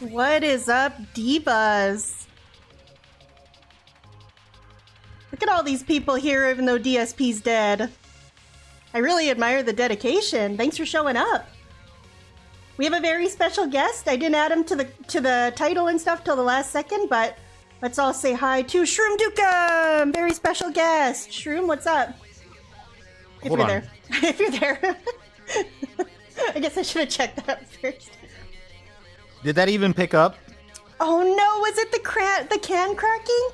What is up, divas? Look at all these people here, even though DSP's dead. I really admire the dedication. Thanks for showing up. We have a very special guest. I didn't add him to the title and stuff till the last second, but let's all say hi to Shroom Dukem! Very special guest. Shroom, what's up? If you're there. If you're there. I guess I should have checked that first. Did that even pick up? Oh no, was it the can cracking?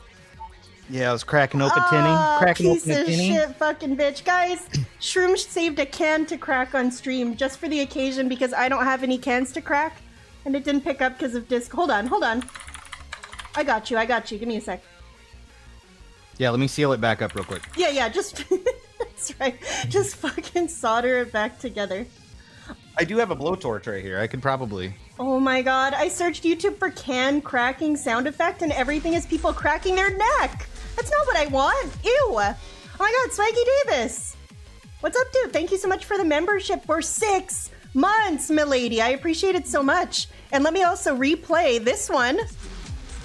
Yeah, I was cracking open tinny. Cracking piece open of tinny. shit fucking bitch. Guys, Shroom saved a can to crack on stream just for the occasion because I don't have any cans to crack. And it didn't pick up because of disc. Hold on. I got you. Give me a sec. Yeah, let me seal it back up real quick. Yeah, just... That's right. Just fucking solder it back together. I do have a blowtorch right here. I could probably... Oh my god, I searched YouTube for can cracking sound effect and everything is people cracking their neck. That's not what I want. Ew. Oh my god, Swaggy Davis. What's up, dude? Thank you so much for the membership for 6 months, milady. I appreciate it so much. And let me also replay this one.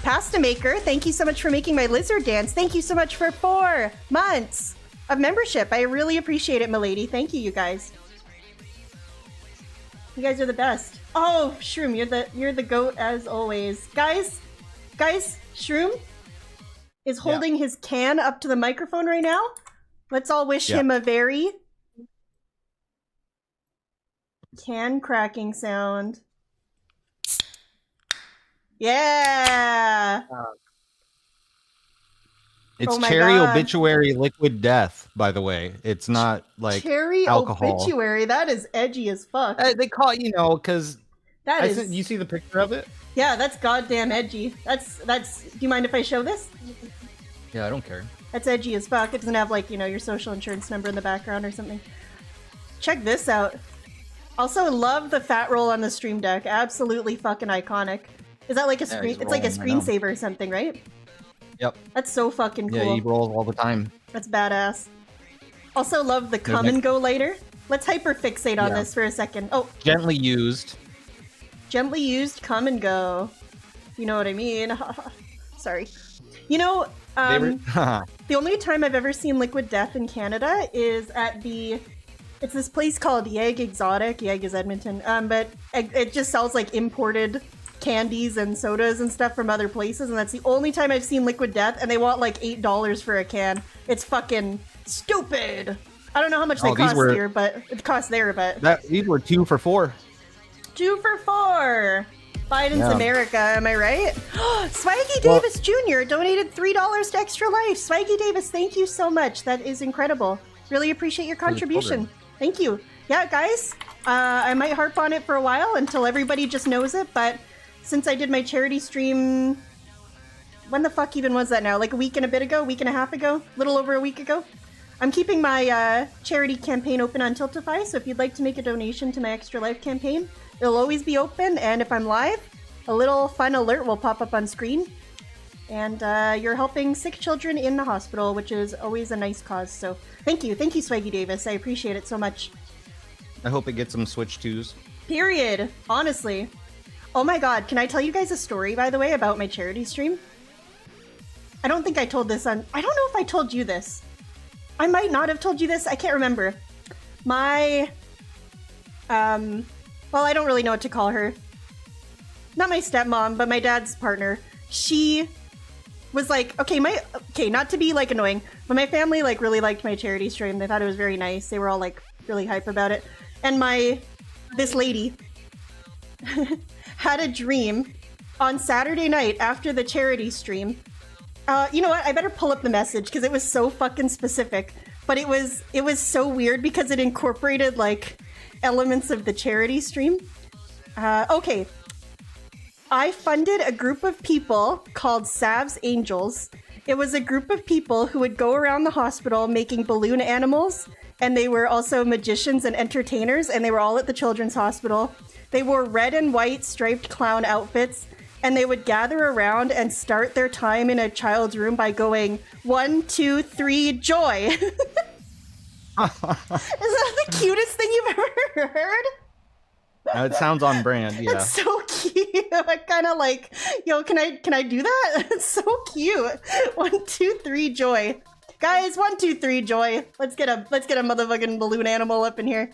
Pasta Maker, thank you so much for making my lizard dance. Thank you so much for 4 months of membership. I really appreciate it, milady. Thank you, you guys. You guys are the best. Oh, Shroom, you're the goat as always. Guys, Shroom is holding his can up to the microphone right now. Let's all wish him a very can cracking sound. Yeah. It's cherry obituary liquid death, by the way. It's not like cherry alcohol. Obituary. That is edgy as fuck. They call it, because you see the picture of it? Yeah, that's goddamn edgy. That's. Do you mind if I show this? Yeah, I don't care. That's edgy as fuck. It doesn't have like your social insurance number in the background or something. Check this out. Also, love the fat roll on the stream deck. Absolutely fucking iconic. Is that like a screen? It's like a screensaver or something, right? Yep. That's so fucking cool. Yeah, he rolls all the time. That's badass. Also love the come and go later. Let's hyperfixate on this for a second. Oh. Gently used. Gently used come and go. You know what I mean? Sorry. The only time I've ever seen Liquid Death in Canada is at it's this place called Yeg Exotic. Yeg is Edmonton. But it just sells like imported candies and sodas and stuff from other places, and that's the only time I've seen Liquid Death, and they want like $8 for a can. It's fucking stupid. I don't know how much they cost here, but it costs there, but... These were 2 for $4. 2 for $4! Biden's America, am I right? Swaggy Davis Jr. donated $3 to Extra Life. Swaggy Davis, thank you so much. That is incredible. Really appreciate your contribution. Thank you. Yeah, guys, I might harp on it for a while until everybody just knows it, but since I did my charity stream... When the fuck even was that now? Like a week and a bit ago? Week and a half ago? A little over a week ago? I'm keeping my charity campaign open on Tiltify, so if you'd like to make a donation to my Extra Life campaign, it'll always be open, and if I'm live, a little fun alert will pop up on screen. And you're helping sick children in the hospital, which is always a nice cause. So thank you, Swaggy Davis. I appreciate it so much. I hope it gets some Switch 2s. Period. Honestly. Oh my god, can I tell you guys a story, by the way, about my charity stream? I don't think I told this on... I don't know if I told you this. I might not have told you this. I can't remember. My... well, I don't really know what to call her. Not my stepmom, but my dad's partner. She was like, okay, not to be like annoying, but my family like really liked my charity stream. They thought it was very nice. They were all like really hype about it. And this lady had a dream on Saturday night after the charity stream. You know what? I better pull up the message because it was so fucking specific. But it was so weird because it incorporated like elements of the charity stream. Okay. I funded a group of people called Sav's Angels. It was a group of people who would go around the hospital making balloon animals, and they were also magicians and entertainers, and they were all at the children's hospital. They wore red and white striped clown outfits, and they would gather around and start their time in a child's room by going, 1, 2, 3, joy. Is that the cutest thing you've ever heard? It sounds on brand, yeah. It's so cute. I kind of like, yo, can I do that? It's so cute. 1, 2, 3, joy. Guys, 1, 2, 3, joy. Let's get a motherfucking balloon animal up in here.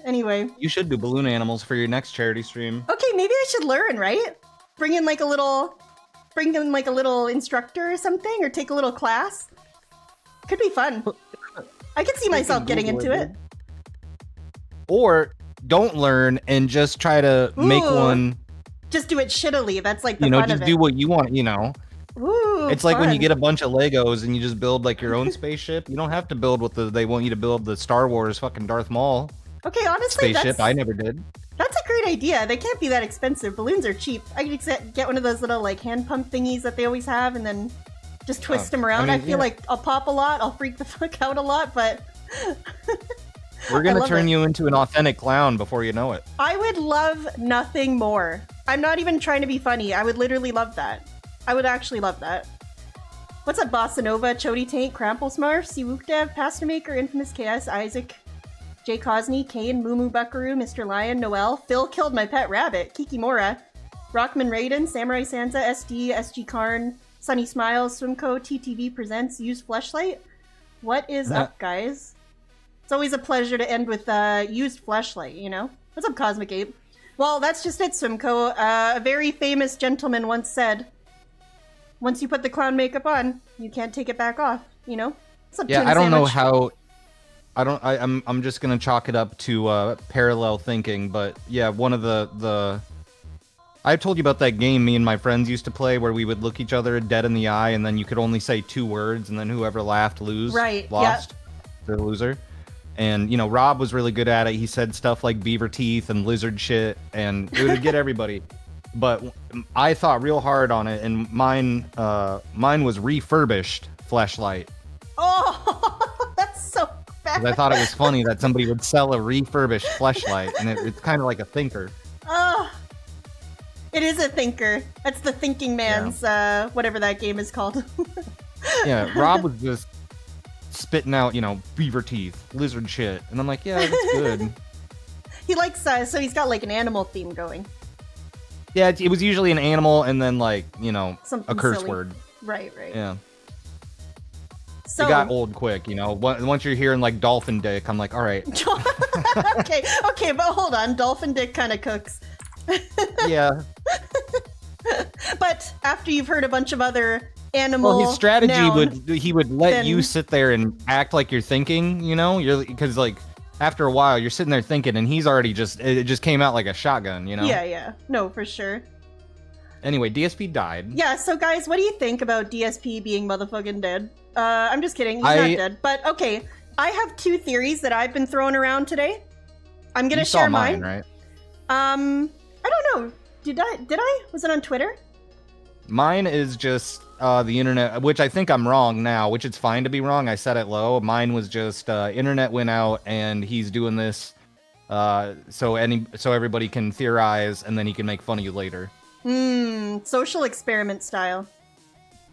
Anyway. You should do balloon animals for your next charity stream. Okay, maybe I should learn, right? Bring in like a little instructor or something, or take a little class. Could be fun. I could see myself getting into it. Or don't learn and just try to make one. Just do it shittily. That's like the fun just of it. do what you want, Ooh, it's like when you get a bunch of Legos and you just build like your own spaceship. You don't have to build what they want you to build, the Star Wars fucking Darth Maul. Okay, honestly, spaceship. I never did. That's a great idea. They can't be that expensive. Balloons are cheap. I could get one of those little like hand pump thingies that they always have, and then just twist them around. I feel like I'll pop a lot. I'll freak the fuck out a lot, but. We're gonna turn you into an authentic clown before you know it. I would love nothing more. I'm not even trying to be funny. I would literally love that. I would actually love that. What's up, Bossa Nova, Chody Taint, Crample Smurf, Siwook Dev, Pasta Maker, Infamous KS, Isaac, Jay Cosney, Kane, Moo Buckaroo, Mr. Lion, Noel, Phil killed my pet rabbit, Kiki Mora, Rockman Raiden, Samurai Sansa, SD, SG Karn, Sunny Smiles, Swimco, TTV presents Used Fleshlight. What is up, guys? It's always a pleasure to end with Used Fleshlight, What's up, Cosmic Ape? Well, that's just it, Swimco. A very famous gentleman once said, once you put the clown makeup on, you can't take it back off, What's up, yeah, I don't sandwich? know how... I'm just gonna chalk it up to parallel thinking, but yeah, one of the I've told you about that game me and my friends used to play where we would look each other dead in the eye and then you could only say 2 words and then whoever laughed lost. Yeah. The loser. And Rob was really good at it. He said stuff like beaver teeth and lizard shit, and it would get everybody. But I thought real hard on it, and mine was refurbished fleshlight. Oh, that's so bad. I thought it was funny that somebody would sell a refurbished fleshlight, and it's kind of like a thinker. Oh, it is a thinker. That's the thinking man's, whatever that game is called. Yeah, Rob was just spitting out, beaver teeth, lizard shit, and I'm like, yeah, that's good. He likes, so he's got like an animal theme going. Yeah, it was usually an animal and then like, something a curse silly. word. Right. Yeah. So, it got old quick, Once you're hearing like dolphin dick, I'm like, all right. okay, but hold on, dolphin dick kind of cooks. Yeah. But after you've heard a bunch of other animal, his strategy noun, he would let you sit there and act like you're thinking, because like after a while you're sitting there thinking, and he's already it just came out like a shotgun, Yeah, no, for sure. Anyway, DSP died. Yeah, so guys, what do you think about DSP being motherfucking dead? I'm just kidding, he's not dead. But okay, I have 2 theories that I've been throwing around today. I'm gonna share mine. Right? I don't know. Did I? Was it on Twitter? Mine is just the internet, which I think I'm wrong now, which it's fine to be wrong. I set it low. Mine was just internet went out and he's doing this so everybody can theorize and then he can make fun of you later. Social experiment style.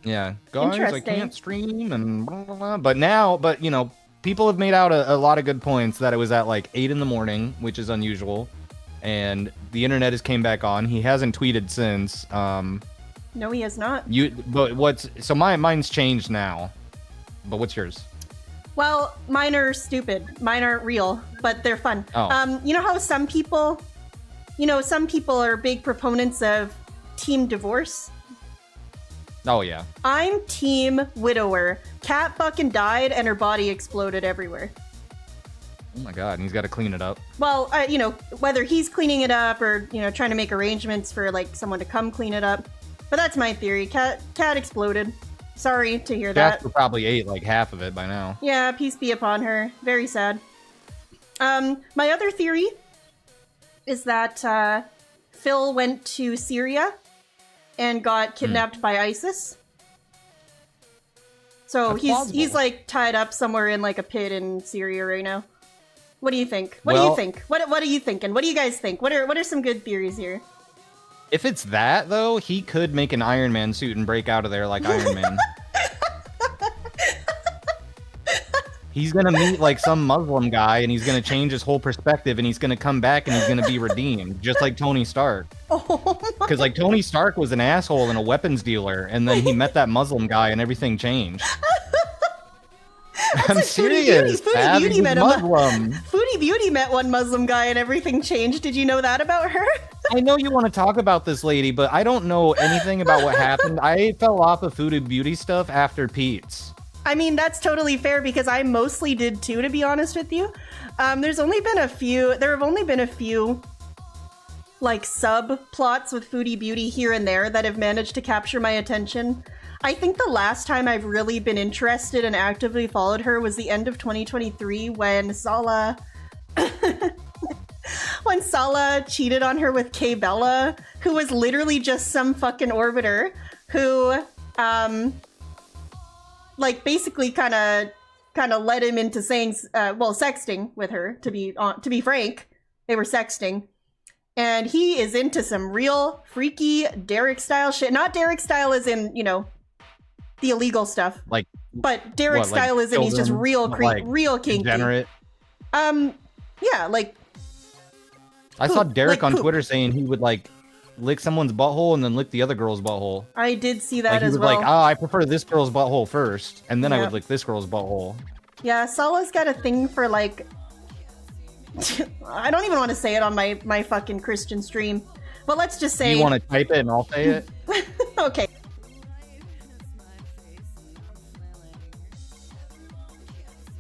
Yeah, guys, I Interesting. can't stream and blah, blah, blah. But you know, people have made out a lot of good points that it was at like 8 in the morning, which is unusual, and the internet has came back on. He hasn't tweeted since. No, he has not. Mine's changed now. But what's yours? Well, mine are stupid. Mine aren't real, but they're fun. Oh. You know how some people are big proponents of team divorce? Oh, yeah. I'm team widower. Cat fucking died and her body exploded everywhere. Oh my god, and he's got to clean it up. Well, you know, whether he's cleaning it up or, you know, trying to make arrangements for, like, someone to come clean it up. But that's my theory. Cat exploded. Sorry to hear that. Jasper probably ate, like, half of it by now. Yeah, peace be upon her. Very sad. My other theory is that Phil went to Syria and got kidnapped by ISIS. So he's like tied up somewhere in like a pit in Syria right now. What do you think? What do you think? What are you thinking? What do you guys think? What are some good theories here? If it's that though, he could make an Iron Man suit and break out of there like Iron Man. He's gonna meet like some Muslim guy and he's gonna change his whole perspective and he's gonna come back and he's gonna be redeemed, just like Tony Stark. Because like Tony Stark was an asshole and a weapons dealer, and then he met that Muslim guy and everything changed. I'm serious. Foodie Beauty met Muslim. Foodie Beauty met one Muslim guy and everything changed. Did you know that about her? I know you want to talk about this lady, but I don't know anything about what happened. I fell off of Foodie Beauty stuff after Pete's. I mean, that's totally fair because I mostly did too, to be honest with you. There have only been a few like subplots with Foodie Beauty here and there that have managed to capture my attention. I think the last time I've really been interested and actively followed her was the end of 2023 when Sala cheated on her with Kay Bella, who was literally just some fucking orbiter who like basically kind of led him into saying sexting with her, to be frank. They were sexting. And he is into some real freaky Derek style shit. Not Derek style as in, you know, the illegal stuff. But Derek style is in he's just real real kinky. Degenerate. Yeah, like I saw Derek on Twitter saying he would like lick someone's butthole and then lick the other girl's butthole. I did see that like, as well. Like, oh, I prefer this girl's butthole first, and then I would lick this girl's butthole. Yeah, Sala's got a thing for like I don't even want to say it on my fucking Christian stream. But let's just say... You want to type it and I'll say it? Okay.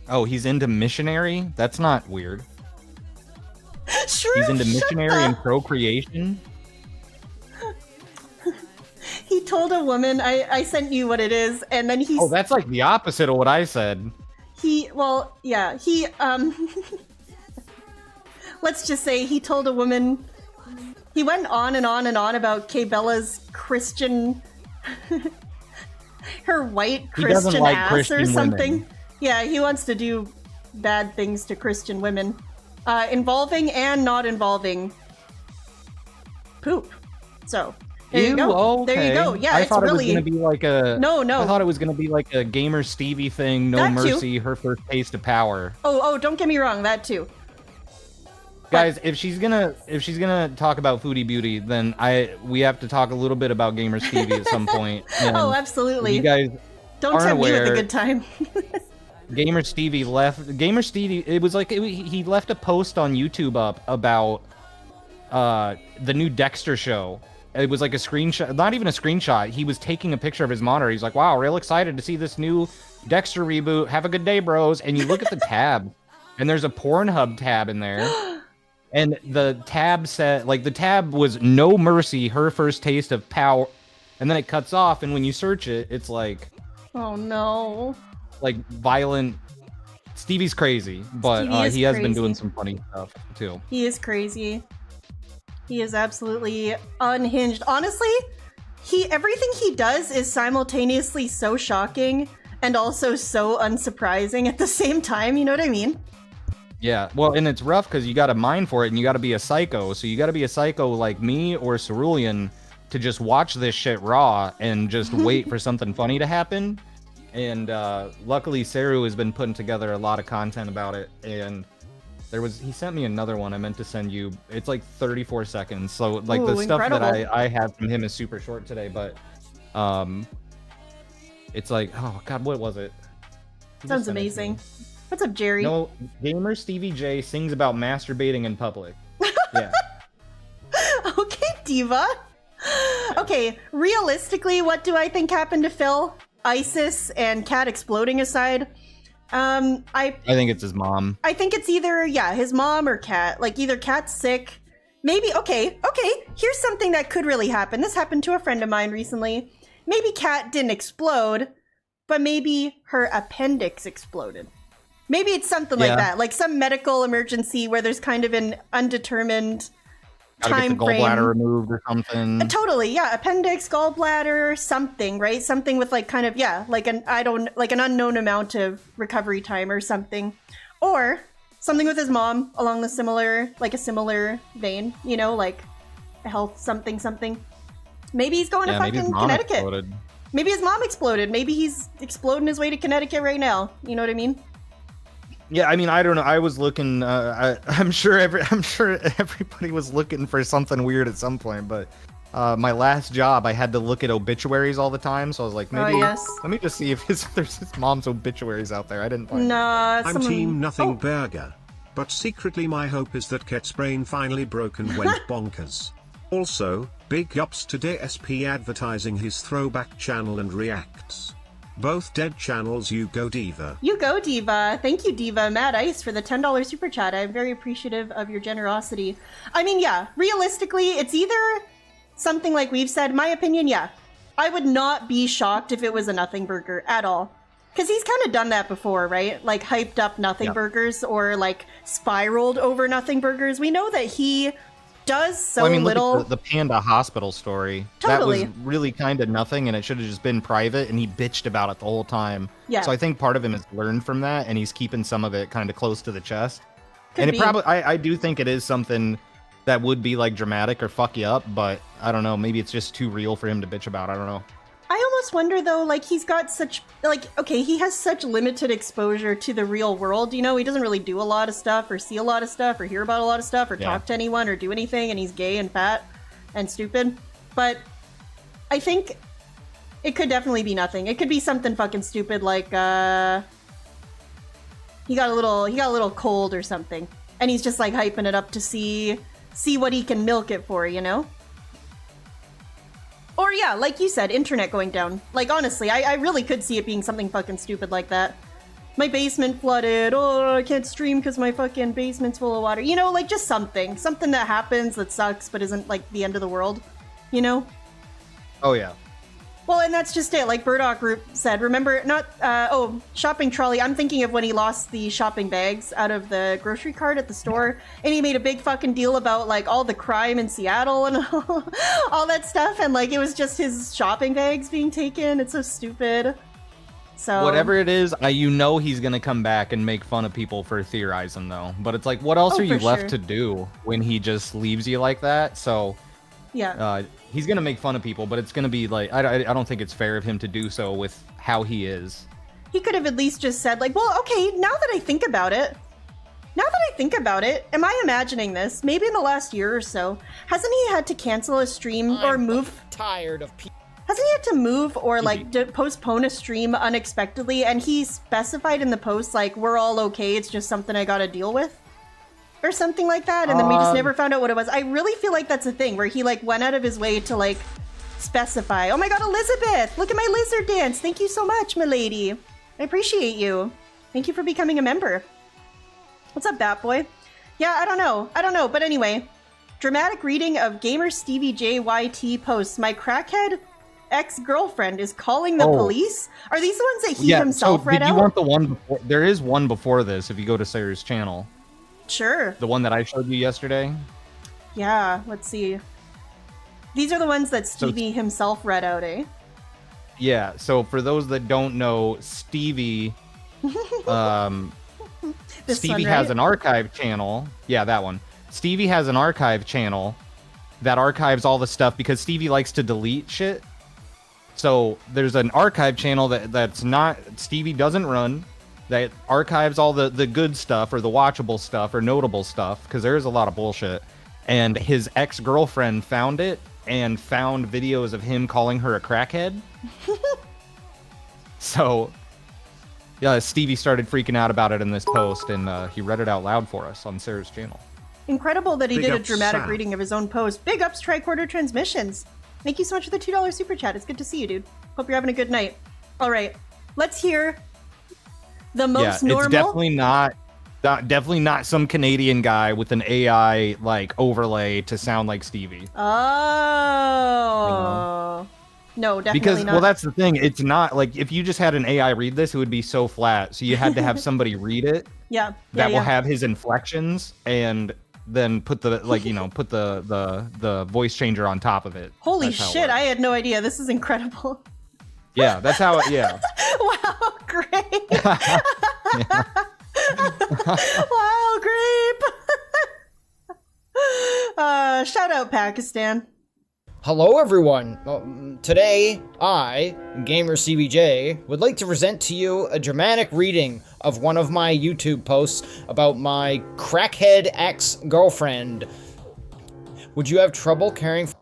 Oh, he's into missionary? That's not weird. Shrew, he's into missionary and procreation? He told a woman, I sent you what it is, and then he... Oh, that's like the opposite of what I said. Let's just say he told a woman... He went on and on and on about Kay Bella's Christian... her white Christian like ass Christian or something. Women. Yeah, he wants to do bad things to Christian women. Involving and not involving poop. So... There you go. Okay. There you go. Yeah, I thought it was gonna be like a no. I thought it was gonna be like a Gamer Stevie thing. No mercy. Her first taste of power. Oh, don't get me wrong. That too. Guys, if she's gonna talk about Foodie Beauty, then we have to talk a little bit about Gamer Stevie at some point. Oh, absolutely. You guys don't tempt me with a good time. Gamer Stevie left. Gamer Stevie. It was like he left a post on YouTube up about the new Dexter show. It was like a screenshot, not even a screenshot. He was taking a picture of his monitor. He's like, wow, real excited to see this new Dexter reboot. Have a good day, bros. And you look at the tab, and there's a Pornhub tab in there. And the tab said, like, the tab was No Mercy, her first taste of power. And then it cuts off, and when you search it, it's like... Oh, no. Like, violent... Stevie's crazy, but he has been doing some funny stuff, too. He is crazy. He is absolutely unhinged. Honestly, everything he does is simultaneously so shocking and also so unsurprising at the same time, you know what I mean? Yeah, well, and it's rough because you got to mine for it and you got to be a psycho. So you got to be a psycho like me or Cerulean to just watch this shit raw and just wait for something funny to happen. And luckily, Saru has been putting together a lot of content about it. And he sent me another one I meant to send you. It's like 34 seconds. So like the stuff that I had from him is super short today, but it's like, oh God, what was it? Sounds amazing. What's up, Jerry? No, Gamer Stevie J sings about masturbating in public. Yeah. Okay, Diva. Okay, realistically, what do I think happened to Phil? ISIS and Cat exploding aside, I think it's his mom. I think it's either his mom or Cat. Like either Cat's sick, maybe. Okay. Here's something that could really happen. This happened to a friend of mine recently. Maybe Cat didn't explode, but maybe her appendix exploded. Maybe it's something like that, like some medical emergency where there's kind of an undetermined time get the gallbladder removed or something. Totally, yeah. Appendix, gallbladder, something, right? Something with like kind of like an unknown amount of recovery time or something, or something with his mom along the similar vein. You know, like a health something. Maybe he's going to fucking Connecticut. Exploded. Maybe his mom exploded. Maybe he's exploding his way to Connecticut right now. You know what I mean? Yeah, I mean, I don't know. I was looking. I'm sure everybody was looking for something weird at some point. But my last job, I had to look at obituaries all the time. So I was like, maybe let me just see if there's his mom's obituaries out there. I didn't find. I'm Team Nothing Burger, but secretly my hope is that Ket's brain finally broke and went bonkers. Also, big ups to DSP advertising his throwback channel and reacts. Both dead channels, you go Diva. You go Diva. Thank you Diva. Mad Ice for the $10 super chat. I'm very appreciative of your generosity. I mean, realistically, it's either something like we've said. My opinion, I would not be shocked if it was a Nothing Burger at all. Because he's kind of done that before, right? Like hyped up Nothing Burgers or like spiraled over Nothing Burgers. We know that he does little. Look at the Panda Hospital story. Totally. That was really kind of nothing, and it should have just been private, and he bitched about it the whole time. Yeah. So I think part of him has learned from that, and he's keeping some of it kind of close to the chest. And it probably, I do think it is something that would be like dramatic or fuck you up, but I don't know, maybe it's just too real for him to bitch about. I don't know. I almost wonder though, like he's got such, he has such limited exposure to the real world, you know, he doesn't really do a lot of stuff or see a lot of stuff or hear about a lot of stuff or talk to anyone or do anything, and he's gay and fat and stupid. But I think it could definitely be nothing. It could be something fucking stupid like, he got a little cold or something, and he's just like hyping it up to see what he can milk it for, you know? Or like you said, internet going down. Like, honestly, I really could see it being something fucking stupid like that. My basement flooded. Oh, I can't stream because my fucking basement's full of water. You know, like, just something. Something that happens that sucks but isn't, like, the end of the world. You know? Oh, yeah. Well, and that's just it. Like Burdock Group said, remember, shopping trolley. I'm thinking of when he lost the shopping bags out of the grocery cart at the store, and he made a big fucking deal about, like, all the crime in Seattle and all that stuff, and, like, it was just his shopping bags being taken. It's so stupid. So whatever it is, he's gonna come back and make fun of people for theorizing, though. But it's like, what else are you left to do when he just leaves you like that? So yeah. He's gonna make fun of people, but it's gonna be like, I don't think it's fair of him to do so with how he is. He could have at least just said, like, well, okay, now that I think about it, am I imagining this? Maybe in the last year or so, hasn't he had to cancel a stream or move? Tired of people. Hasn't he had to move or like postpone a stream unexpectedly? And he specified in the post, like, we're all okay, it's just something I gotta deal with? Or something like that, and then we just never found out what it was. I really feel like that's a thing where he like went out of his way to like specify. Oh my god, Elizabeth! Look at my lizard dance! Thank you so much, milady. I appreciate you. Thank you for becoming a member. What's up, Batboy? Yeah, I don't know. But anyway, dramatic reading of Gamer Stevie J YT posts. My crackhead ex-girlfriend is calling the police. Are these the ones that he himself read out? Did you want the one before? There is one before this if you go to Sarah's channel. Sure. The one that I showed you yesterday? Yeah, let's see. These are the ones that Stevie himself read out, eh? Yeah, so for those that don't know, Stevie Stevie has an archive channel. Yeah, that one. Stevie has an archive channel that archives all the stuff because Stevie likes to delete shit. So there's an archive channel that's not Stevie doesn't run that archives all the good stuff or the watchable stuff or notable stuff because there is a lot of bullshit. And his ex-girlfriend found it and found videos of him calling her a crackhead. So yeah, Stevie started freaking out about it in this post, and he read it out loud for us on Sarah's channel. Incredible that he Big did a ups, dramatic Sam. reading of his own post. Big ups, Tricorder Transmissions. Thank you so much for the $2 super chat. It's good to see you, dude. Hope you're having a good night. All right, let's hear the most normal. It's definitely not some Canadian guy with an AI like overlay to sound like Stevie. Oh. No, definitely Because, not. well, that's the thing. It's not like if you just had an AI read this, it would be so flat. So you had to have somebody read it. Yeah. That will have his inflections and then put the put the voice changer on top of it. Holy That's how it shit! works. I had no idea. This is incredible. Yeah, that's how it. Yeah. Wow, great. Wow, grape. Shout out Pakistan. Hello everyone! Today, I, Gamer Stevie J, would like to present to you a dramatic reading of one of my YouTube posts about my crackhead ex-girlfriend. Would you have trouble caring for...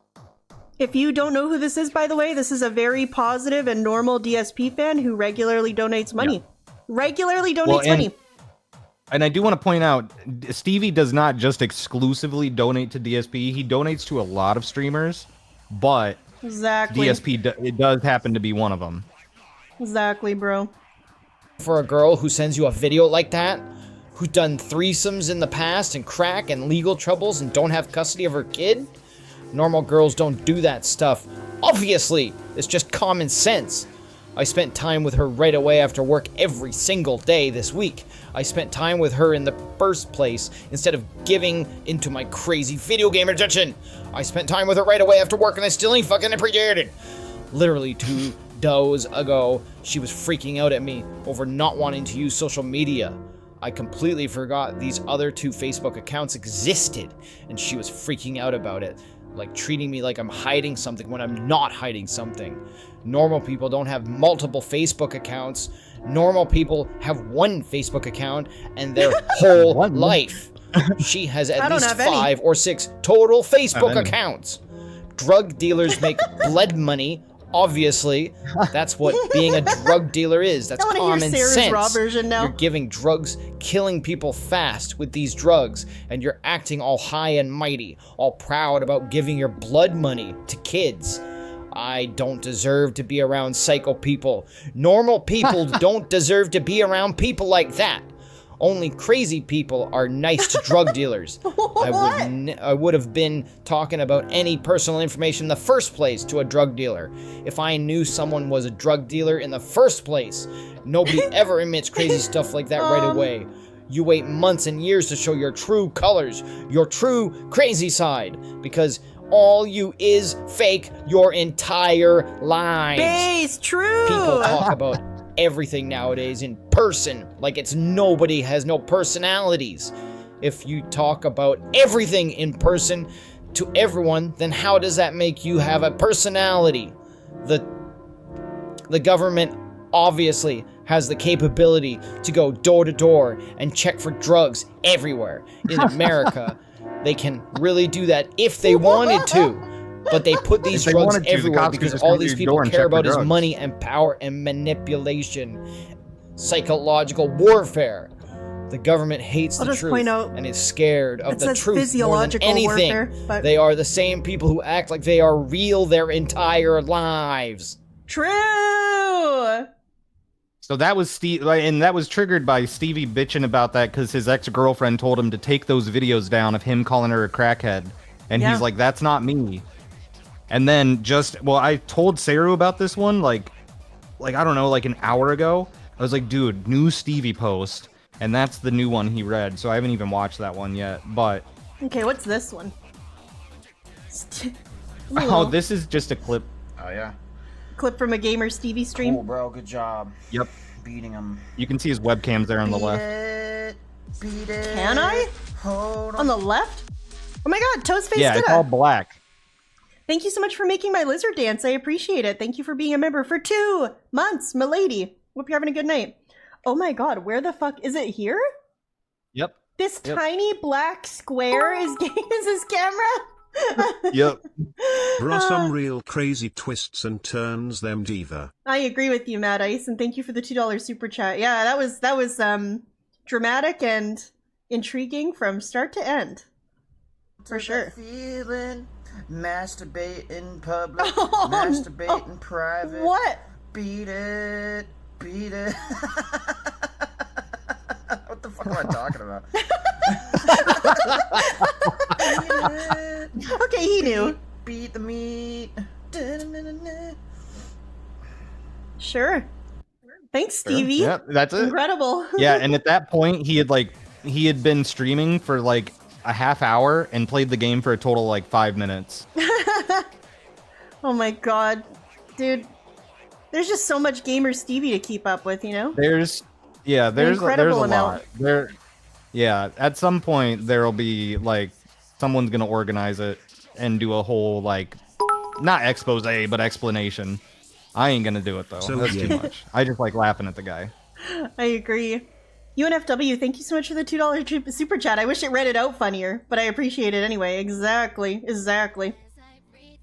If you don't know who this is, by the way, this is a very positive and normal DSP fan who regularly donates money. Regularly donates money. And I do want to point out, Stevie does not just exclusively donate to DSP. He donates to a lot of streamers, but Exactly. DSP, it does happen to be one of them. Exactly, bro. For a girl who sends you a video like that, who's done threesomes in the past and crack and legal troubles and don't have custody of her kid? Normal girls don't do that stuff. Obviously, it's just common sense. I spent time with her right away after work every single day this week. I spent time with her in the first place instead of giving into my crazy video game addiction. I spent time with her right away after work and I still ain't fucking appreciated. Literally 2 days ago, she was freaking out at me over not wanting to use social media. I completely forgot these other 2 Facebook accounts existed and she was freaking out about it. Like treating me like I'm hiding something when I'm not hiding something. Normal people don't have multiple Facebook accounts. Normal people have 1 Facebook account and their whole life. She has at least 5 or 6 total Facebook accounts. Drug dealers make blood money. Obviously, that's what being a drug dealer is. That's common sense. Raw version now. You're giving drugs, killing people fast with these drugs, and you're acting all high and mighty, all proud about giving your blood money to kids. I don't deserve to be around psycho people. Normal people don't deserve to be around people like that. Only crazy people are nice to drug dealers. I would have been talking about any personal information in the first place to a drug dealer. If I knew someone was a drug dealer in the first place, nobody ever admits crazy stuff like that right away. You wait months and years to show your true colors, your true crazy side, because all you is fake your entire lives. Base, true. People talk about everything nowadays in person, like it's nobody has no personalities. If you talk about everything in person to everyone, then how does that make you have a personality? The government obviously has the capability to go door to door and check for drugs everywhere. In America, they can really do that if they wanted to. But they put these drugs everywhere because all these people care about is money and power and manipulation. Psychological warfare. The government hates the truth and is scared of the truth more than anything. Warfare, they are the same people who act like they are real their entire lives. True! So that was Steve, and that was triggered by Stevie bitching about that because his ex-girlfriend told him to take those videos down of him calling her a crackhead. And he's like, that's not me. And then I told Saru about this one, like I don't know, like an hour ago. I was like, dude, new Stevie post. And that's the new one he read. So I haven't even watched that one yet, but. Okay, what's this one? Oh, this is just a clip. Oh, yeah. Clip from a Gamer Stevie stream. Cool, bro. Good job. Yep. Beating him. You can see his webcams there on the left. Beat it. Can I? Hold on the left? Oh my god, Toast Face yeah, did it's all black. Thank you so much for making my lizard dance. I appreciate it. Thank you for being a member for 2 months, milady. Hope you're having a good night. Oh my god, where the fuck is it here? Yep. This tiny black square is his camera? Yep. There are some real crazy twists and turns, them diva. I agree with you, Mad Ice, and thank you for the $2 super chat. Yeah, that was dramatic and intriguing from start to end. For sure. Feeling, masturbate in public, masturbate in private. What? Beat it, beat it. What the fuck am I talking about? Beat it, Okay, he knew. beat the meat. Sure. Thanks, Stevie. Yeah, that's it. Incredible. Yeah, and at that point, he had been streaming for like a half hour and played the game for a total of like 5 minutes. Oh my god. Dude, there's just so much Gamer Stevie to keep up with, you know? There's a incredible lot. Yeah, at some point there'll be like someone's gonna organize it and do a whole like not expose but explanation. I ain't gonna do it though. So, That's yeah. too much. I just like laughing at the guy. I agree. UNFW, thank you so much for the $2 super chat. I wish it read it out funnier, but I appreciate it anyway. Exactly.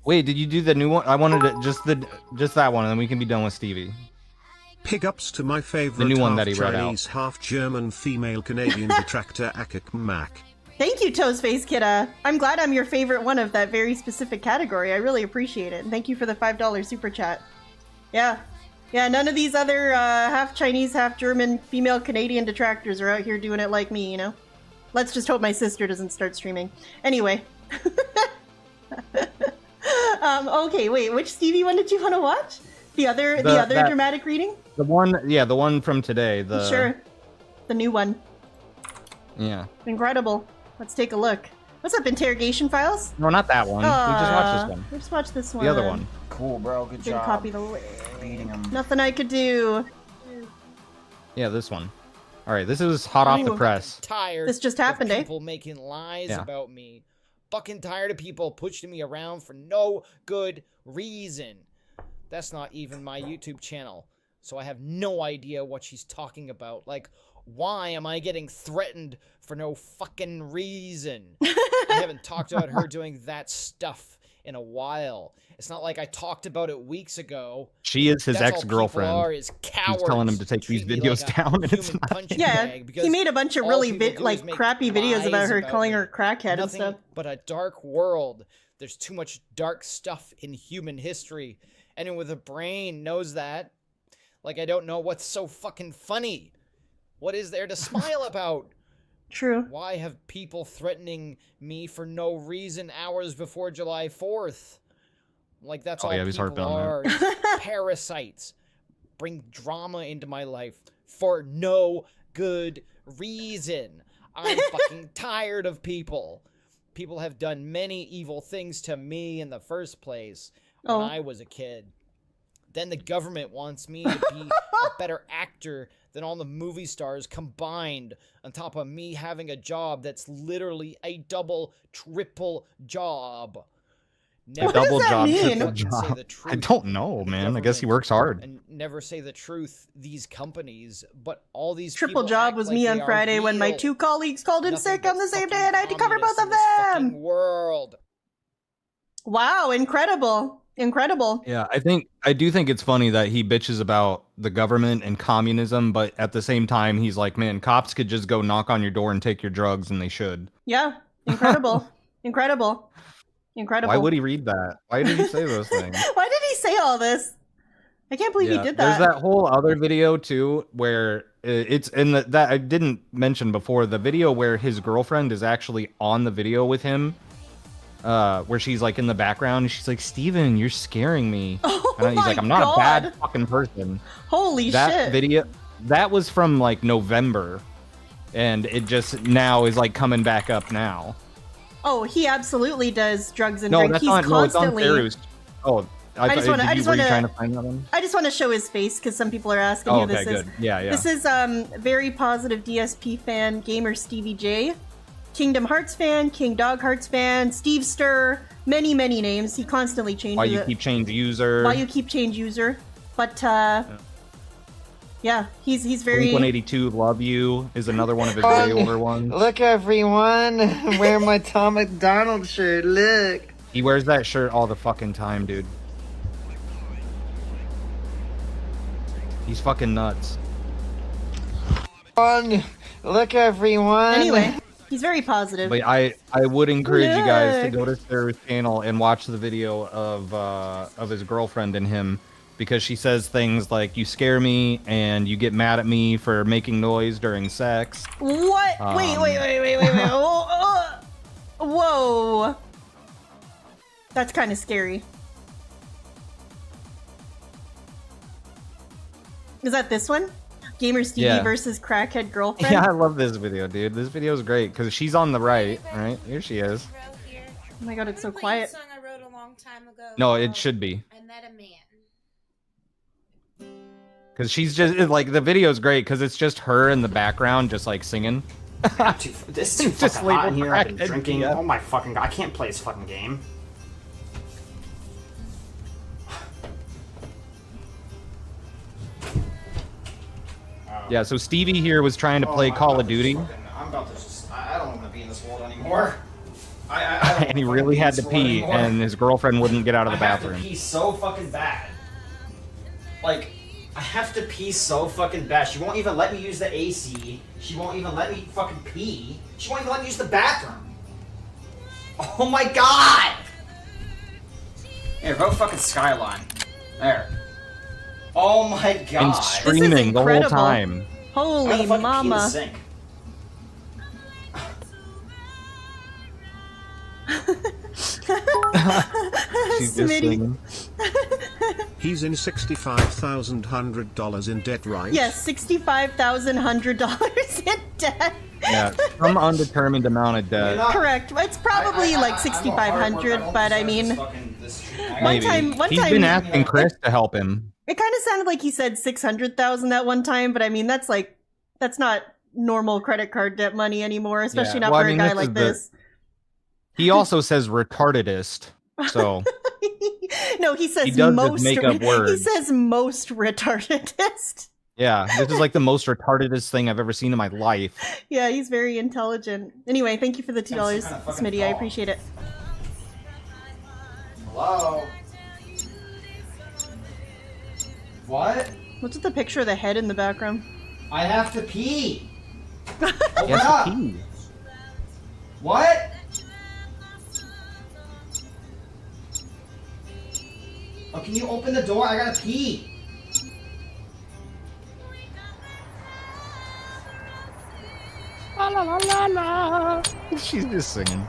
Wait, did you do the new one? I wanted it just that one, and then we can be done with Stevie. Big ups to my favorite new one half that he read out. Chinese, half German female Canadian detractor Akak Mac. Thank you, Toesface Kidda. I'm glad I'm your favorite one of that very specific category. I really appreciate it. And thank you for the $5 super chat. Yeah, none of these other half Chinese, half German female Canadian detractors are out here doing it like me, you know? Let's just hope my sister doesn't start streaming. Anyway. Okay, wait, which Stevie one did you want to watch? The other dramatic reading? The one from today. Sure. The new one. Yeah. Incredible. Let's take a look. What's up, Interrogation Files? No, not that one. We just watched this one. We just watched this one. The other one. Cool, bro. Good Didn't job. copy the link. Beating him. Nothing I could do. Yeah, this one. All right, this is hot off the press. Tired. This just happened, of eh? people making lies Yeah. about me. Fucking tired of people pushing me around for no good reason. That's not even my YouTube channel, so I have no idea what she's talking about. Like, why am I getting threatened for no fucking reason? I haven't talked about her doing that stuff in a while. It's not like I talked about it weeks ago. She is his That's all ex-girlfriend. people are, is cowards. He's telling him to take these Treat me videos like a down, and it's human not. punching Yeah, bag, because he made a bunch of all really people do is make crappy videos about lies her, about calling me. her crackhead and Nothing stuff. but a dark world. There's too much dark stuff in human history. Anyone with a brain knows that. Like, I don't know what's so fucking funny. What is there to smile about? True. Why have people threatening me for no reason hours before July 4th? Like, that's all yeah, he's people harping on are. is parasites. Bring drama into my life for no good reason. I'm fucking tired of people. People have done many evil things to me in the first place when I was a kid. Then the government wants me to be a better actor than all the movie stars combined, on top of me having a job that's literally a double, triple job. A double does that job, mean? triple Fucking say job. the truth. I don't know, man. I guess he Government works hard. And never say the truth, these companies, but all these Triple people job act was like me they on are Friday when my real. 2 colleagues called in Nothing sick but on the same day fucking and I had to cover both communists of in this them. fucking world. Wow, incredible. Incredible. Yeah, I do think it's funny that he bitches about the government and communism, but at the same time, he's like, man, cops could just go knock on your door and take your drugs, and they should. Yeah, incredible. Incredible. Why would he read that? Why did he say those things? Why did he say all this? I can't believe he did that. There's that whole other video too where it's in that I didn't mention before, the video where his girlfriend is actually on the video with him, where she's like in the background and she's like, Steven, you're scaring me. Oh and he's like, I'm not God. a bad fucking person. Holy That shit. video, that was from like November, and it just now is like coming back up now. Oh, he absolutely does drugs and No, drink. that's He's not. No, it's on constantly. Ferus. Oh, I just wanna- were you wanna- trying to find that one? I just want to show his face because some people are asking Oh, who okay, this is. good. Yeah. This is very positive DSP fan, Gamer Stevie J, Kingdom Hearts fan, King Dog Hearts fan, Steve Stir, many names. He constantly changes Why you it. keep change user. Why you keep change user. But yeah, he's very. Blink-182 Love You is another one of his way older ones. Look, everyone. I'm wearing my Tom McDonald shirt. Look. He wears that shirt all the fucking time, dude. He's fucking nuts. Look, everyone. Anyway, he's very positive. But I would encourage you guys to go to Sarah's channel and watch the video of his girlfriend and him, because she says things like, "You scare me," and "You get mad at me for making noise during sex." What? Wait. Whoa. That's kind of scary. Is that this one? Gamer Stevie versus crackhead girlfriend? Yeah, I love this video, dude. This video is great because she's on the right, right? Here she is. Oh my god, it's so quiet. Song I wrote a long time ago. No, it should be. I met a man. Because she's just, like, the video's great because it's just her in the background just, like, singing. This is too Just fucking hot in labeled here. I've been crackhead, drinking. yeah. Oh my fucking god. I can't play this fucking game. Yeah, so Stevie here was trying to play Call of Duty. I'm about to just... I don't want to be in this world anymore. I don't And he wanna really be in had this to world pee, anymore. and his girlfriend wouldn't get out of the I have bathroom. to pee so fucking bad. Like, I have to pee so fucking bad. She won't even let me use the AC. She won't even let me fucking pee. She won't even let me use the bathroom. Oh my god! Here, vote fucking Skyline. There. Oh my god. And screaming the whole incredible. time. How the Holy fuck pee in the mama. sink? She's just Smitty. singing. He's in $65,100 in debt, right? Yes, $65,100 in debt. Yeah, some undetermined amount of debt. Correct. It's probably like 6,500, but I mean, Maybe. He's been asking Chris to help him. it kind of sounded like he said 600,000 that one time, but I mean, that's not normal credit card debt money anymore, especially Yeah. not Well, for I mean, a guy this like is this. He also says retardedist, so No, he says He does just most. make up He words. says most retardedest. yeah, this is like the most retardedest thing I've ever seen in my life. Yeah, he's very intelligent. Anyway, thank you for the $2, Some kind of fucking Smitty. I ball. appreciate it. Hello? What? What's with the picture of the head in the background? I have to pee. He Open has up. to pee. What? Oh, can you open the door? I gotta pee. She's just singing.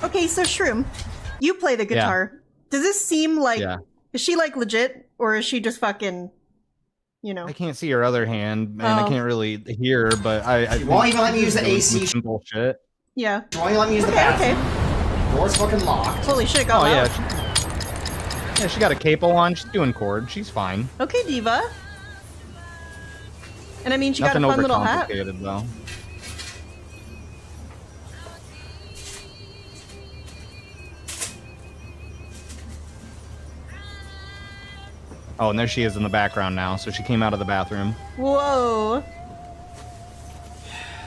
Okay, so Shroom, you play the guitar. Does this seem like Yeah. is she like legit or is she just fucking, you know? I can't see her other hand, and I Oh. can't really hear her, but I won't even let me use the doing AC. some bullshit. Yeah. She won't even let me use the Okay. bathroom. Okay. Door's fucking locked. Holy shit, it got Oh loud. yeah, she got a capo on. She's doing chords. She's fine. Okay, Diva. And I mean, she Nothing got a fun little hat. overcomplicated though. Oh, and there she is in the background now. So she came out of the bathroom. Whoa.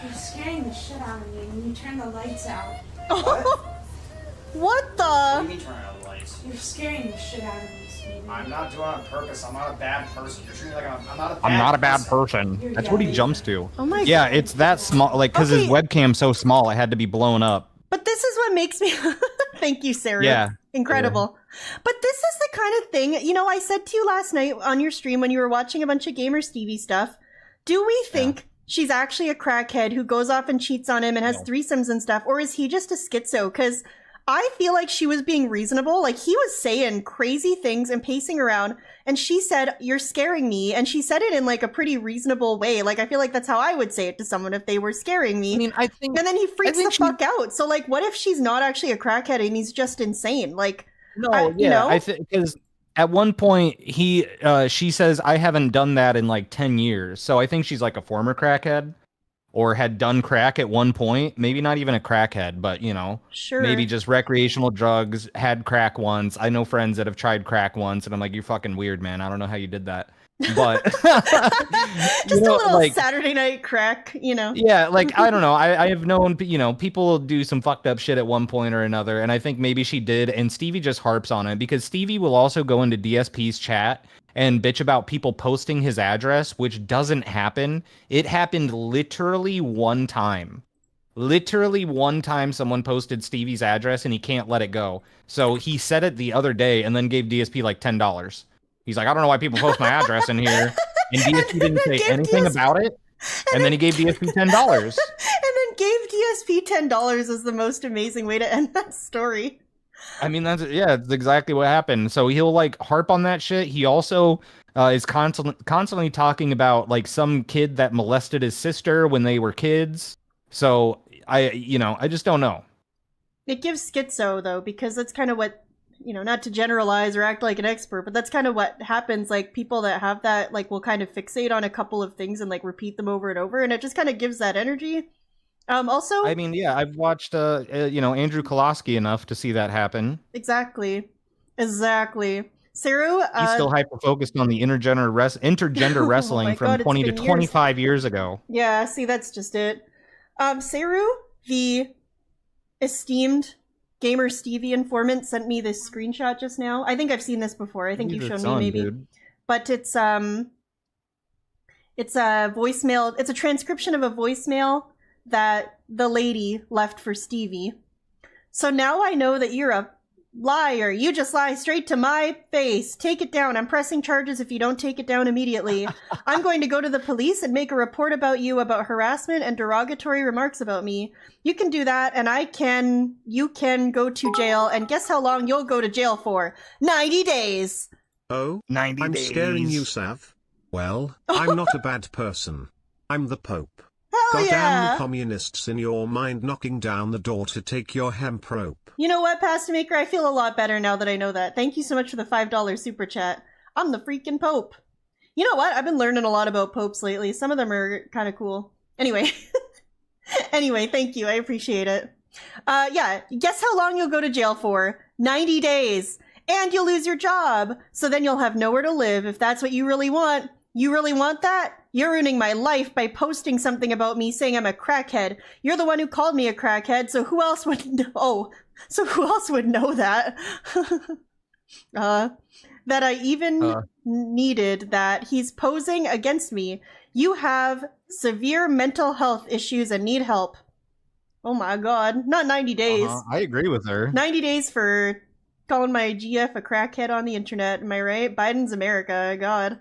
You're scaring the shit out of me when you turn the lights out. What What do the? you mean turn out the lights? You're scaring the shit out of me, Steven. I'm not doing it on purpose. I'm not a bad person. You're treating me like I'm not a bad I'm not a bad person. person. That's what he jumps to. Oh my Yeah, god. it's that small. Like, because his Okay. webcam's so small, it had to be blown up. But this is what makes me thank you, Sarah. Yeah. Incredible. But this is the kind of thing, you know, I said to you last night on your stream when you were watching a bunch of Gamer Stevie stuff. Do we think she's actually a crackhead who goes off and cheats on him and has threesomes and stuff? Or is he just a schizo? Because I feel like she was being reasonable. Like, he was saying crazy things and pacing around, and she said, "You're scaring me." And she said it in like a pretty reasonable way. Like, I feel like that's how I would say it to someone if they were scaring me. I mean, I think. And then he freaks think the fuck out. So, like, what if she's not actually a crackhead and he's just insane? Like, No, you know? I think because at one point she says, "I haven't done that in like 10 years." So I think she's like a former crackhead. or had done crack at one point, maybe not even a crackhead, but you know, Sure. maybe just recreational drugs, had crack once. I know friends that have tried crack once, and I'm like, you're fucking weird, man. I don't know how you did that. But Just you know, a little like, Saturday night crack, you know. yeah, like I don't know. I have known, you know, people do some fucked up shit at one point or another, and I think maybe she did, and Stevie just harps on it because Stevie will also go into DSP's chat and bitch about people posting his address, which doesn't happen. It happened literally one time. Literally one time someone posted Stevie's address and he can't let it go. So he said it the other day and then gave DSP like $10. He's like, I don't know why people post my address in here. And DSP didn't say anything about it. And then he gave DSP $10. And then gave DSP $10 is the most amazing way to end that story. I mean, that's exactly what happened. So he'll like harp on that shit. He also is constantly talking about like some kid that molested his sister when they were kids. So I just don't know. It gives schizo though, because that's kind of what, you know, not to generalize or act like an expert, but that's kind of what happens. Like people that have that like will kind of fixate on a couple of things and like repeat them over and over, and it just kind of gives that energy. Also, I mean, yeah, I've watched Andrew Koloski enough to see that happen. Exactly. Saru, He's still hyper focused on the intergender wrestling from God, 20 to years. 25 years ago. Yeah, see, that's just it. Saru, the esteemed Gamer Stevie informant, sent me this screenshot just now. I think I've seen this before. I think you've shown me maybe. Dude. But it's a voicemail. It's a transcription of a voicemail that the lady left for Stevie. So now I know that you're a liar. You just lie straight to my face. Take it down. I'm pressing charges if you don't take it down immediately. I'm going to go to the police and make a report about you about harassment and derogatory remarks about me. You can do that, and you can go to jail, and guess how long you'll go to jail for? 90 days. Oh, 90 I'm days. scaring you, Sav. Well, I'm not a bad person. I'm the Pope. Hell Goddamn yeah. you communists in your mind knocking down the door to take your hemp rope. You know what, Pasta Maker? I feel a lot better now that I know that. Thank you so much for the $5 super chat. I'm the freaking Pope. You know what? I've been learning a lot about popes lately. Some of them are kind of cool. Anyway. Anyway, thank you. I appreciate it. Yeah, guess how long you'll go to jail for? 90 days. And you'll lose your job. So then you'll have nowhere to live if that's what you really want. You really want that? You're ruining my life by posting something about me saying I'm a crackhead. You're the one who called me a crackhead, so who else would know? Oh, so who else would know that? That I even needed that. He's posing against me. You have severe mental health issues and need help. Oh my god. Not 90 days. I agree with her. 90 days for calling my GF a crackhead on the internet. Am I right? Biden's America. God.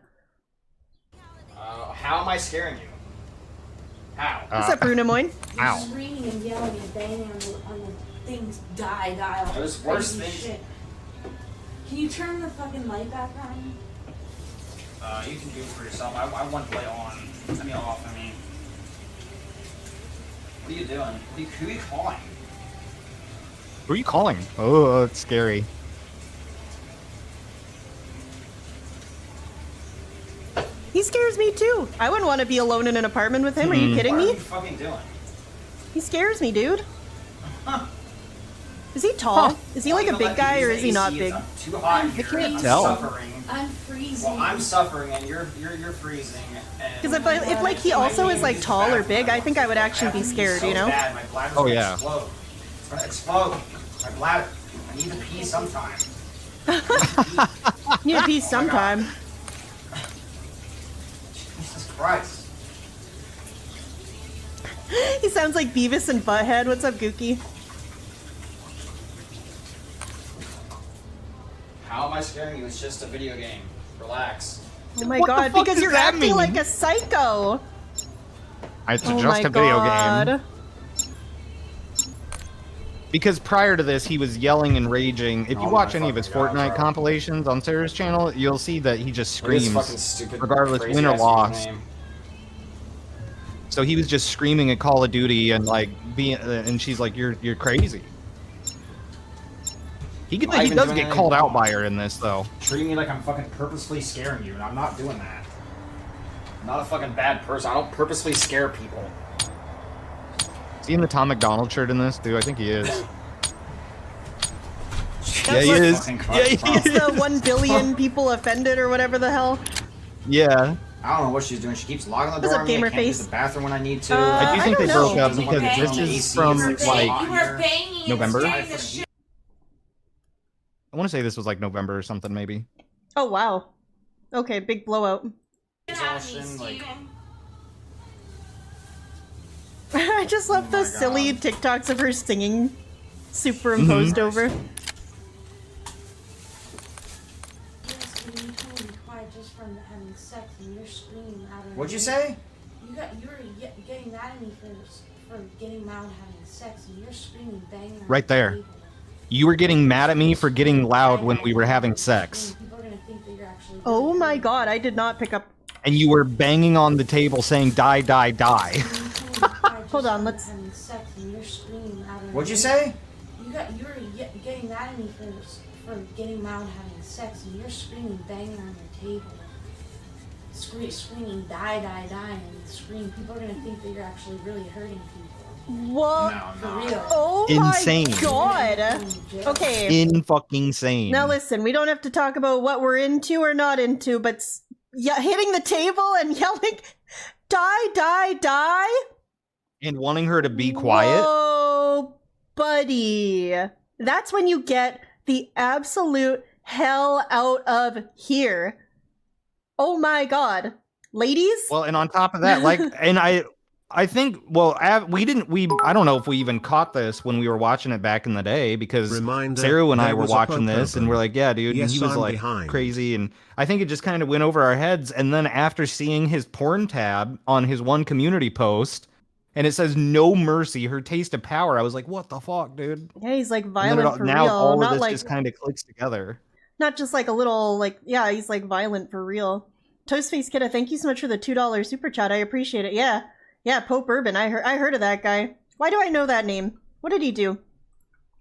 How am I scaring you? How? What's up, Bruno Moyne? You're screaming and yelling and banging on the things die dial. There's worse Crazy things. shit. Can you turn the fucking light back on? You can do it for yourself. I want the light on. Let me off. I mean, what are you doing? Who are you calling? Who are you calling? Oh, it's scary. He scares me too. I wouldn't want to be alone in an apartment with him. Are you kidding What are me? you fucking doing? He scares me, dude. Huh. Is he tall? Is he like a big guy or is he not big? I'm too hot in here. can't I'm tell. Suffering. I'm freezing. Well, I'm suffering and you're freezing. Because if like he also is like tall or big, I think I would actually be scared, you know? Bad. My bladder's Oh, gonna yeah. explode. It's gonna explode. My bladder. I need to pee sometime. You need to pee sometime. Jesus Christ. He sounds like Beavis and Butthead. What's up, Gookie? How am I scaring you? It's just a video game. Relax. Oh my What the god, fuck because does you're that acting mean? like a psycho. It's Oh just my a video god. game. Because prior to this, he was yelling and raging. If you Oh watch my any of his fucking God, Fortnite bro. compilations on Sarah's channel, you'll see that he just Look at this fucking screams, stupid, regardless crazy win or ass loss. username. So he was just screaming at Call of Duty and like being, and she's like, "You're crazy." He I'm not he even does doing get anything called out wrong. by her in this though. Treating me like I'm fucking purposefully scaring you, and I'm not doing that. I'm not a fucking bad person. I don't purposefully scare people. he in the Tom McDonald shirt in this, too? I think he is. Yeah, he is. Fucking Yeah, he Christ, It's is. the 1 billion people offended or whatever the hell. Yeah. I don't know what she's doing. She keeps locking the What's door up, on me. I Gamer can't use face? the bathroom when I need to. I do I think don't they know. broke up because Okay. this is AC from, is like, hot You were here. banging and November? scaring the shit. I want to say this was like November or something, maybe. Oh, wow. Okay, big blowout. Exhaustion, like, I just love those God. silly TikToks of her singing superimposed over. Yes, but you told me to be quiet just from having sex and you're screaming out of what'd you say? You were getting mad at me for getting loud having sex and you're screaming, banging. on Right the there. table. You were getting mad at me for getting loud when we were having sex. People are gonna think that you're actually Oh my god, I did not pick up. And you were banging on the table saying, die, die, die. Hold on, let's- Having sex and you're screaming out of What'd you say? You were getting mad at me for getting loud having sex and you're screaming, banging on your table. Screaming, die, die, die, and scream. People are gonna think that you're actually really hurting people. What? For No. real. Oh Insane. my god. Okay. In fucking sane. Now listen, we don't have to talk about what we're into or not into, but yeah, hitting the table and yelling, die, die, die. And wanting her to be quiet. Whoa, buddy. That's when you get the absolute hell out of here. Oh my god. Ladies? Well, and on top of that, like, and I think, well, I don't know if we even caught this when we were watching it back in the day, because Reminder, Sarah and I there were was a watching poke this, and open. we're like, yeah, dude, and Yes, he was I'm like behind. crazy, and I think it just kind of went over our heads, and then after seeing his porn tab on his one community post, and it says no mercy, her taste of power, I was like, what the fuck, dude? Yeah, he's like And then violent for now real. all of Not this like just kind of clicks together. not just like a little like yeah, he's like violent for real. Toastface Kidda, thank you so much for the $2 super chat. I appreciate it. Yeah. Yeah, Pope Urban. I heard of that guy. Why do I know that name? What did he do?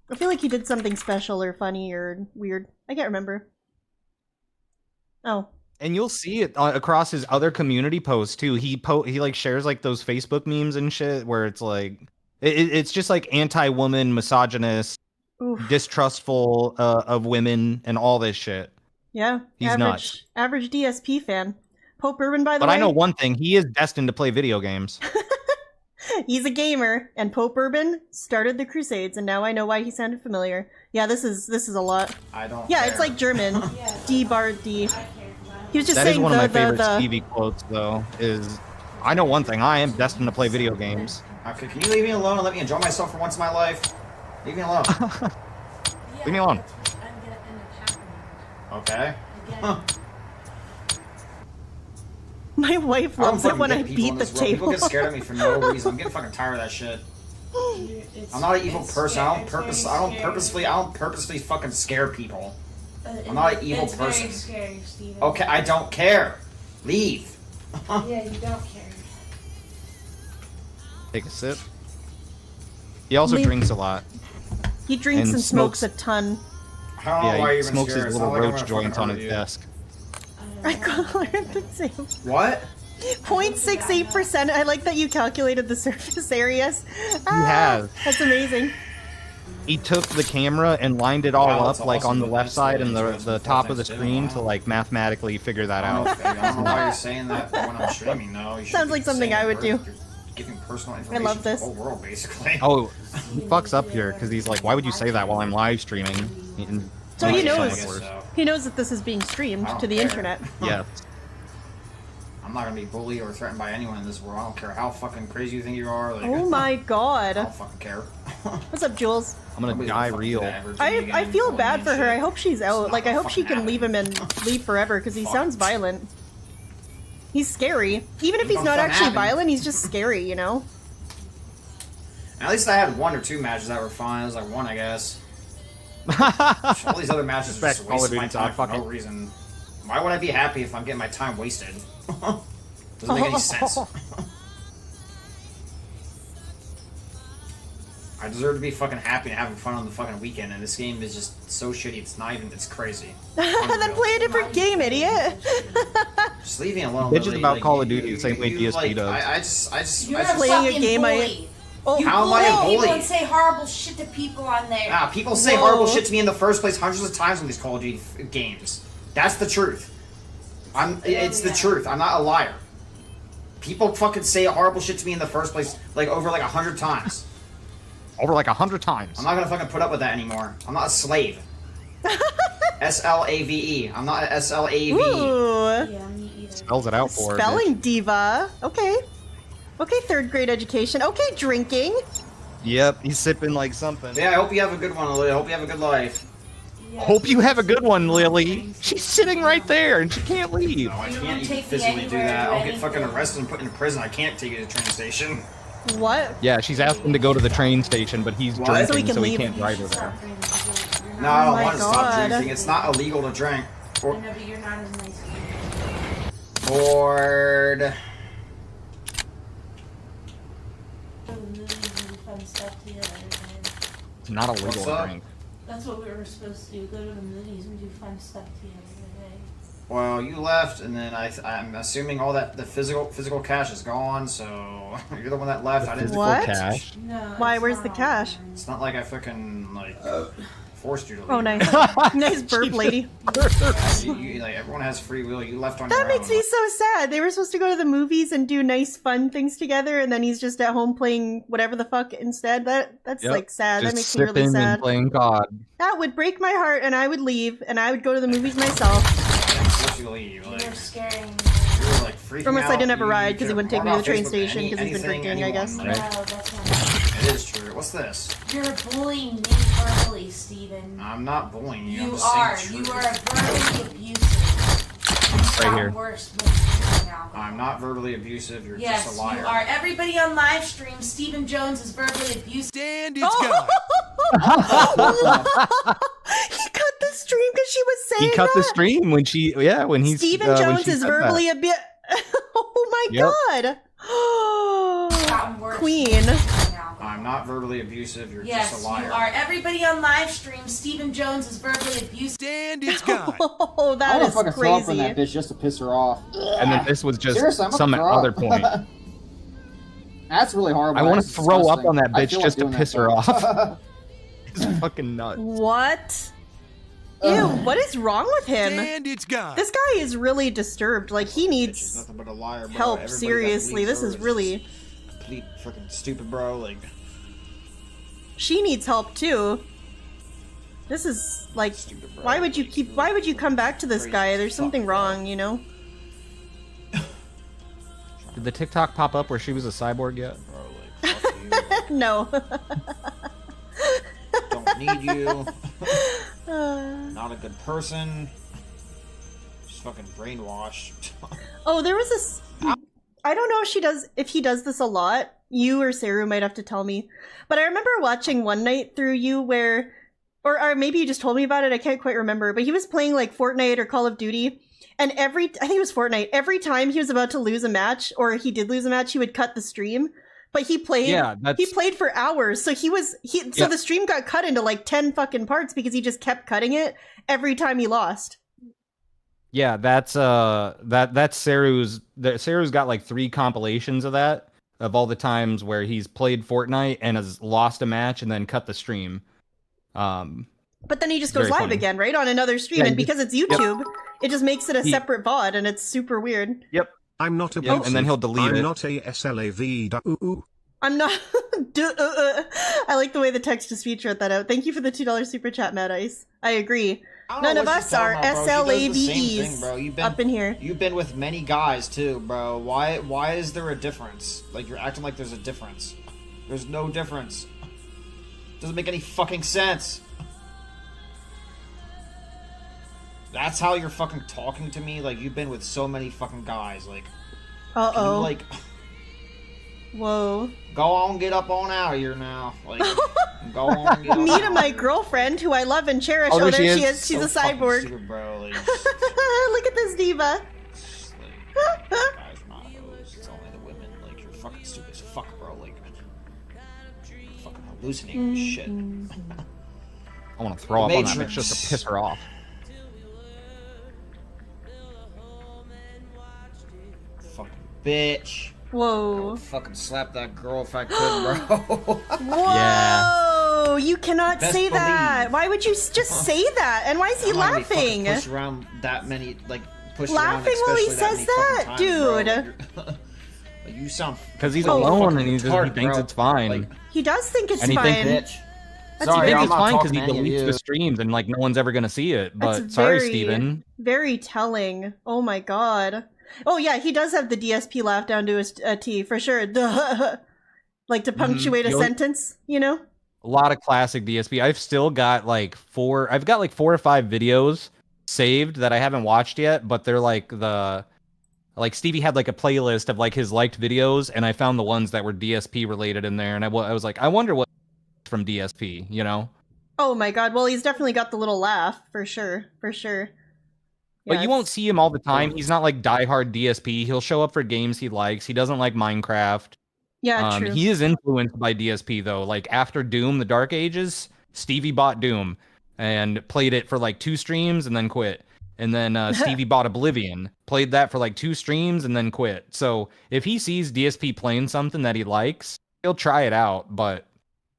I feel like he did something special or funny or weird. I can't remember. Oh. And you'll see it across his other community posts too. He like shares like those Facebook memes and shit where it's like it's just like anti-woman, misogynist, Oof. distrustful of women and all this shit. Yeah. He's nuts. Average DSP fan. Pope Urban, by the But way. I know one thing, he is destined to play video games. He's a gamer, and Pope Urban started the Crusades, and now I know why he sounded familiar. Yeah, this is a lot. I don't. Yeah, care. it's like German. D bar D. He was just That saying is one of my the favorite Stevie quotes though, is I know one thing, I am destined to play video games. Okay, can you leave me alone and let me enjoy myself for once in my life? Leave me alone. Leave me alone. I'm gonna end up happening Okay. again. My wife I don't loves it fucking when get I people beat in the this world. People table. get scared of me for no reason. I'm getting fucking tired of that shit. I'm not an evil person. I don't purposefully fucking scare people. I'm not an evil it's person. Very scary, Steven. Okay, I don't care. Leave. Yeah, you don't care. Take a sip. He also Leave- drinks a lot. He drinks And and smokes a smokes- ton. I don't know why Yeah, you're he even smokes scared. his It's little not like I'm roach gonna joints fucking on hurt his you. desk. I call her the same. What? 0.68%. I like that you calculated the surface areas. He has. That's amazing. He took the camera and lined it all Wow, up that's like awesome, on the but left that's side the and the interesting top of the thing, screen wow. to like mathematically figure that I don't out. know, I don't know why you're saying that when I'm streaming, though. You should Sounds be like something saying I would do. You're giving personal information love to this. the whole world, basically. Oh, he fucks up here because he's like, why would you say that while I'm live streaming? And So makes he it so knows. much worse. So, He knows that this is being streamed I don't to the care. internet. Yeah. I'm not gonna be bullied or threatened by anyone in this world. I don't care how fucking crazy you think you are. Like, Oh my I god. don't fucking care. What's up, Jules? I'm gonna Nobody's die fucking real. gonna ever do me I again, feel bully me bad and for her. shit. I hope she's out. It's Like, I not hope she fucking can leave him happening. and leave forever because he Fuck. sounds violent. He's scary. Even if It's he's not not fun actually having. violent, he's just scary, you know? At least I had one or two matches that were fun. It was like one, I guess. All these other matches are just Call of wasting my Duty time for fucking- no reason. Why would I be happy if I'm getting my time wasted? Doesn't make any sense. I deserve to be fucking happy and having fun on the fucking weekend, and this game is just so shitty. It's not even. It's crazy. Then Unreal. play a different game, idiot. Just leave me alone. Bitches literally. about Like, Call of Duty the same way DSP does. I just. You're a Playing a fucking game I- bully. Oh, How am I a bully people bully? and say horrible shit to people on there. Nah, people say Whoa. horrible shit to me in the first place hundreds of times in these Call of Duty games. That's the truth. It's the truth. I'm not a liar. People fucking say horrible shit to me in the first place, like over like 100 times. Over like 100 times. I'm not gonna fucking put up with that anymore. I'm not a slave. SLAVE. I'm not a SLAVE. Ooh. Yeah, me either. Spells it out for her. Spelling diva. Okay. Okay, third grade education. Okay, drinking. Yep, he's sipping like something. Yeah, I hope you have a good one, Lily. I hope you have a good life. Yeah. Hope you have a good one, Lily. She's sitting right there and she can't leave. No, I You can't won't even take me physically do anywhere, that. do I'll get fucking anything. arrested and put in prison. I can't take you to the train station. What? Yeah, she's asked him to go to the train station, but he's What? drinking, So he can so he leave. can't drive her there. Stop drinking because you're No, not- I don't my want to stop God. drinking. It's not illegal to drink. I know, but you're not as nice as me. Bored. Go to the movies and do fun stuff together. It's not illegal What's to up? drink. That's what we were supposed to do. Go to the movies and do fun stuff together today. Well, you left, and then I'm assuming all that the physical cash is gone. So you're the one that left. I didn't. What? Cash. No. Why, it's where's not the all cash? mine. It's not like I fucking like forced you to leave. Oh, nice. Nice burp, lady. Like everyone has free will. You left on That your makes own. me so sad. They were supposed to go to the movies and do nice, fun things together, and then he's just at home playing whatever the fuck instead. That's Yep. like sad. Just That makes me really sipping sad. and playing COD. That would break my heart, and I would leave, and I would go to the movies myself. Forced you to leave. You Like were scaring me. you were like freaking Unless out. I didn't have a You ride, 'cause he care wouldn't take more me to the about train Facebook than station 'cause he's been anything, drinking, I anyone. guess. Like, No, that's not. it is true. What's this? You're bullying me verbally, Steven. I'm not bullying you. I'm You just are. saying You the are truth. verbally abusive. It's Right gotten here. worse with drinking alcohol. I'm not verbally abusive. You're Yes, just a liar. you are. Everybody on live stream, Steven Jones is verbally abusive. And it's gone. He cut the stream because she was saying He cut the that. stream when he's Stephen when Jones she is said verbally that. a bit. Oh my Yep. god. It's gotten worse Queen. with drinking alcohol. I'm not verbally abusive. You're Yes, just a you liar. are. Everybody on live stream, Steven Jones is verbally abusive. And it's gone. Oh, I that wanna is fucking throw up on that crazy. bitch just to piss her off. And then this was just Seriously, I'm gonna some throw up. other point. That's really horrible. I want to That's throw up disgusting. on that I bitch feel just like to doing piss that her though. off. It's fucking nuts. What? Ew, what is wrong with him? And it's gone. This guy is really disturbed. Like, he She's needs nothing but a liar, bro. help, Everybody that seriously. believes This her is really... complete fucking stupid, bro. Like She needs help, too. This is, like... stupid, bro. Why would you come back to this Crazy guy? There's fuck, something bro. wrong, you know? Did the TikTok pop up where she was a cyborg yet? Bro, like fuck you. No. Don't need you. Not a good person. Just fucking brainwashed. Oh, there was this. I don't know if he does this a lot. You or Saru might have to tell me. But I remember watching one night through you where, or maybe you just told me about it. I can't quite remember. But he was playing like Fortnite or Call of Duty, and I think it was Fortnite. Every time he was about to lose a match, or he did lose a match, he would cut the stream. But he played. Yeah, He played for hours, so So Yeah. the stream got cut into like 10 fucking parts because he just kept cutting it every time he lost. Yeah, that's Saru's. Saru's got like 3 compilations of that, of all the times where he's played Fortnite and has lost a match and then cut the stream. But then he just goes Very live funny. again, right, on another stream, Yeah, and he because it's YouTube, it just makes it a He- separate VOD, and it's super weird. I'm not Yep, abusive. and then he'll delete I'm it. not a SLAV. I'm not. I like the way the text to speech wrote that out. Thank you for the $2 super chat, Mad Ice. I agree. I don't know None of what us she's talking are about, bro. She does the same SLAVEs thing, bro. You've up in here. You've been with many guys too, bro. Why is there a difference? Like you're acting like there's a difference. There's no difference. Doesn't make any fucking sense. That's how you're fucking talking to me? Like you've been with so many fucking guys. Like Uh can you oh. like Whoa. go on, get up on out of here now. Like go on, get up Me on to out my of here. girlfriend, who I love and cherish. Oh, Oh, there there she she is. is. She's So a fucking cyborg. stupid, bro. Like, Look at this diva. just, like, guys are not hoes. It's only the women. Like you're fucking stupid as fuck, bro. Like you're fucking hallucinating shit. I want to throw up on that bitch Matrix. just to piss her off. Fucking bitch. Whoa. Fucking slap that girl if I could, bro. Whoa! Yeah. You cannot Best say that. believe. Why would you just say that? And why is he I don't wanna be laughing? fucking pushed around that many, like, pushed Laughing around while he especially says many that, fucking times, dude. bro. Like, you sound Because he's Oh, alone and he retarded, thinks bro. it's fine. Like, He does think it's And he fine. thinks bitch. That's He Sorry, thinks I'm it's not fine because talking he to any of deletes you. the streams and like no one's ever gonna see it. But That's sorry, very, Steven. very telling. Oh my god. Oh yeah, he does have the DSP laugh down to a T for sure. Duh. Like to punctuate a You'll- sentence, you know? A lot of classic DSP. I've still got like 4 or 5 videos saved that I haven't watched yet, but they're like Stevie had like a playlist of like his liked videos, and I found the ones that were DSP related in there, and I was like, I wonder what from DSP, you know? Oh my god. Well, he's definitely got the little laugh for sure. For sure. But Yeah, you won't see him all the time. He's not like diehard DSP. He'll show up for games he likes. He doesn't like Minecraft. Yeah, true. He is influenced by DSP though. Like after Doom, the Dark Ages, Stevie bought Doom and played it for like 2 streams and then quit. And then Stevie bought Oblivion, played that for like 2 streams and then quit. So if he sees DSP playing something that he likes, he'll try it out, but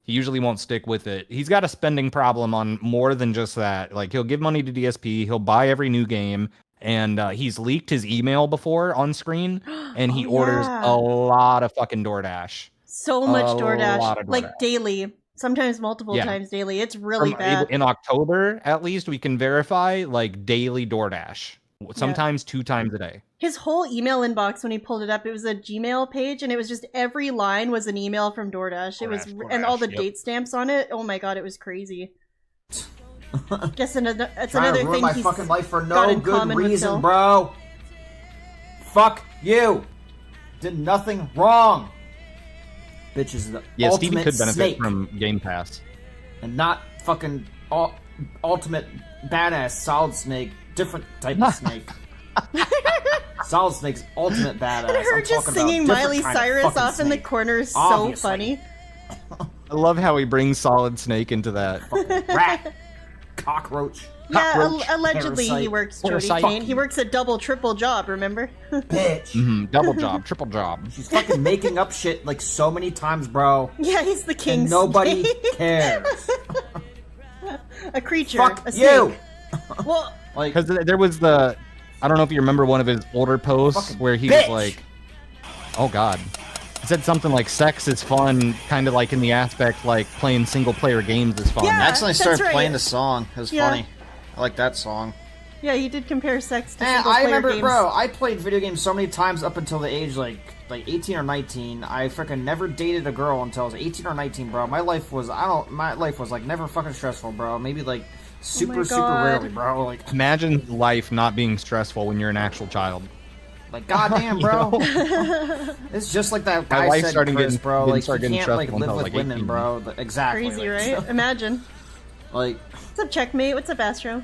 he usually won't stick with it. He's got a spending problem on more than just that. Like he'll give money to DSP, he'll buy every new game, and he's leaked his email before on screen, and he Oh, orders yeah. a lot of fucking DoorDash. So much A lot DoorDash. of Like DoorDash. daily. Sometimes multiple Yeah. times daily. It's really From- bad. In October, at least, we can verify like daily DoorDash. Sometimes 2 times a day. His whole email inbox, when he pulled it up, it was a Gmail page, and it was just every line was an email from DoorDash. It was, DoorDash, and all the yep. date stamps on it. Oh my god, it was crazy. Guess another, that's Trying another to ruin thing my he's fucking life for got no in good common with Phil. reason, bro. Fuck you. Did nothing wrong. Bitch is the Yeah, Stevie ultimate could benefit snake, from Game Pass. and not fucking ultimate badass Solid Snake. Different type of snake. Solid Snake's ultimate badass. And her I'm just talking singing about Miley different kind of Cyrus fucking off in the snake. corner is so Obviously. funny. I love how he brings Solid Snake into that. Fucking rat, cockroach, Yeah, Cockroach, allegedly he parasite, works, Jody parasite. Kane. He works a double, triple job, remember? bitch. Double job, triple job. She's fucking making up shit like so many times, bro. Yeah, he's the king And nobody snake. cares. A creature, Fuck a you. snake. Well, Like, Because there was I don't know if you remember one of his older posts Fucking where he bitch. was like, oh god. He said something like sex is fun, kind of like in the aspect like playing single player games is fun. Yeah. I accidentally started that's right. playing the song. It was Yeah. funny. I like that song. yeah, he did compare sex to And single I player remember, games. bro, I played video games so many times up until the age like 18 or 19. I freaking never dated a girl until I was 18 or 19, bro. My life was like never fucking stressful, bro. Maybe like super God. rarely, bro. Like Imagine life not being stressful when you're an actual child. goddamn, You bro. know? It's just like that My guy life said, started Chris, getting- bro. didn't Like start you getting can't like stressful live until I was with like women, 18. bro. Exactly. Crazy, like, right? Imagine. Like, What's up, Checkmate? What's up, Astro?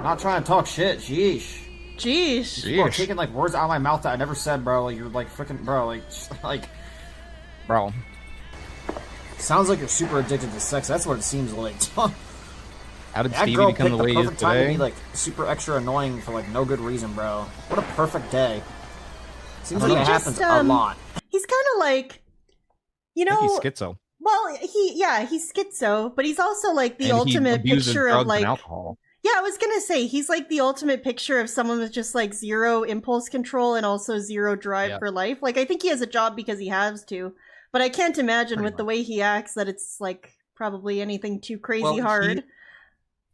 not trying to talk shit. Sheesh. Jeez. People are Sheesh. taking like words out of my mouth that I never said, bro. Like you're like freaking, bro. Like Bro. sounds like you're super addicted to sex. That's what it seems like. How did That Stevie girl become picked the way he is perfect time to today? be like super extra annoying for like no good reason, bro. What a perfect day. Seems I like don't it know. happens Just, a lot. He's kind of like, you I think know, he's schizo. well, he's schizo, but he's also like the And he ultimate abuses picture drugs of like, and alcohol. yeah, I was gonna say he's like the ultimate picture of someone with just like zero impulse control and also zero drive Yeah. for life. Like I think he has a job because he has to, but I can't imagine Pretty with the way he acts that it's like probably anything too crazy Well, hard.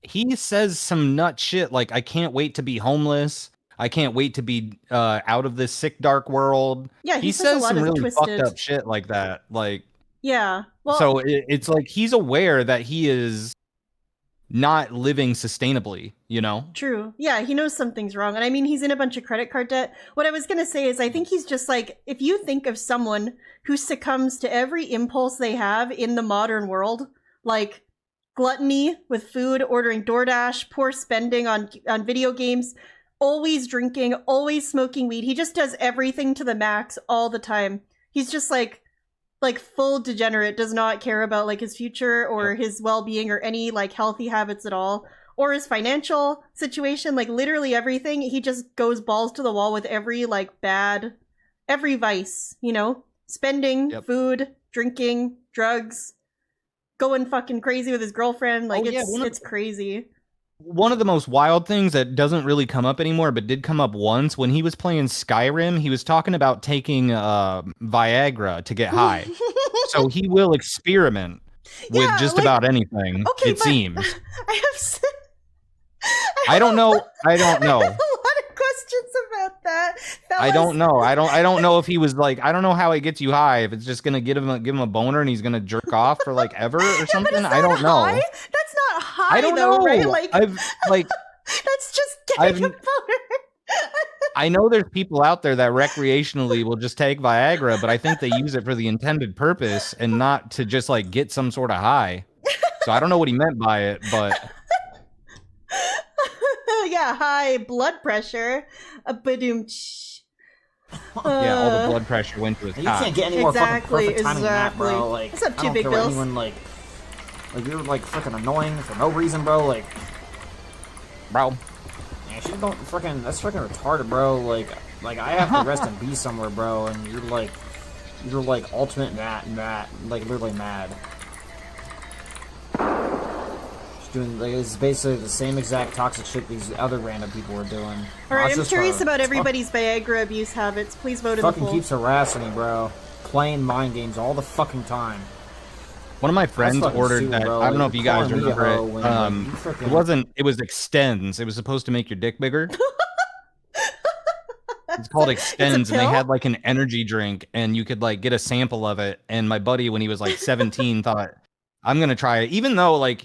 He says some nut shit like, I can't wait to be homeless. I can't wait to be out of this sick, dark world. Yeah, he says a says lot some of really twisted- fucked up shit like that. Like, Yeah. Well, so it's like he's aware that he is not living sustainably, you know? true. Yeah, he knows something's wrong. And I mean, he's in a bunch of credit card debt. What I was going to say is I think he's just like, if you think of someone who succumbs to every impulse they have in the modern world, like gluttony with food, ordering DoorDash, poor spending on video games, always drinking, always smoking weed. He just does everything to the max all the time. He's just like full degenerate, does not care about like his future or his well-being or any like healthy habits at all, or his financial situation, like literally everything. He just goes balls to the wall with every like bad every vice, you know? Spending, Yep. food, drinking, drugs, going fucking crazy with his girlfriend. Like, Oh, yeah, it's crazy. One of the most wild things that doesn't really come up anymore, but did come up once when he was playing Skyrim, he was talking about taking Viagra to get high. So he will experiment with Yeah, just like- about anything, Okay, it but seems. I have I don't know. I don't I know. have a lot of questions about that. I don't know. I don't know if he was like, I don't know how he gets you high. If it's just gonna give him a boner and he's gonna jerk off for like ever or something. I don't know. High? That's not high, I don't though, know. right? Like, I've like that's just getting a boner. I know there's people out there that recreationally will just take Viagra, but I think they use it for the intended purpose and not to just like get some sort of high. So I don't know what he meant by it, but Yeah, high blood pressure. Badoom. yeah, all the blood pressure went to his You cock. can't get any more Exactly, fucking perfect timing than that, bro. exactly. Like, What's up, I two don't big care what bills? anyone like you're like freaking annoying for no reason, bro. Like, Bro. yeah, she don't freaking. That's freaking retarded, bro. Like I have to rest and be somewhere, bro. And you're like ultimate mad, like literally mad. Doing like, it's basically the same exact toxic shit these other random people are doing. All right, I'm curious about everybody's Viagra abuse habits. Please vote in the Fucking poll. keeps harassing me, bro. Playing mind games all the fucking time. One of my friends fucking ordered stupid, that. bro. I don't know Like, if you you're guys calling me a remember hoe it. when, like, you freaking- It wasn't. It was Extends. It was supposed to make your dick bigger. It's called Extends, and they pill? had like an energy drink, and you could like get a sample of it. And my buddy, when he was like 17, thought, "I'm gonna try it," even though like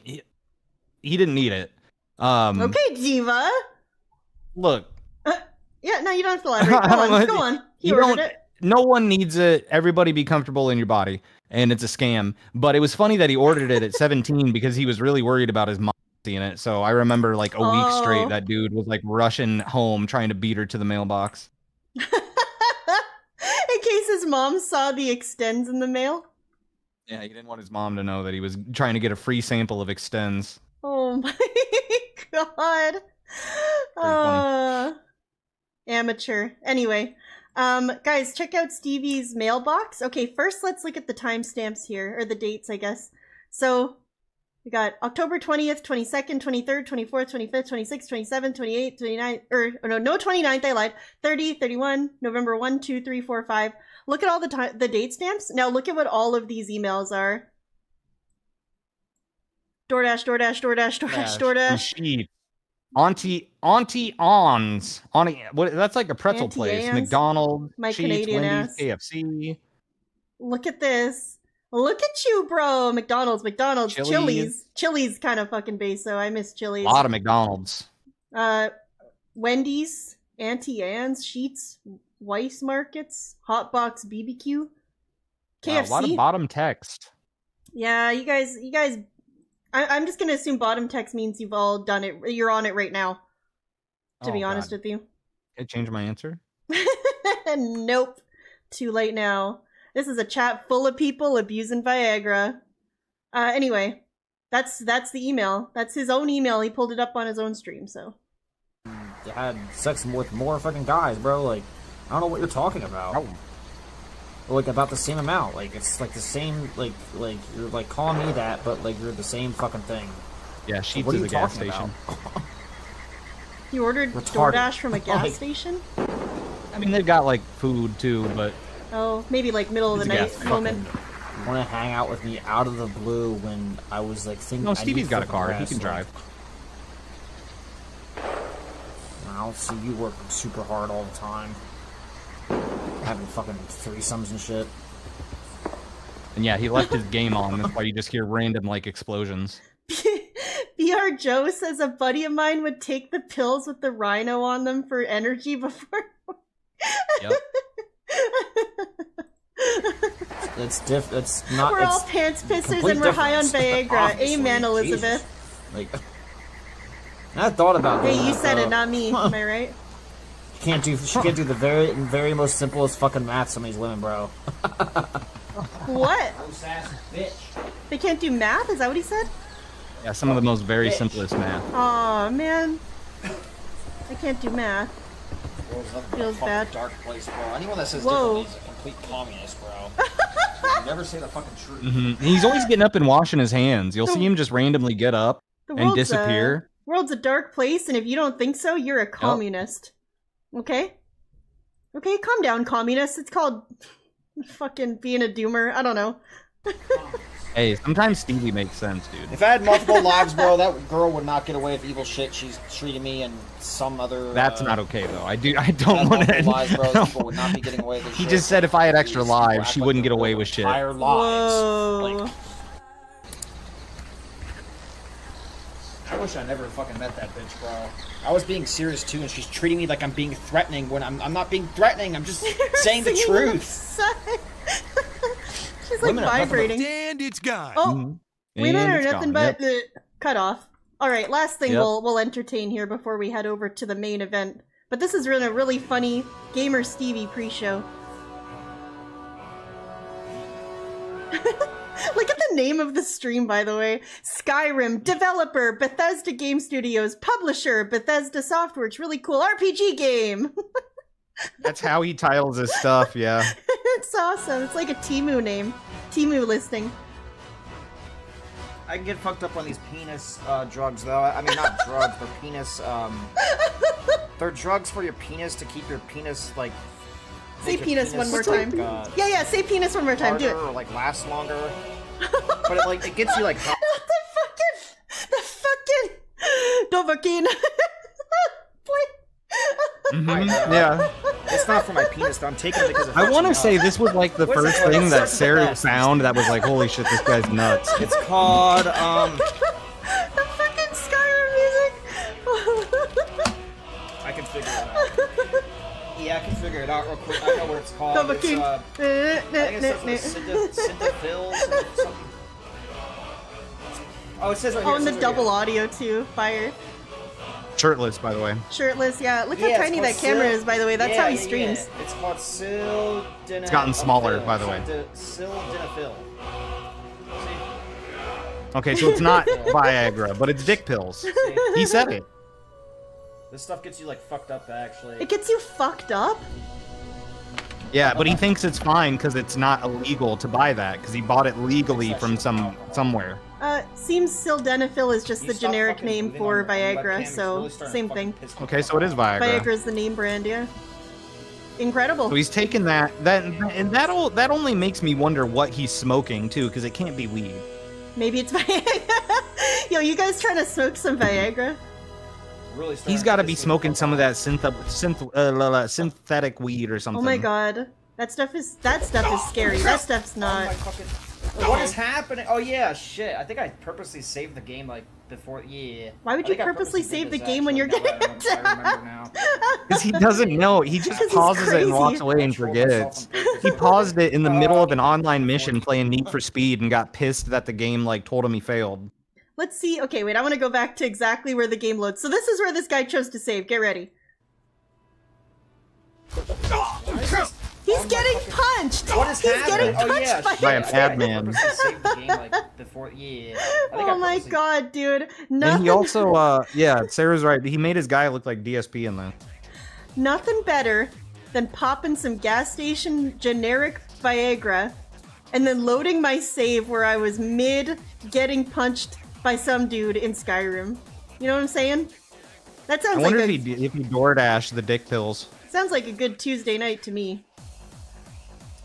he didn't need it. Okay, Diva. Look, Yeah, no, you don't have to elaborate. Go on. He you ordered don't. it. No one needs it. Everybody be comfortable in your body, and it's a scam. But it was funny that he ordered it at 17 because he was really worried about his mom seeing it. So I remember like a week Oh. straight, that dude was like rushing home trying to beat her to the mailbox. In case his mom saw the Extends in the mail. Yeah, he didn't want his mom to know that he was trying to get a free sample of Extends. Oh my god. funny. Amateur. Anyway, guys, check out Stevie's mailbox. Okay, first let's look at the timestamps here, or the dates, I guess. So we got October 20th, 22nd, 23rd, 24th, 25th, 26th, 27th, 28th, 29th, no 29th, I lied. 30, 31, November 1, 2, 3, 4, 5. Look at all the date stamps. Now look at what all of these emails are. DoorDash, DoorDash, DoorDash, DoorDash, DoorDash. Sheep. Auntie On's. What? That's like a pretzel Auntie place. Anne's. McDonald's, My Sheetz, Canadian Wendy's, ass. KFC. Look at this. Look at you, bro. McDonald's, Chili's. Chili's kind of fucking base, so I miss Chili's. A lot of McDonald's. Wendy's, Auntie Anne's, Sheetz, Weiss Markets, Hotbox BBQ, KFC. Wow, a lot of bottom text. Yeah, you guys. I'm just gonna assume bottom text means you've all done it. You're on it right now. To be honest with you. I changed my answer. Nope. Too late now. This is a chat full of people abusing Viagra. Anyway, that's the email. That's his own email. He pulled it up on his own stream, so. You had sex with more fucking guys, bro. Like, I don't know what you're talking about. Oh. Like, about the same amount. Like, it's like the same, like you're like calling me that, but like you're the same fucking thing. Yeah, So Sheetz what are is you a gas talking station. about? You ordered Retarded. DoorDash from a gas Like- station? I mean, they've got like food too, but Oh, maybe like middle of the It's a night gas moment. Want to hang out with me out of the blue when I was like thinking. no, I Stevie's need got a freaking car. He rest, can like, drive. I don't see you working super hard all the time, having fucking threesomes and shit. And yeah, he left his game on. That's why you just hear random like explosions. BR Joe says a buddy of mine would take the pills with the rhino on them for energy before. Yep. It's not. We're it's all pants pissers complete and we're high on difference, Viagra. obviously. Amen, Jesus. Elizabeth. Like, I thought about. Hey, doing you that, said though. it, not me. Am I right? She can't do the very most simplest fucking math. Some of these women, bro. What? Oh, sassy bitch. They can't do math? Is that what he said? Yeah, some of the most very simplest math. Aw, man. I can't do math. World's nothing but a Feels fucking bad. dark place, bro. Anyone that says Whoa. differently is a complete communist, bro. You never say the fucking truth. He's always getting up and washing his hands. You'll see him just randomly get up The and disappear. World's a dark place, and if you don't think so, you're a communist. Okay? Okay, calm down, communist. It's called fucking being a doomer. I don't know. Hey, sometimes Stevie makes sense, dude. If I had multiple lives, bro, that girl would not get away with evil shit she's treating me and some other. That's not okay, though. I don't want multiple lives, bro. to. People would not be getting away with He shit. just said if I had extra These people lives, act she like wouldn't they're get away living with shit. Entire lives. Whoa. Like, I wish I never fucking met that bitch, bro. I was being serious too, and she's treating me like I'm being threatening when I'm not being threatening. I'm just saying the Singing on truth. side. She's like Women are nothing but- vibrating. And it's gone. Oh, women And are it's nothing gone. but cut off. All right, last thing Yep. we'll entertain here before we head over to the main event. But this is really a really funny Gamer Stevie pre-show. Look at the name of the stream, by the way. Skyrim, developer, Bethesda Game Studios, publisher, Bethesda Software. It's really cool RPG game. That's how he titles his stuff, yeah. It's awesome. It's like a Temu name. Temu listing. I can get fucked up on these penis drugs, though. I mean, not drugs, they're penis. They're drugs for your penis to keep your penis like. Say make your penis one more time. Yeah, say penis one more time. Do it. Harder or like last longer. But it gets you like. The fucking Dovahkiin. Yeah. It's not for my penis, though. I'm taking it because it I want to hurts say me up. this was like the What's it first called? thing It that starts with Sarah S. found that was like, holy shit, this guy's nuts. It's called The fucking Skyrim music. I can figure it out. Yeah, I can figure it out real quick. I know what it's called. It's, Dovahkiin. I think it starts with Syntaphil, something. Oh, it says right here. Oh, it and says the right double here. audio too. Fire. Shirtless, by the way. Shirtless, yeah. Look how Yeah, it's tiny called that camera Sil- is, by the way. That's yeah, how he yeah, streams. Yeah. It's called Sildenafil. It's gotten smaller, by the way. Sildenafil. Okay, so it's not Viagra, but it's dick pills. He said it. This stuff gets you like fucked up, actually. It gets you fucked up? Yeah, but he thinks it's fine because it's not illegal to buy that because he bought it legally from somewhere. Seems sildenafil is just You the stop generic fucking name moving for on your webcam, Viagra, it's so really starting to same fucking thing. piss me Okay, so it is Viagra. Viagra is the name brand, yeah. Incredible. So he's taking that, and that only makes me wonder what he's smoking too, because it can't be weed. Maybe it's Viagra. Yo, you guys trying to smoke some Viagra? Really starting He's got to piss be me smoking the some of fuck that synthetic weed or something. Oh my god. That stuff is scary. That stuff's off. not. Oh my fucking... What is happening? Oh yeah, shit. I think I purposely saved the game like before. Yeah. Why would I you think I purposely save did the this, game when actually, you're now that getting I remember now. Because he doesn't know. He just 'Cause he's pauses it and crazy. walks away and I trolled myself forgets. on purpose. He paused it in the middle of an online before mission he- playing Need for Speed and got pissed that the game like told him he failed. Let's see. Okay, wait. I want to go back to exactly where the game loads. So this is where this guy chose to save. Get ready. He's getting punched. What is He's happening? getting Oh punched yeah, by By a shit. a I madman. purposely saved the game like before. Yeah. I think I Oh my purposely- god, dude. And Nothing, he also, yeah, Sarah's right. He made his guy look like DSP in that. nothing better than popping some gas station generic Viagra and then loading my save where I was mid getting punched by some dude in Skyrim. You know what I'm saying? That I sounds wonder like if he DoorDash the dick pills. sounds like a good Tuesday night to me.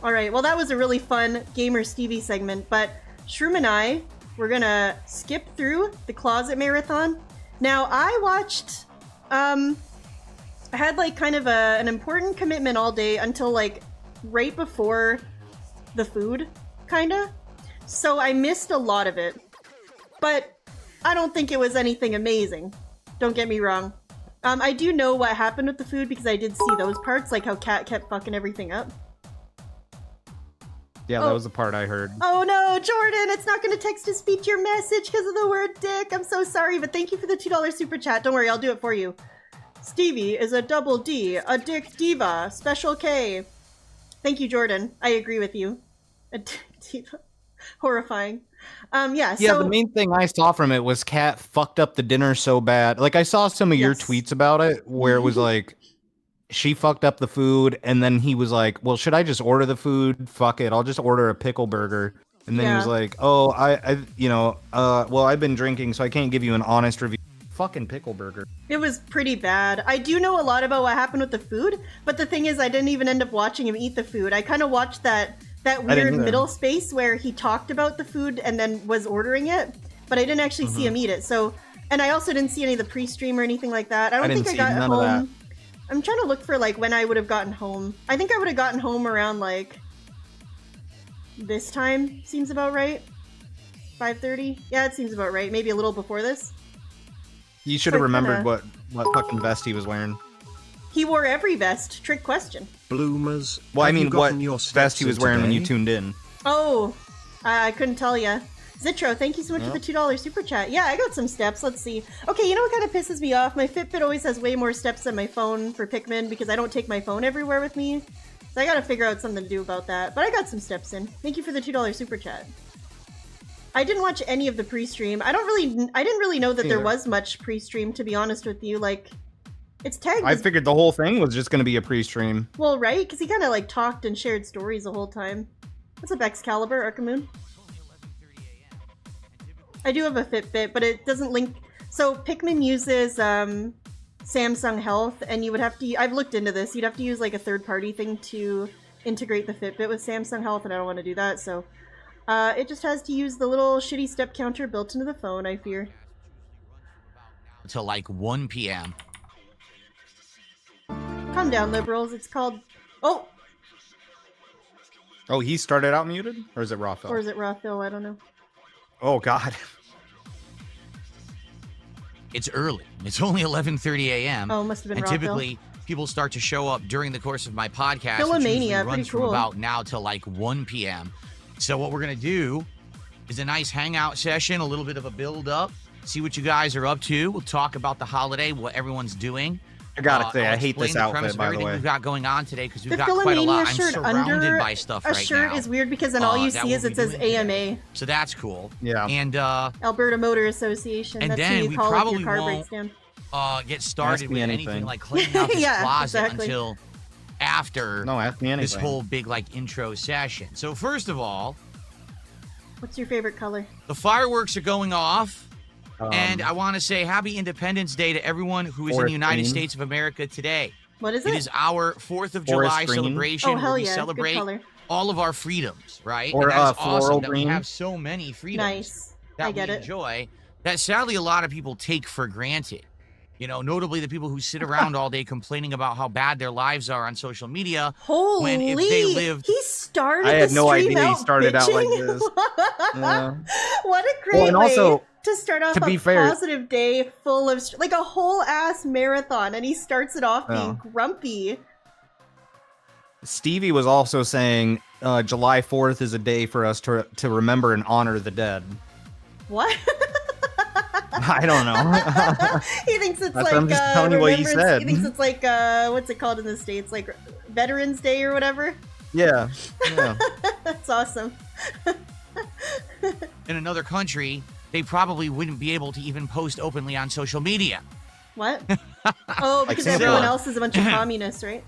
All right, well that was a really fun Gamer Stevie segment, but Shroom and I, we're gonna skip through the closet marathon. Now I watched, I had like kind of an important commitment all day until like right before the food, kinda. So I missed a lot of it, but I don't think it was anything amazing. Don't get me wrong. I do know what happened with the food because I did see those parts, like how Kat kept fucking everything up. Yeah, Oh. that was the part I heard. Oh no, Jordan, it's not going to text to speech your message because of the word dick. I'm so sorry, but thank you for the $2 super chat. Don't worry, I'll do it for you. Stevie is a double D, a dick diva, special K. Thank you, Jordan. I agree with you. A dick diva. Horrifying. Yeah, Yeah, so... the main thing I saw from it was Kat fucked up the dinner so bad. Like, I saw some of your Yes. tweets about it where it was like, she fucked up the food, and then he was like, well, should I just order the food? Fuck it, I'll just order a pickle burger. And then he was like, oh, well, I've been drinking, so I can't give you an honest review. Fucking pickle burger. It was pretty bad. I do know a lot about what happened with the food, but the thing is, I didn't even end up watching him eat the food. I kind of watched that weird middle space where he talked about the food and then was ordering it, but I didn't actually see him eat it. So, and I also didn't see any of the pre-stream or anything like that. I don't think I got home. I'm trying to look for like when I would have gotten home. I think I would have gotten home around like this time. Seems about right. 5:30. Yeah, it seems about right. Maybe a little before this. You should have remembered what fucking vest he was wearing. He wore every vest. Trick question. Bloomers. Well, I mean, what vest he was wearing when you tuned in. Oh, I couldn't tell ya. Zitro, thank you so much for the $2 super chat. Yeah, I got some steps. Let's see. Okay, you know what kind of pisses me off? My Fitbit always has way more steps than my phone for Pikmin because I don't take my phone everywhere with me. So I gotta figure out something to do about that. But I got some steps in. Thank you for the $2 super chat. I didn't watch any of the pre-stream. I didn't really know that there was much pre-stream, to be honest with you. Like, it's tagged. I figured the whole thing was just gonna be a pre-stream. Well, right? Because he kind of like talked and shared stories the whole time. What's up, Excalibur, Arcamoon? I do have a Fitbit, but it doesn't link. So Pikmin uses Samsung Health, and you would have to. I've looked into this. You'd have to use like a third-party thing to integrate the Fitbit with Samsung Health, and I don't want to do that. So it just has to use the little shitty step counter built into the phone. I fear. Until like 1 p.m. Calm down, liberals. It's called. Oh. Oh, he started out muted, or is it Rothel? Or is it Rothel? I don't know. Oh God. It's early. It's only 11:30 a.m. Oh, must have been And Rothel. typically, people start to show up during the course of my podcast, which Philomania, usually runs pretty from cool. about now till like 1 p.m. So what we're gonna do is a nice hangout session, a little bit of a build-up, see what you guys are up to. We'll talk about the holiday, what everyone's doing. I gotta say, I'll I hate this explain the premise outfit, of by the everything way. we've got going on today because we've The got quite a lot. Philomania I'm shirt surrounded under by stuff a right shirt now. is weird because then all you that see is we'll it be says doing today. AMA. So that's cool. Yeah. And Alberta Motor Association. And That's then who you we call if probably your car won't breaks down. Get started Ask me with anything. anything like cleaning out this Yeah, closet exactly. until after No, ask me anything. this whole big like intro session. So first of all, What's your favorite color? the fireworks are going off. And I want to say happy Independence Day to everyone who is in the Forest United green. States of America today. What is It it? is our 4th of Forest July green. celebration Oh, hell where we yeah. Good celebrate color. all of our freedoms, right? Or, and that is floral awesome that green. we have so many freedoms Nice. that I get we it. enjoy that sadly a lot of people take for granted. You know, notably the people who sit around all day complaining about how bad their lives are on social media. Holy! When if they lived- He started. I had the no stream idea he out started out like bitching. this. Yeah. What a great Well, and also, way to start off to be a fair- positive day full of like a whole ass marathon, and he starts it off being Yeah. grumpy. Stevie was also saying July 4th is a day for us to remember and honor the dead. What? I don't know. He thinks it's That's- like I'm just telling you what he remembrance- said. He thinks it's like what's it called in the States? Like Veterans Day or whatever. yeah. That's awesome. In another country, they probably wouldn't be able to even post openly on social media. What? Oh, because Singapore. everyone else is a bunch of communists, right?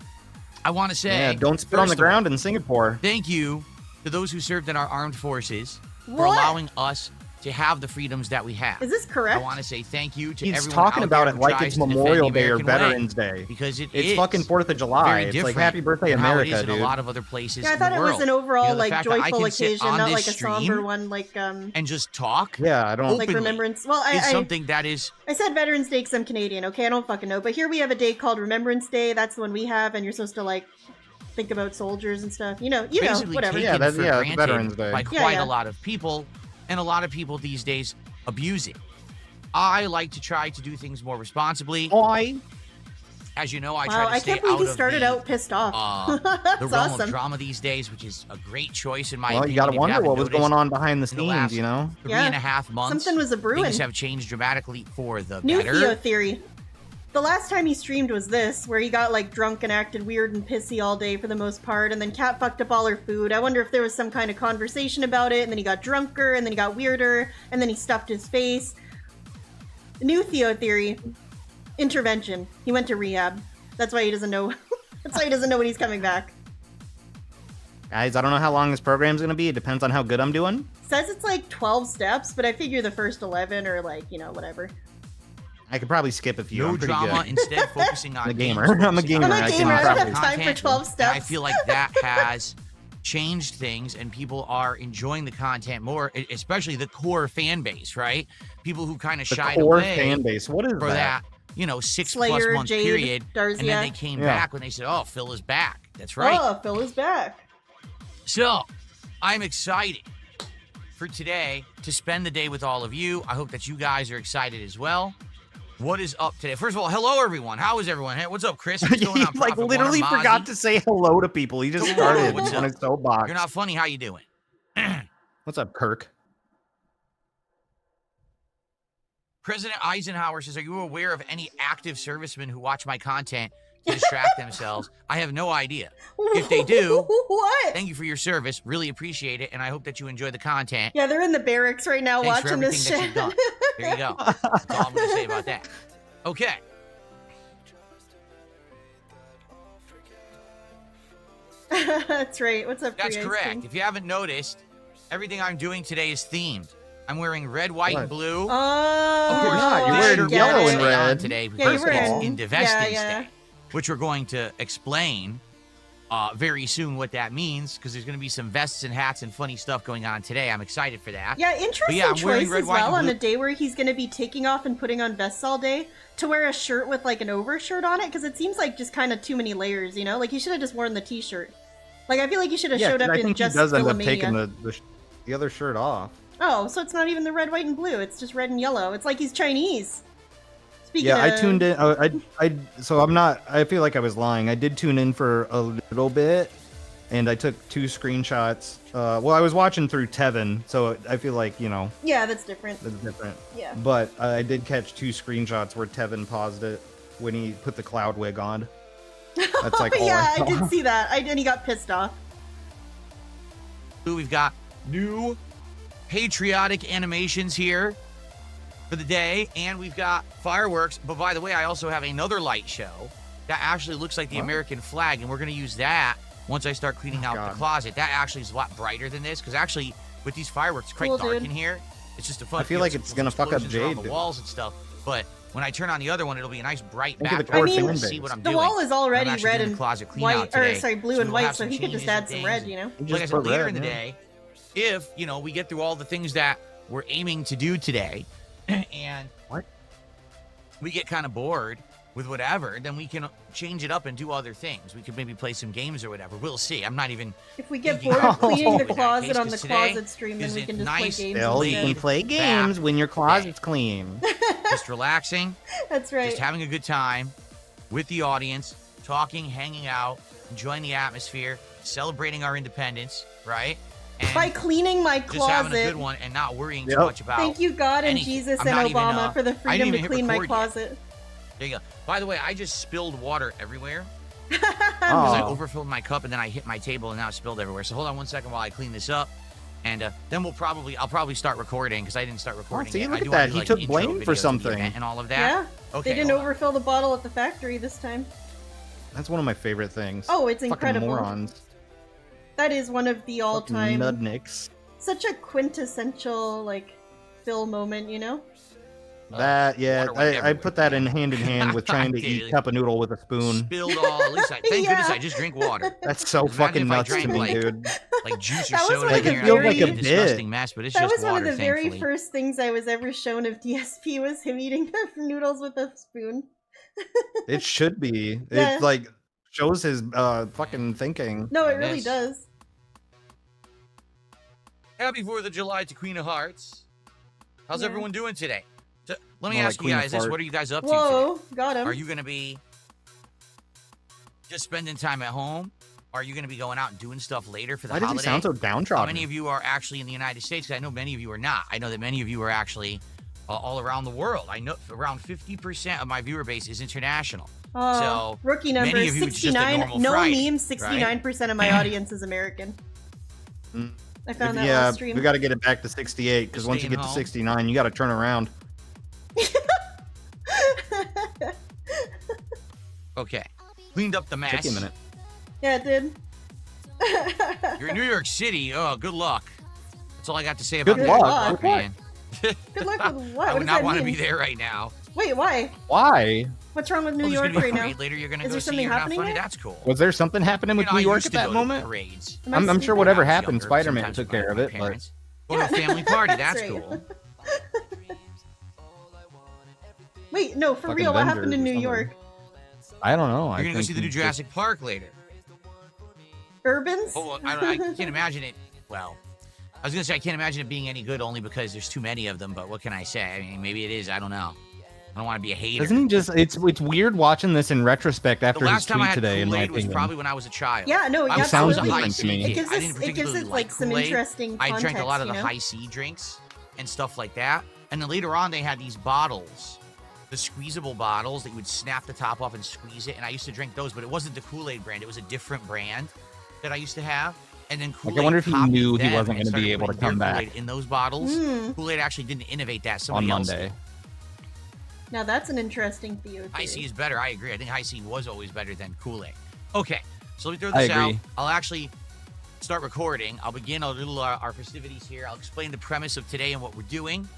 I want to say, Yeah, don't spit on first the of all, ground in Singapore. thank you to those who served in our armed forces for What? allowing us to have the freedoms that we have. Is this correct? I want to say thank you to He's everyone talking out about there it who like tries it's to defend Memorial the Day or American way, Veterans Day. because It's is fucking 4th of July. very It's like different Happy Birthday from how America, it is in dude. a lot of other places Yeah, I in thought the it world. was an overall You know, the like fact that I joyful can sit occasion, on not this like a somber stream one, like and just talk. Yeah, I don't. like openly remembrance. Well, is I something that is said Veterans Day because I'm Canadian. Okay, I don't fucking know, but here we have a day called Remembrance Day. That's the one we have, and you're supposed to like think about soldiers and stuff. You know, basically whatever. taken Yeah, for it's granted Veterans Day. by Yeah, quite yeah. a lot of people, and a lot of people these days abuse it. I like to try to do things more responsibly. Why? As you know, I Wow, try to I stay can't believe out he of started the, out pissed off. the That's realm awesome. of drama these days, which is a great choice in my Well, opinion. you gotta if wonder haven't what was noticed, going on behind the in the last scenes, you know? 3.5 months. Something was a brewing. Things have changed dramatically for the New better. Theo theory. The last time he streamed was this, where he got like drunk and acted weird and pissy all day for the most part, and then Kat fucked up all her food. I wonder if there was some kind of conversation about it, and then he got drunker, and then he got weirder, and then he stuffed his face. New Theo theory. Intervention. He went to rehab. That's why he doesn't know That's why he doesn't know when he's coming back. Guys, I don't know how long this program's gonna be. It depends on how good I'm doing. Says it's like 12 steps, but I figure the first 11 are like, you know, whatever. I could probably skip a few. No I'm pretty drama, good. instead focusing on I'm a gamer. games, I'm a focusing gamer. on I'm a I can gamer. I don't probably- have time for content, 12 steps. And I feel like that has changed things, and people are enjoying the content more, especially the core fan base, right? People who kind of The shied core away fan base. What is for that? that, you know, 6+ Slayer, month Jade, period, Darzia. and then they came Yeah. back when they said, "Oh, Phil is back." That's right. Oh, Phil is back. So, I'm excited for today to spend the day with all of you. I hope that you guys are excited as well. What is up today? First of all, hello everyone. How is everyone? Hey, what's up, Chris? What's going He on? like Prophet literally Warner, forgot Mozzie? to say hello to people. He just Whoa, started what's on up? his soapbox. You're not funny. How you doing? What's up, Kirk? President Eisenhower says, "Are you aware of any active servicemen who watch my content to distract themselves?" I have no idea. If they do, What? thank you for your service. Really appreciate it, and I hope that you enjoy the content. Yeah, they're in the barracks right now Thanks for watching this everything shit. that you've done. There you go. That's all I'm going to say about that. Okay. That's right. What's up, That's Free Ice correct. Cream? If you haven't noticed, everything I'm doing today is themed. I'm wearing red, white, and What? blue. Oh, Of course not. You're this wearing shirt yellow will and stay on red. today Yeah, because you're wearing- it's Independence yeah. Day, which we're going to explain very soon what that means, because there's going to be some vests and hats and funny stuff going on today. I'm excited for that. Yeah, interesting yeah, I'm wearing choice red, as white, well and on a blue. day where he's going to be taking off and putting on vests all day to wear a shirt with like an overshirt on it, because it seems like just kind of too many layers, you know? Like he should have just worn the t-shirt. Like I feel like he should have Yeah, showed 'cause up I in think just he does end up Philomania. taking the other shirt off. Oh, so it's not even the red, white, and blue. It's just red and yellow. It's like he's Chinese. Speaking Yeah, of... I tuned in. So I'm not. I feel like I was lying. I did tune in for a little bit, and I took 2 screenshots. Well, I was watching through Tevin, so I feel like, you know, Yeah, that's different. that's different. Yeah. But I did catch 2 screenshots where Tevin paused it when he put the cloud wig on. That's like all Yeah, I I did see that. And he got pissed off. We've got new patriotic animations here for the day, and we've got fireworks. But by the way, I also have another light show that actually looks like the American flag, and we're going to use that once I start cleaning out God. the closet. That actually is a lot brighter than this, because actually with these fireworks, it's quite Cool, dark dude. in here. It's just a fun. I feel like it's gonna fuck up explosions around Jade, the dude. walls and stuff. But when I turn on the other one, it'll be a nice bright Think of the background. core to fan see base. what I'm The doing. wall is already I'm actually red doing the and closet clean out white, today. or sorry, blue So and we'll white, have so some he could just changes add and some things, red, and you know? You like I just said, put later red, in the yeah. day, if we get through all the things that we're aiming to do today, and What? we get kind of bored with whatever, then we can change it up and do other things. We could maybe play some games or whatever. We'll see. I'm not even. If we get thinking bored of about cleaning the in that closet case, on the 'cause today closet stream, then we is can a just play nice games Still, you instead. can play games when your closet's clean. just relaxing, That's right. just having a good time with the audience, talking, hanging out, enjoying the atmosphere, celebrating our independence, right? And By cleaning my just having a good closet. one and not worrying Yep. too much about. Thank you, God and anything. Jesus I'm and not even, Obama, for the I didn't freedom even to hit clean my record yet. closet. There you go. By the way, I just spilled water everywhere because I Oh. overfilled my cup and then I hit my table and now it spilled everywhere. So hold on one second while I clean this up, and then I'll probably start recording, because I didn't start recording see, yet. look I at do that. wanna do, He like, took intro blame for videos of the something. event and all of that. Yeah. Okay. They didn't hold on. overfill the bottle at the factory this time. That's one of my favorite things. Oh, it's Fucking incredible. morons. That is one of the all-time, Nudnicks. such a quintessential, like, Phil moment, you know? That, yeah, water went I everywhere. put that in hand with trying to eat Dude. cup of noodle with a spoon. Spilled all. At least thank goodness Yeah. I just drink water. That's so Imagine fucking if I nuts to drank, me, like, dude. Like juice or That was soda one of in the here. very- I'd be a Like a disgusting mess, but it's That just was one water, of the very thankfully. first things I was ever shown of DSP was him eating noodles with a spoon. It should be. Yeah. It like shows his fucking thinking. No, it And really this- does. Happy 4th of July to Queen of Hearts. How's Yeah. everyone doing today? So, let me More ask like you Queen of guys this. Fart. What are you guys up to today? Whoa, got him. Are you going to be just spending time at home? Are you going to be going out and doing stuff later for the Why does he holiday? sound so How downtrodden? many of you are actually in the United States? 'Cause I know many of you are not. I know that many of you are actually all around the world. I know around 50% of my viewer base is international. Oh, So, rookie number many of you, it's just a 69. normal No Friday, memes, 69% of my audience is American. Mm. I found that Yeah, last stream. we got to get it back to 68 because Just once you staying get to home. 69, you got to turn around. Okay. Cleaned up the mess. Took you a minute. Yeah, it did. You're in New York City. Oh, good luck. That's all I got to say about Good that. luck. Man. Good luck with what? I What would does not that want to mean? be there right now. Wait, why? Why? What's wrong with New Well, there's York gonna be right a now? parade later. You're gonna Is go there see. something You're not happening funny. there? That's cool. Was there something happening with You know, New I York used at to that go to moment? parades. Am I I'm sure sleeping? whatever When I was happened, younger, Spider-Man sometimes took with my care of it. But grandparents. Go to a family party. That's That's right. cool. Wait, no, for Fucking real, what Avengers happened in or New something. York? I don't know. You're gonna go see the new Jurassic Park later. Urbans? Oh, I can't imagine it. Well, I was gonna say I can't imagine it being any good only because there's too many of them. But what can I say? I mean, maybe it is. I don't know. I don't want to be a hater. Doesn't he just? It's weird watching this in retrospect The after his last time I tweet had today. In my Kool-Aid was opinion, probably when I was a child. Yeah, no, I yeah, was, I was a sounds high different to me. C It gives kid. I us, didn't it gives particularly us like some Kool-Aid. interesting I context, drank a lot of you the know? high C drinks and stuff like that. And then later on, they had these bottles, the squeezable bottles that you would snap the top off and squeeze it. And I used to drink those, but it wasn't the Kool-Aid brand. It was a different brand that I used to have. And then Kool-Aid I wonder if he copied knew he them wasn't and gonna be started able to putting their come back. Kool-Aid in those bottles. Hmm. Kool-Aid actually didn't innovate that. on Somebody else Monday. did. Now that's an interesting theory. High C is better. I agree. I think High C was always better than Kool-Aid. Okay, so let me throw I this out. agree. I'll actually start recording. I'll begin a little our festivities here. I'll explain the premise of today and what we're doing.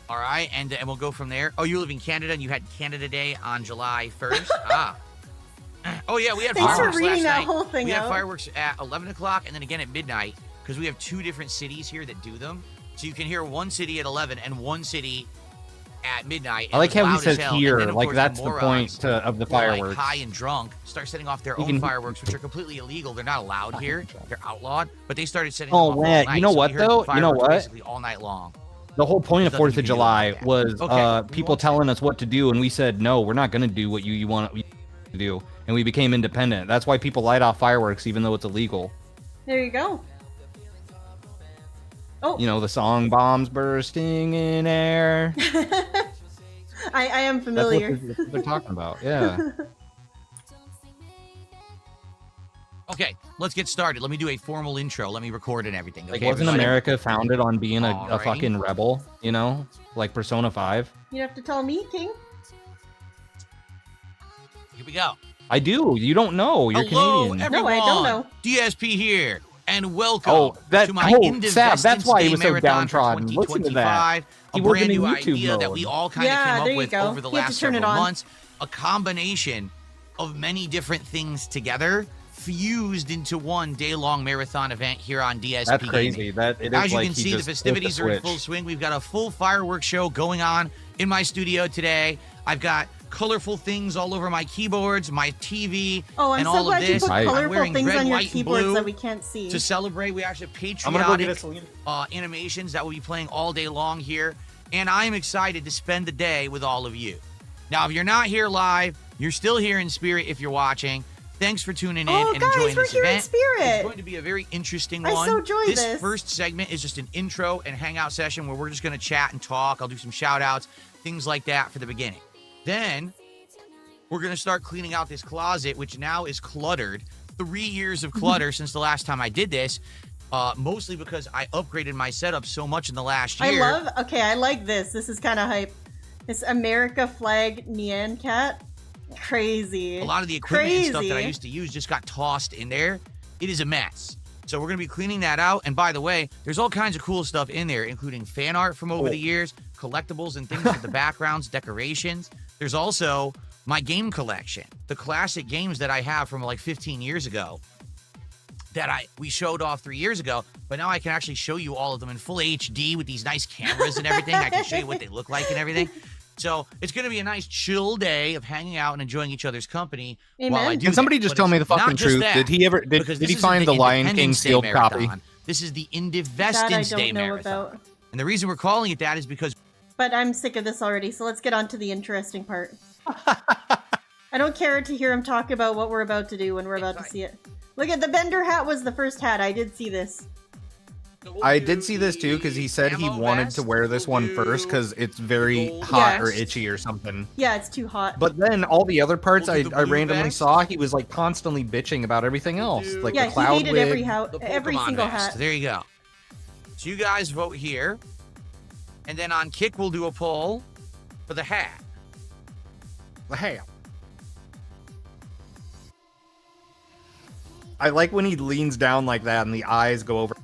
All right, and we'll go from there. Oh, you live in Canada, and you had Canada Day on July 1st. Ah. Oh yeah, we had Thanks for fireworks reading last that night. whole thing We had out. fireworks at 11 o'clock and then again at midnight because we have two different cities here that do them. So you can hear one city at 11 and one city at midnight. I like It was how he loud says as hell. here, And then, of like course, that's the morons point of the who are, like, fireworks. high and drunk start setting off their You own can- fireworks, which are completely illegal. They're not allowed here. They're outlawed. But they started setting Oh, them off man, all night. you know So we what, heard though? You know fireworks what? Basically all night long. The whole point of There's 4th nothing of you can do July about that. was Okay. people telling us what to do, and we said, no, we're not going to do what you want to do. And we became independent. That's why people light off fireworks, even though it's illegal. There you go. Oh, You know, the song Bombs Bursting in Air. I am That's familiar. what they're talking about. Yeah. Okay, let's get started. Let me do a formal intro. Let me record and everything. Like, Okay, wasn't everybody? America founded on being a Alrighty. fucking rebel, you know? Like Persona 5? You have to tell me, King. Here we go. I do. You don't know. You're Hello, Canadian. everyone. No, I don't know. DSP here, and welcome Oh, that- to my oh, Indivestments Sab, that's why he Day was so Marathon for downtrodden. Listen to that. 2025. He A wasn't brand in new YouTube idea that mode. we all kind of Yeah, came there up you with go. over the You have to last turn it several on. months. A combination of many different things together, fused into one day-long marathon event here on DSP That's Gaming. crazy. That it is As you like can he see, the just festivities flipped are a in full switch. swing. We've got a full fireworks show going on in my studio today. I've got colorful things all over my keyboards, my TV, Oh, I'm and so all glad of you this. put Right. I'm colorful wearing things red, on your white, and keyboards blue that we can't see. to celebrate. We actually have I'm gonna go get patriotic a Celine. animations that will be playing all day long here, and I'm excited to spend the day with all of you. Now, if you're not here live, you're still here in spirit if you're watching. Thanks for tuning in Oh, and guys, enjoying we're this here in event. spirit. It's going to be a very interesting I one. so enjoy this. First segment is just an intro and hangout session where we're just going to chat and talk. I'll do some shout outs, things like that for the beginning. Then we're going to start cleaning out this closet, which now is cluttered. 3 years of clutter since the last time I did this, mostly because I upgraded my setup so much in the last year. I like this. This is kind of hype. This America flag Nyan cat. Crazy. A lot of the equipment and stuff that I Crazy. used to use just got tossed in there. It is a mess. So we're going to be cleaning that out. And by the way, there's all kinds of cool stuff in there, including fan art from over the years, collectibles and things with the backgrounds, decorations. There's also my game collection, the classic games that I have from like 15 years ago that we showed off 3 years ago. But now I can actually show you all of them in full HD with these nice cameras and everything. I can show you what they look like and everything. So it's going to be a nice chill day of hanging out and enjoying each other's company while I Amen. do Can somebody that. just But tell me it's the fucking not just truth? that, Did he ever because did this he isn't find the Lion King Independence Day sealed copy? Marathon. This is the That I Indivestments don't Day know Marathon. about. And the reason we're calling it that is because But I'm sick of this already, so let's get on to the interesting part. I don't care to hear him talk about what we're about to do when we're about to see it. Look at the Bender hat was the first hat. I did see this. I did see this too because he said he Camo wanted vest. to wear this one We'll first do because it's very gold hot or vest. itchy or something. Yeah, it's too hot. But then all the other parts We'll do the I blue randomly vest. saw, he was like constantly bitching about everything else, like yeah, the cloud he hated wig. every Pokemon single vest. hat. There you go. So you guys vote here. And then on Kick, we'll do a poll for the hat. Hey, I like when he leans down like that and the eyes go over.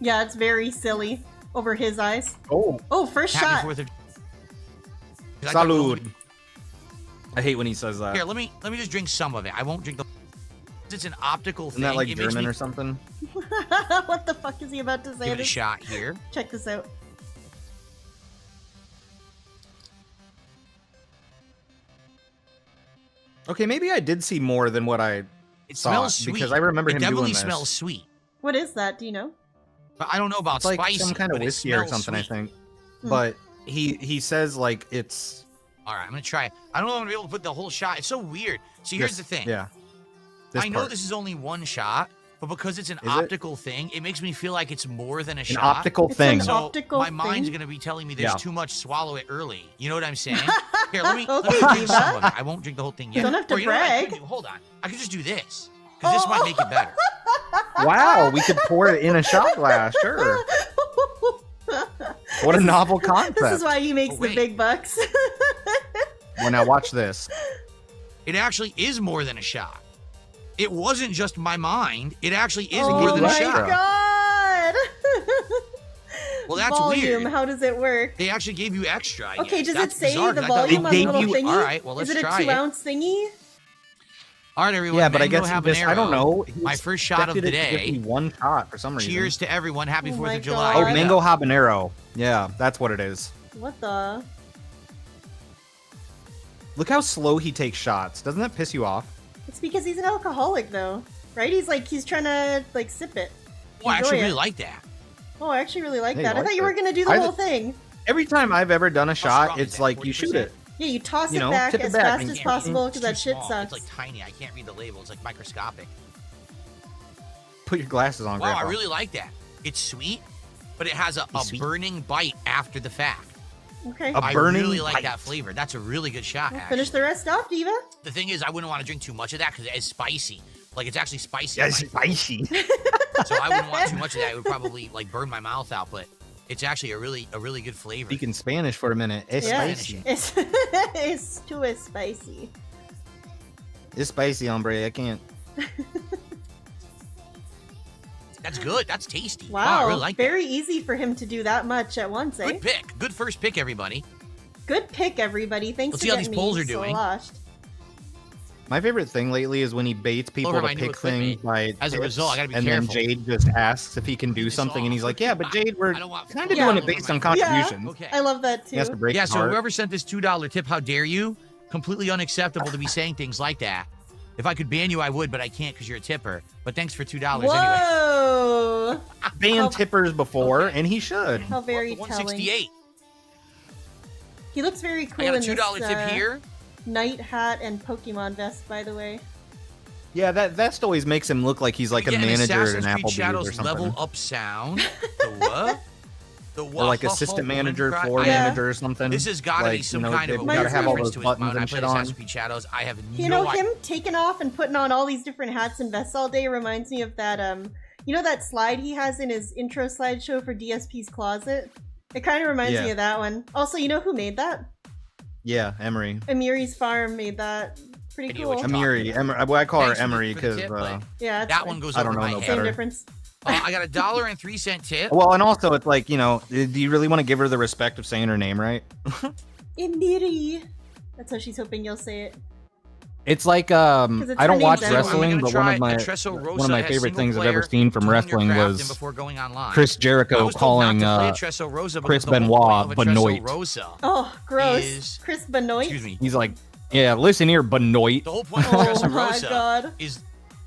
Yeah, it's very silly over his eyes. Oh, Oh, first Happy shot. 4th of I don't know salud. I hate when he says that. Here, let me just drink some of it. I won't drink the. It's an optical Isn't thing. that like it makes German me or something? What the fuck is he about to say? give it a shot here. Check this out. Okay, maybe I did see more than what I It saw smells sweet. because I remember it him definitely doing this. smells sweet. What is that? Do you know? But I don't know about It's like spicy. some kind of but it whiskey or smells something, sweet. I think. Hmm. But he says like it's All right, I'm gonna try it. I don't know if I'm gonna be able to put the whole shot. It's so weird. See, here's this- the thing. Yeah. I know part. this is only one shot, but because it's an Is it? optical thing, it makes me feel like it's more than a An shot. optical It's thing. an So optical my mind's thing? gonna be telling me there's Yeah. too much. Swallow it early. You know what I'm saying? Here, let me Okay, drink Diva. some of it. I won't drink the whole thing yet. Don't have to Or you know what I could brag. do? Hold on. I could just do this because this might make it better. Wow, we could pour it in a shot glass, sure. What a novel concept. This is why he makes Oh, the wait. big bucks. Well, now watch this. It actually is more than a shot. It wasn't just my mind. It actually is oh more than a my shot. god! Well, that's Volume, weird. how does it work? They actually gave you extra. I Okay, guess. does That's it say bizarre, the 'cause I thought volume They on the gave little you- thingy? All right, well, let's is it a try it. 2-ounce thingy? All right, everyone. Yeah, but I Mango guess he just, habanero. I don't know. he My first shot of the expected it to give me day. one shot for some reason. Cheers to everyone. Happy Oh 4th my of July. God. Oh, God. mango habanero. Yeah, that's what it is. What the? Look how slow he takes shots. Doesn't that piss you off? It's because he's an alcoholic, though, right? He's trying to like sip it. Oh, I Enjoy actually it. really like that. Oh, I actually really like Hey, that. I like thought you were it. gonna do the I- whole thing. Every time I've ever done a shot, strong is it's that, like you shoot 40%? it. Yeah, you toss You it know, back tip it as back. fast I as can't possible read. because It's that too shit small. sucks. It's like tiny. I can't read the label. It's like microscopic. Put your glasses on, Wow, Grandpa. I really like that. It's sweet, but it has a sweet. burning bite after the fact. Okay, A I burning really like bite. that flavor. That's a really good shot. well, Actually. finish the rest off, Diva. The thing is, I wouldn't want to drink too much of that because it is spicy. Like it's actually spicy. Yeah, in it's my- spicy. So I wouldn't want too much of that. It would probably like burn my mouth out. But it's actually a really good flavor. Speak in Spanish for a minute. Es Yeah. spicy. It's too spicy. It's spicy, hombre. I can't. That's good. That's tasty. Wow, I really like that. very easy for him to do that much at once, eh? Good pick. Good first pick, everybody. Good pick, everybody. Thanks Let's for see how getting these polls me are doing. sloshed. My favorite thing lately is when he baits people Over to my new pick things equipment. by As a result, I gotta be and careful. then Jade just asks if he can do this something, and he's off. like, "Yeah, but Jade, we're I don't want kind of Yeah. doing it based on contributions." Okay. I love that He has too. to break Yeah, his so heart. whoever sent this $2 tip, how dare you? Completely unacceptable to be saying things like that. If I could ban you, I would, but I can't because you're a tipper. But thanks for $2 anyway. Whoa! banned tippers before, Okay. and he should. How very Well, telling. 168. He looks very cool I got a in $2 this tip here. knight hat and Pokemon vest, by the way. Yeah, that vest always makes him look like he's like a Again, manager at Assassin's an Creed Applebee's Shadows or something. level up sound. The what? The what? Or like assistant manager, floor Yeah. manager or something. This has got to be Like, some you know, kind of they've gotta have all reference those to it. buttons When I and played shit on. Assassin's Creed Shadows, I have You no know, idea. him taking off and putting on all these different hats and vests all day reminds me of that, you know that slide he has in his intro slideshow for DSP's Closet? It kind of reminds Yeah. me of that one. Also, you know who made that? Yeah, Emery. Amiri's Farm made that. Pretty Idea cool. what Emery. Well, I call her Thanks for the- Emery for the because tip, but Yeah, it's that fine. one goes I over don't know my no head. Same better. difference. I got a $1.03 tip. well, and also it's like, you know, do you really want to give her the respect of saying her name right? Amiri. That's how she's hoping you'll say it. It's like it's I her don't name's watch Emily. wrestling, I'm but gonna one of try my a Treso Rosa. one of my It has favorite single things I've ever player, seen from tune your wrestling craft was and before going online. Chris I Jericho was told calling not to play a Treso Rosa Chris because the whole Benoit point of a Treso Benoit. Rosa Oh, gross. is- Chris Benoit. Excuse me. he's like, yeah, listen here, Benoit. The whole point of Oh Treso my Rosa god. is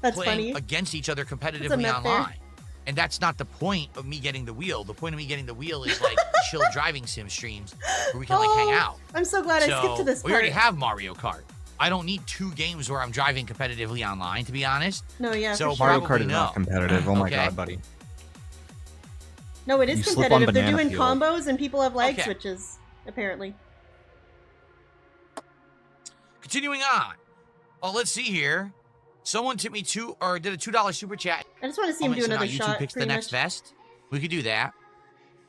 That's playing funny. against each other That's competitively a myth there. online. And that's not the point of me getting the wheel. The point of me getting the wheel is like chill driving sim streams where we can like hang Oh, out. I'm so glad I skipped to this we part. already have Mario Kart. I don't need 2 games where I'm driving competitively online, to be honest. No, yeah, So for sure. Mario probably Kart is no. not competitive. Oh my Okay. god, buddy. No, it is You slip on competitive. They're banana doing peel. combos and people have lag Okay. switches, apparently. Continuing on. Oh, let's see here. Someone tipped me did a $2 super chat. I just want to see him do So now another YouTube shot. picks the pretty next much. vest. We could do that.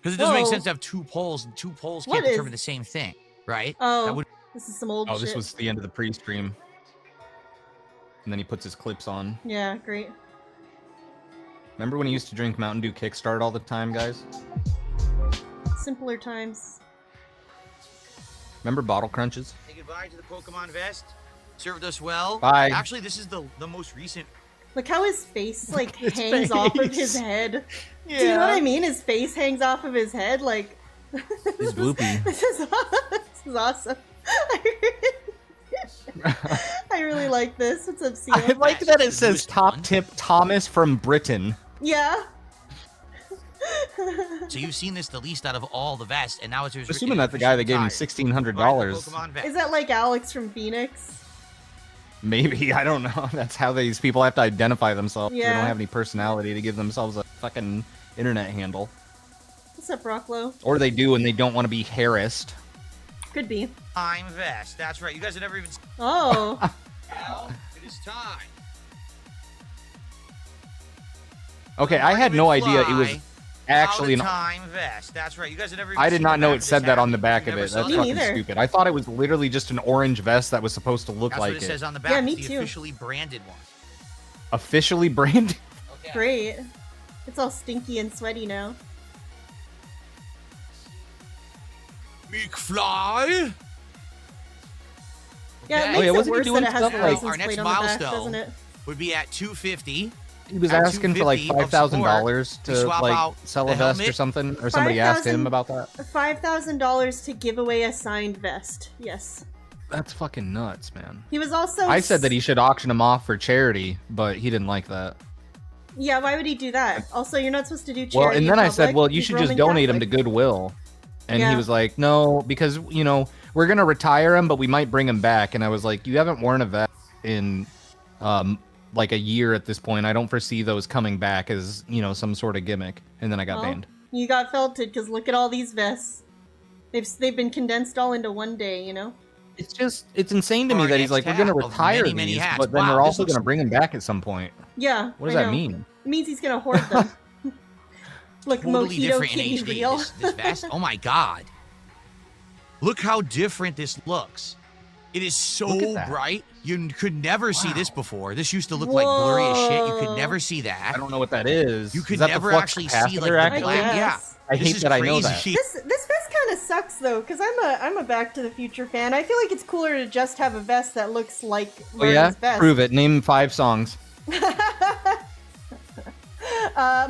Because it doesn't make Whoa. sense to have 2 polls, and 2 polls What can't is- determine the same thing, right? Oh, That would- this is some old Oh, shit. this was the end of the pre-stream. And then he puts his clips on. Yeah, great. Remember when he used to drink Mountain Dew Kickstart all the time, guys? Simpler times. Remember bottle crunches? Say goodbye to the Pokemon vest. Served us well. Bye. Actually, this is the most recent. Look how his face like His hangs off of his face. head. Yeah. Do you know what I mean? His face hangs off of his head like. His bloopy. This is awesome. I really like this. What's up, Seal? I like that it says top tip Thomas from Britain. Yeah. So you've seen this the least out of all the vests, and now it's Assuming that's the guy that gave him $1,600. Pokemon vest. Is that like Alex from Phoenix? Maybe, I don't know. That's how these people have to identify themselves. They Yeah. don't have any personality to give themselves a fucking internet handle. What's up, Rocklow? Or they do and they don't want to be harassed. Could be. Time vest. That's right. You guys have never even. Oh. Well, it is time. Okay, I had no idea it was Fly actually an... time vest. That's right. You guys have never even I did seen not the know back it of said this that hat. on the back You of never it. saw That's Me fucking neither. stupid. I thought it was literally just an orange vest that was supposed to look That's like what it says on the back. Yeah, me It's the too. officially branded one. Officially branded. Okay. Great. It's all stinky and sweaty now. McFly. Yeah, Okay. it makes Oh, yeah, it wasn't he worse doing that it has stuff the like- license Our next plate on the back, milestone doesn't it? Would be at 250. He was At asking for like $250 of $5,000 support, to we swap like out sell the a vest or helmet. something, or somebody asked him 5,000 about that. $5,000 to give away a signed vest. Yes. That's fucking nuts, man. He was also. I said that he should auction them off for charity, but he didn't like that. Yeah, why would he do that? Also, you're not supposed to do charity. Well, and then in I said, public. well, you He's should just Roman donate them to Catholic. Goodwill. And Yeah. he was like, no, because, you know, we're going to retire him, but we might bring him back. And I was like, you haven't worn a vest in like a year at this point. I don't foresee those coming back as, you know, some sort of gimmick. And then I got Well, banned. You got felted because look at all these vests. They've been condensed all into one day, you know? It's just, it's insane to Or me an that he's like, we're going to X-Tab of retire many, many these, hats. but then Wow, we're this also looks- going to bring them back at some point. Yeah. What does I that know. mean? It means he's gonna hoard them. Look, Totally Mojito different in Kitty HD. real. This vest. Oh my god. Look how different this looks. It is so Look at that. bright. You could never see this before. This used to look like blurry as shit. You could Whoa. never see that. I don't know what that is. You Is could that the never flux actually see like capacitor the acting? black. Yeah. guess. I This hate is that I know that. crazy. This vest kind of sucks though, because I'm a Back to the Future fan. I feel like it's cooler to just have a vest that looks like Oh yeah? Marty's vest. Prove it. Name 5 songs.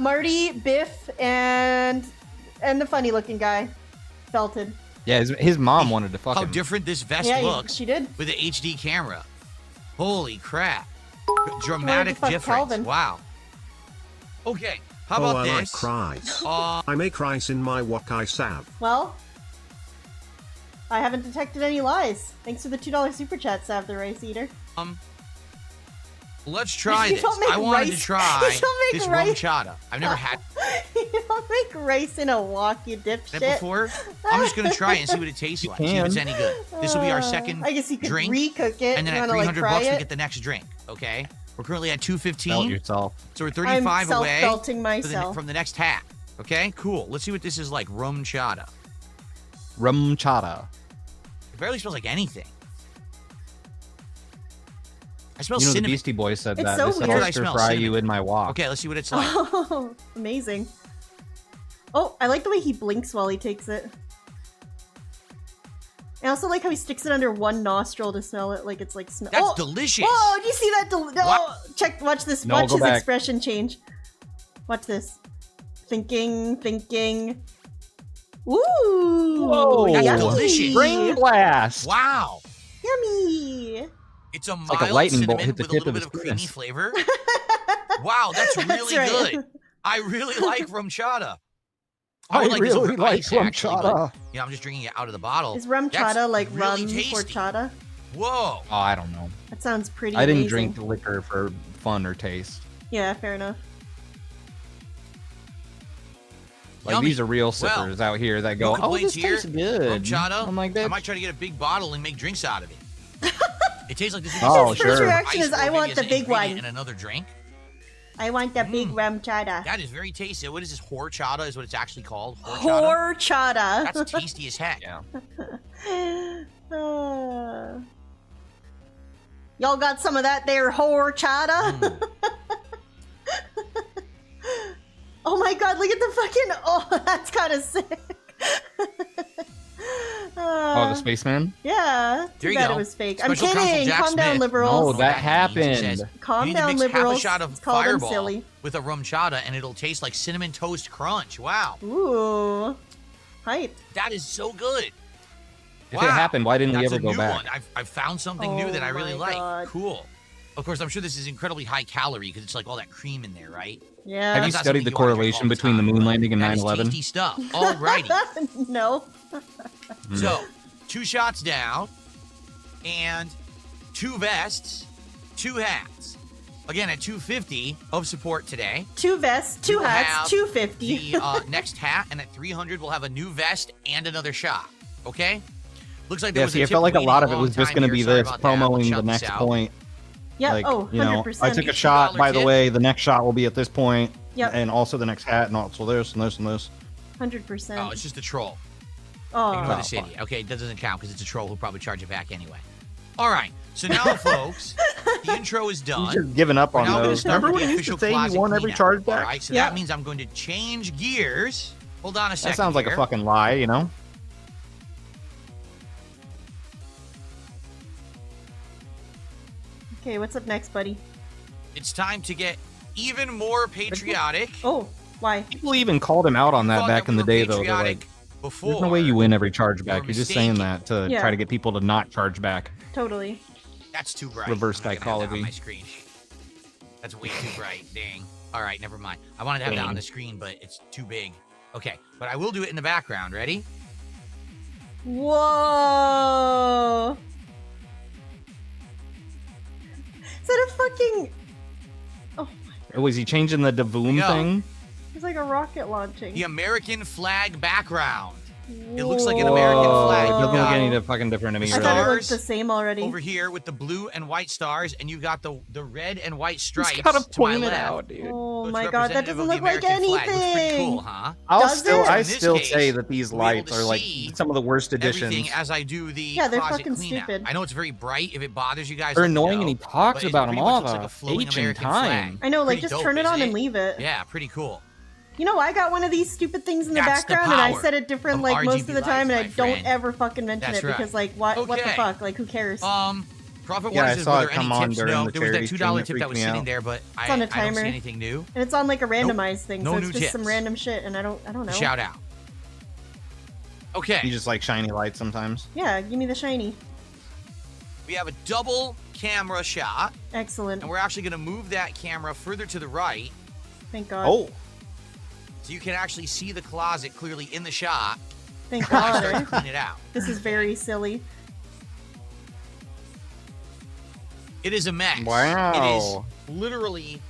Marty, Biff, and the funny looking guy, felted. Yeah, his mom wanted to fuck How him. different this vest Yeah, looks she did. with the HD camera. Holy crap. Dramatic fuck difference. Calvin. Wow. Okay. How Oh, about I like this? rice. Uh, I make rice in my wok I sav. Well, I haven't detected any lies. Thanks for the $2 super chat, Sav the Rice Eater. let's try You this. don't make I wanted to rice- try you don't make this rice- rum chata. I've never had You don't make rice in a wok, you that dipshit. before. I'm just gonna try it and see what it tastes like. See if it's any good. This will be our second I guess you could drink, recook it. and then You at wanna, like, 300 fry bucks we it? get the next drink. Okay. We're currently at Felt 215, yourself. so we're I'm 35 away self-belting for myself. from the next hat. Okay. Cool. Let's see what this is like. Rum chata. Rum chata. It barely smells like anything. I smell You know, the cinnamon. Beastie Boys said It's that. so They said, weird. I'll I stir smell fry cinnamon. you in my wok. Okay, let's see what it's like. Oh, amazing. Oh, I like the way he blinks while he takes it. I also like how he sticks it under one nostril to smell it like it's like smell. That's oh! delicious. Whoa, do you see that? What? Oh, check, watch this. No, Watch go his back. expression change. Watch this. Thinking. Ooh. Whoa. That's yummy. delicious. Brain blast. Wow. Yummy. It's a mild like a lightning bolt cinnamon hit the with a tip little of bit his of creamy penis. flavor. Wow, that's really right. good. I really like rum chata. I would this really over like ice, rum actually, chata. but, you know, I'm just drinking it out of the bottle. Is rum That's chata like really rum tasty. horchata? Whoa. Oh, I don't know. That sounds pretty I didn't amazing. drink liquor for fun or taste. Yeah, fair enough. Like, Yummy. these are real Well, sippers out here that no go, oh, complaints this here. tastes good. Rum chata. I'm like, I bitch. might try to get a big bottle and make drinks out of it. It tastes like this is Oh, His first sure. reaction is, ice I or want maybe the as an big ingredient one. in another drink. I want the big rum chata. That is very tasty. What is this? Horchata is what it's actually called. Horchata. Horchata. That's tasty as heck. Yeah. Y'all got some of that there horchata? Oh my god, look at the fucking... Oh, that's kind of sick. Oh, the spaceman? Yeah. There Too you bad go. it was fake. Special I'm Counsel kidding. Jack Calm down, Smith. liberals. No, that He happened. says, Calm you need to down, mix half liberals. a shot of Let's call them Fireball silly. with a rum chata, and it'll taste like cinnamon toast crunch. Wow, Ooh. Hype. that is so good. If it happened, why didn't we That's ever a go new back? one. I've found something Oh new that I really my like. God. Cool. Of course, I'm sure this is incredibly high calorie because it's like all that cream in there, right? Yeah. Have you That's not studied something the you wanna drink correlation all the between the time, moon but landing and that is 9/11? tasty stuff. Alrighty. No. So, 2 shots down, and 2 vests, 2 hats. Again, at $250 of support today. 2 vests, 2 we will have hats, $250. The next hat, and at $300 we'll have a new vest and another shot. Okay? Looks like there Yeah, was see, a I felt like a lot of it was just going to be this, promoing the next point. Yeah, Like, oh, 100%. you know, I took a shot, by the tip. way, the next shot will be at this point, Yep. and also the next hat, and also this, and this, and this. 100%. Oh, it's just a troll. Oh. Ignore Oh, the city. Okay, that doesn't count because it's a troll who'll probably charge it back anyway. All right, so now, folks, the intro is done. He's just giving up We're on now gonna those. start Remember with when the he used to official say he closet won every cleanup. charge back? All right, so Yeah. that means I'm going to change gears. Hold on a second. That sounds like here. a fucking lie, you know? Okay, what's up next, buddy? It's time to get even more patriotic. Oh, why? People even called him out on that Thought back we in the were day, though. They're patriotic like, before. there's no way you win every charge back. were You're just saying mistaken. that to Yeah. try to get people to not charge back. Totally. That's too bright. Reverse I'm not gonna have that psychology. on my screen. That's way too bright. Dang. All right, never mind. I wanted to have that on Dang. the screen, but it's too big. Okay, but I will do it in the background. Ready? Whoa! Is that a fucking... Oh, Was he changing the Davoom Yeah. thing? it's like a rocket launching. The American flag background. It looks like an American Whoa, flag. It doesn't You look got any fucking different to me. I really. thought it Stars looked the same already. over here with the blue and white stars, and you got the red and white stripes He's gotta to my point it left. out, dude. Oh So it's my god, that representative doesn't of the look like American flag. anything! Looks pretty cool, huh? Does it? I In this still case, say that these we'll be able lights to are like see some of the worst additions. Everything as I do the Yeah, they're closet fucking cleanup. stupid. I know it's very bright. If it bothers you guys, They're let me annoying, know, and he talks but it about them pretty much all looks like a the floating ancient American time. flag. I know, like, Pretty just dope, turn it on isn't and leave it. Yeah, pretty cool. You know, I got one of these stupid things in the That's the background, and I power set it different, of like, most RGB of the time, lights, and I my don't friend. ever fucking mention That's it, because, right. like, what the Okay. fuck? Like, who cares? Profit Yeah, I Wars is saw were it there come any on tips? during No, the there was that charity stream. $2 It tip that freaked was me sitting out. there, but I on a don't timer. see anything new. And it's on, like, a Nope. randomized thing, No so new it's just some tips. random shit, and I don't know. Shout out. Okay. You just like shiny lights sometimes. Yeah, give me the shiny. We have a double camera shot, Excellent. and we're actually going to move that camera further to the right Thank God. Oh, so you can actually see the closet clearly in the shot Thank while I God. start to eh? clean it out. This is very silly. It is a mess. Wow. It is literally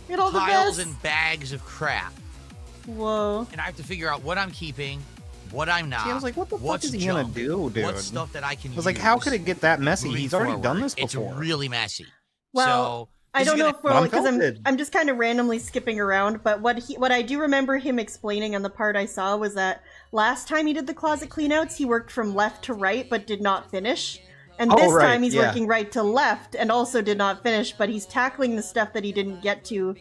Get all the piles best. and bags of crap, Whoa. and I have to figure out what I'm keeping, what I'm not. see, I was like, what the fuck what's is he gonna junk, do, dude? What's stuff that I can I was like, how use could it get that messy? moving He's already done forward. this before. It's really messy. Well, so, I this is don't know gonna- if But we're I'm because tilted. I'm just kind of randomly skipping around, but what I do remember him explaining on the part I saw was that last time he did the closet cleanouts, he worked from left to right but did not finish. And Oh, this right, time he's yeah. working right to left and also did not finish, but he's tackling the stuff that he didn't get to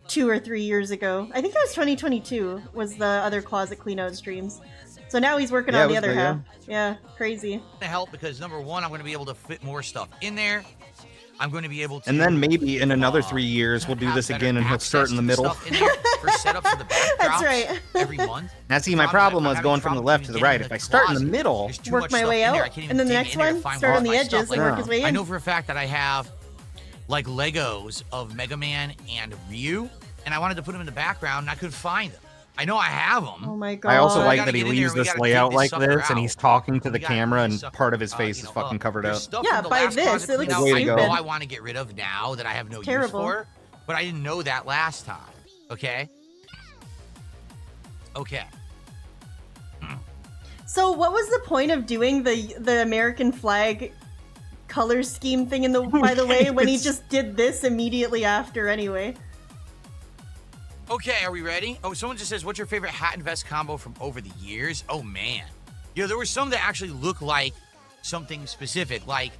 2 or 3 years ago. I think it was 2022 was the other closet cleanout streams. So now he's working Yeah, on it the was other good, half. Yeah, crazy. to help because number one, I'm going to be able to fit more stuff in there. I'm going to be able to. And then maybe in another 3 years we'll do have this better again, and he'll access start in the to middle. stuff in there for setups for the backdrops That's right. every month. Now, see, my I'm problem having was going from the trouble left to the getting right. in If the I start in the closet. middle, There's too Work much my stuff way in there. out, I can't even and then the dig next in there to one, find start all on the my edges stuff. and Like, work his way I in. know for a fact that I have like Legos of Mega Man and Ryu, and I wanted to put them in the background, and I couldn't find them. I know I have them. Oh my god. I also we like gotta that he get in there, leaves we this gotta layout dig this like sucker this, and out. he's talking to the We gotta camera, dig and this sucker, part of his face is you know, fucking covered there's up. stuff Yeah, from the by last this, closet it looks cleanout Way to I go. know I want to get rid of now that I have no Terrible. use for, but I didn't know that last time. Okay. Okay. So what was the point of doing the American flag color scheme thing in the by the way when he just did this immediately after anyway? Okay, are we ready? Oh, someone just says, what's your favorite hat and vest combo from over the years? Oh, man. You know, there were some that actually look like something specific. Like,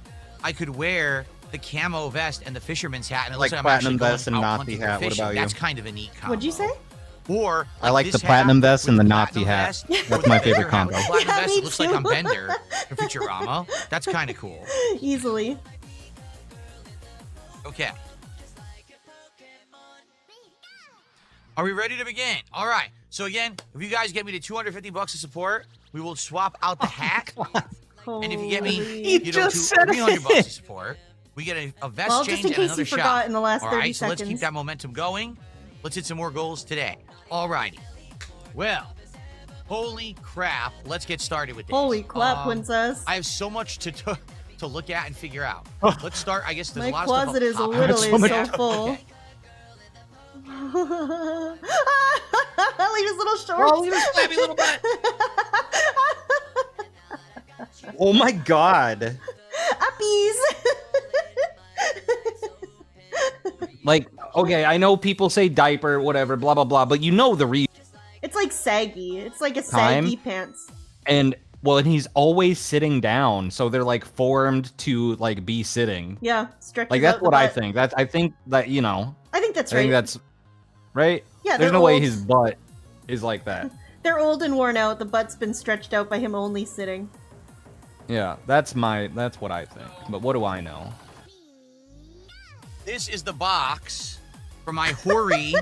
I could wear the camo vest and the fisherman's hat, and it Like looks like I'm platinum actually going vest and out Nazi hunting hat. for What fishing. about you? That's kind of a neat combo. What'd you say? Or I like this the platinum hat vest and with the platinum Nazi hat. vest, That's or the my Bender favorite hat with combo. the platinum Yeah, vest. me It looks like too. I'm Bender from Futurama. That's kind of cool. Easily. Okay. Are we ready to begin? All right. So again, if you guys get me to $250 of support, we will swap out the hat. And if you get me, Holy- you know, to $300 of support, we get a vest Well, change just in and case another you shot. forgot in the last All 30 right, so let's keep seconds. that momentum going. Let's hit some more goals today. All righty. Well, holy crap. Let's get started with this. Holy crap, princess. I have so much to look at and figure out. Let's start. I guess there's My a lot of stuff closet up is top. literally so Okay. full. Leave his little shorts. Oh, leave his flabby little butt. Oh my god. Uppies. Like, okay, I know people say diaper, whatever, blah blah blah, but you know the reason. It's like saggy. It's like a Time? saggy pants. And well, and he's always sitting down, so they're like formed to like be sitting. Yeah, stretches Like out that's the what I butt. think. I think that, you know. I think that's I think right. that's right. Yeah, There's they're no way old. his butt is like that. They're old and worn out. The butt's been stretched out by him only sitting. Yeah, that's what I think. But what do I know? This is the box for my Hori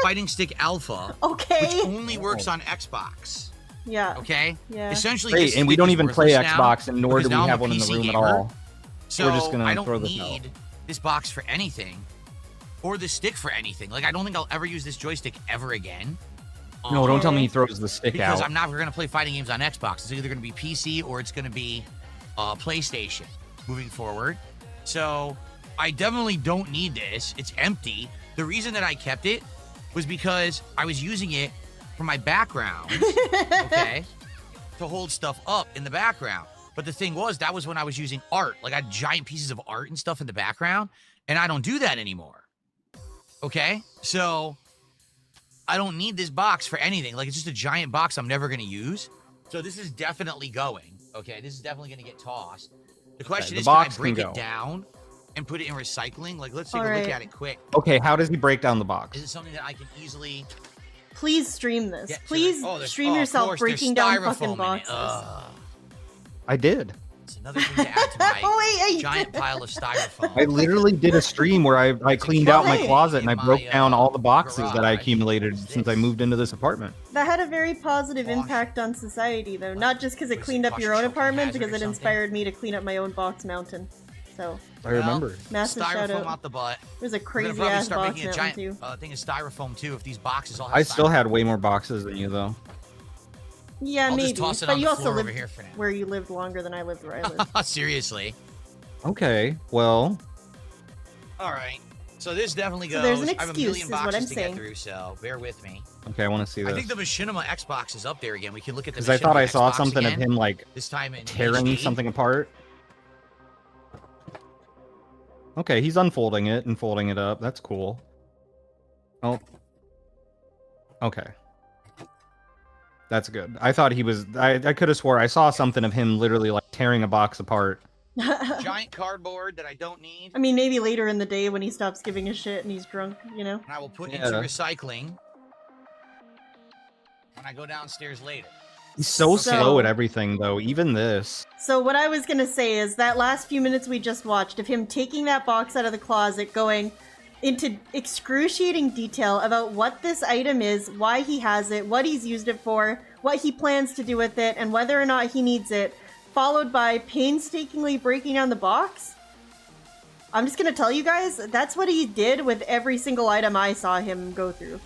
Fighting Stick Alpha, Okay. which only works on Xbox. Yeah. Okay? Yeah. Essentially, Great, this and we stick don't is even play worthless now Xbox, and nor because do we now I'm have a one in the PC room gamer. at all. So We're just gonna I don't throw this need out. this box for anything, or this stick for anything. Like, I don't think I'll ever use this joystick ever again. No, don't tell me Okay. he throws the stick Because out. I'm never going to play fighting games on Xbox. It's either going to be PC or it's going to be PlayStation moving forward. So I definitely don't need this. It's empty. The reason that I kept it was because I was using it for my background, okay, to hold stuff up in the background. But the thing was, that was when I was using art. Like, I had giant pieces of art and stuff in the background, and I don't do that anymore. Okay? So I don't need this box for anything. Like, it's just a giant box I'm never going to use. So this is definitely going. Okay? This is definitely going to get tossed. The question the is, can I box can break go. it down and put it in recycling? Like, let's take All a look right. at it quick. Okay, how does he break down the box? Is it something that I can easily Please stream this. get to Please the- there's- stream of yourself course, there's breaking down styrofoam fucking in it. boxes. Ugh. I did. It's another thing to add to my Oh, wait, giant pile of styrofoam. I literally did a stream where I cleaned out my Right. closet and I In broke my, down all the boxes that I garage. accumulated What's since I this? moved into this apartment. That had a very positive Wash. impact on society, though. Not just because it What is cleaned it, up your cautious own choking apartment, hazard because or it something? inspired me to clean up my own box mountain. So, I remember. massive shout Styrofoam out. out the butt. There's a We're gonna crazy probably ass start box making a mountain, giant too. thing of styrofoam too if these boxes all have I still styrofoam. had way more boxes than you though. Yeah, I'll maybe. just toss it But on you the also floor over lived here for now. where you lived longer than I lived where I lived. Seriously. Okay, well, All right. So this definitely goes. So there's an I have a excuse, million is what boxes I'm to saying. get through, so bear with me. okay, I want to see I this. think the Machinima Xbox is up there again. We can look at the Because I thought I Machinima saw Xbox something again, of him like this time in tearing HD. something apart. Okay, he's unfolding it and folding it up. That's cool. Oh. Okay. That's good. I thought he was... I could have swore I saw something of him literally like tearing a box apart. Giant cardboard that I don't need, I mean, maybe later in the day when he stops giving a shit and he's drunk, you know? and I will put Yeah. into recycling when I go downstairs later. He's so So- slow at everything, though. Even this. So what I was gonna say is that last few minutes we just watched of him taking that box out of the closet, going into excruciating detail about what this item is, why he has it, what he's used it for, what he plans to do with it, and whether or not he needs it, followed by painstakingly breaking down the box. I'm just gonna tell you guys, that's what he did with every single item I saw him go through.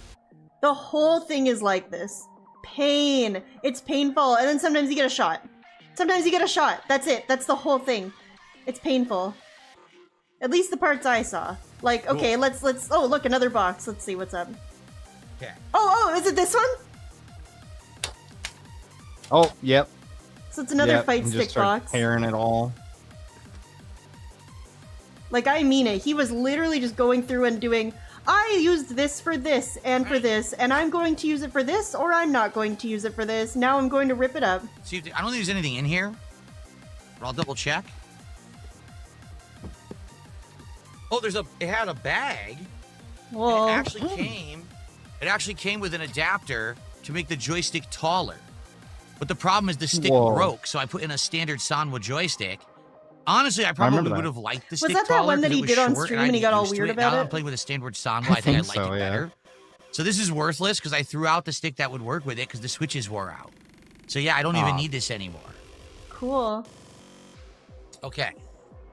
The whole thing is like this. Pain. It's painful, and then sometimes you get a shot. Sometimes you get a shot. That's it. That's the whole thing. It's painful. At least the parts I saw. Like, okay, let's oh, look, another box. Let's see what's up. Okay. Oh, is it this one? Oh, yep. So it's another yep. fight and stick just start box. tearing it all. Like, I mean it. He was literally just going through and doing, I used this for this and for this, and I'm going to use it for this, or I'm not going to use it for this. Now I'm going to rip it up. See, if I don't think there's anything in here, but I'll double check. Oh, it had a bag. Whoa. And it actually came with an adapter to make the joystick taller. But the problem is the stick broke, so I put in a standard Sanwa joystick. Honestly, I probably would have liked the stick Was that taller. one that he did on stream and he got all weird Now about that I'm it? playing with a standard Sanwa, I think I like so, it better. So this is worthless because I threw out the stick that would work with it because the switches wore out. So yeah, I don't even need this anymore. Cool. Okay.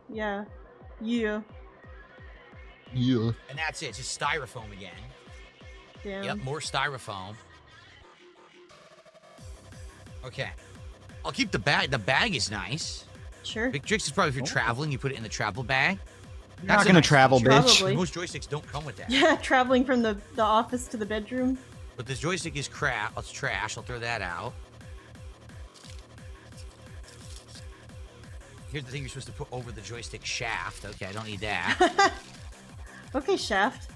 Yeah. Yeah. Yeah. And that's it. Just styrofoam again. Damn. Yep, more styrofoam. Okay. I'll keep the bag. The bag is nice. Sure. Big tricks is probably if you're traveling, you put it in the travel bag. You're not gonna travel, feature. bitch. Probably. Most joysticks don't come with that. Yeah, traveling from the office to the bedroom. But this joystick is crap. It's trash. I'll throw that out. Here's the thing you're supposed to put over the joystick shaft. Okay, I don't need that. Okay, Shaft.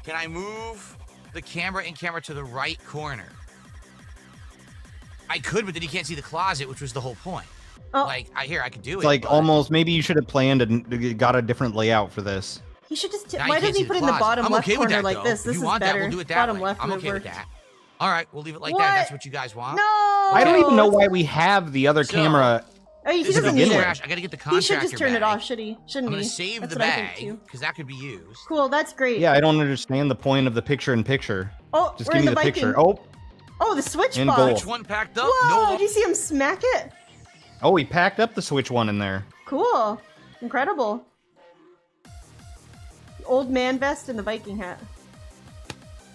Can I move the camera and camera to the right corner? I could, but then you can't see the closet, which was the whole point. Oh. Like, I could do It's it. like but almost, maybe you should have planned and got a different layout for this. He should just. now Why you can't doesn't he see put it in the closet. bottom I'm left okay with corner that, like though. this? If This you is want better. that, we'll do it that Bottom way. left I'm would okay with work. that. All right, we'll leave it like What? that. That's what you guys want. No. I don't even know why we have the other camera. Oh, he This is doesn't the need it. trash. I gotta get the He contractor should just turn bag. it off, should he? Shouldn't I'm gonna he? save That's the what I think, bag too. because that could be used. Cool, that's great. Yeah, I don't understand the point of the picture-in-picture. Oh, Just we're give in me the the Viking. picture. Oh, Oh, the Switch In box. gold. Which one packed up? Whoa, No. did you see him smack it? oh, he packed up the Switch one in there. Cool. Incredible. The old man vest and the Viking hat.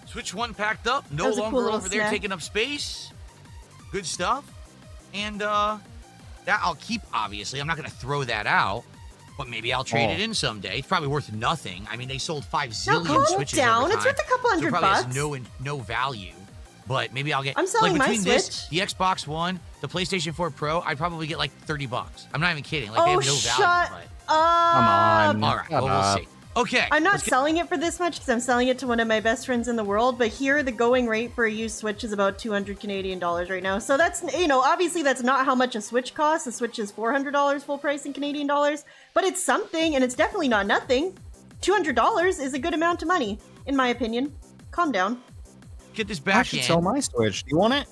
Switch one packed up. That No was a cool longer little over there snack. taking up space. Good stuff. And that I'll keep, obviously. I'm not going to throw that out. But maybe I'll trade it in someday. It's probably worth nothing. I mean, they sold 5 Now zillion calm Switches down. over It's time, worth a couple so it hundred probably bucks. has no value. But maybe I'll get. I'm selling like, my between this, Switch. the Xbox One, the PlayStation 4 Pro, I'd probably get like $30. I'm not even kidding. Like Oh, they have no shut value. But Come on. all right, Shut well, up. we'll see. Okay, I'm not let's get- selling it for this much because I'm selling it to one of my best friends in the world. But here, the going rate for a used Switch is about 200 Canadian dollars right now. So that's, obviously that's not how much a Switch costs. A Switch is $400 full price in Canadian dollars, but it's something, and it's definitely not nothing. $200 is a good amount of money, in my opinion. Calm down. get this I back should in. sell my Switch. Do you want it?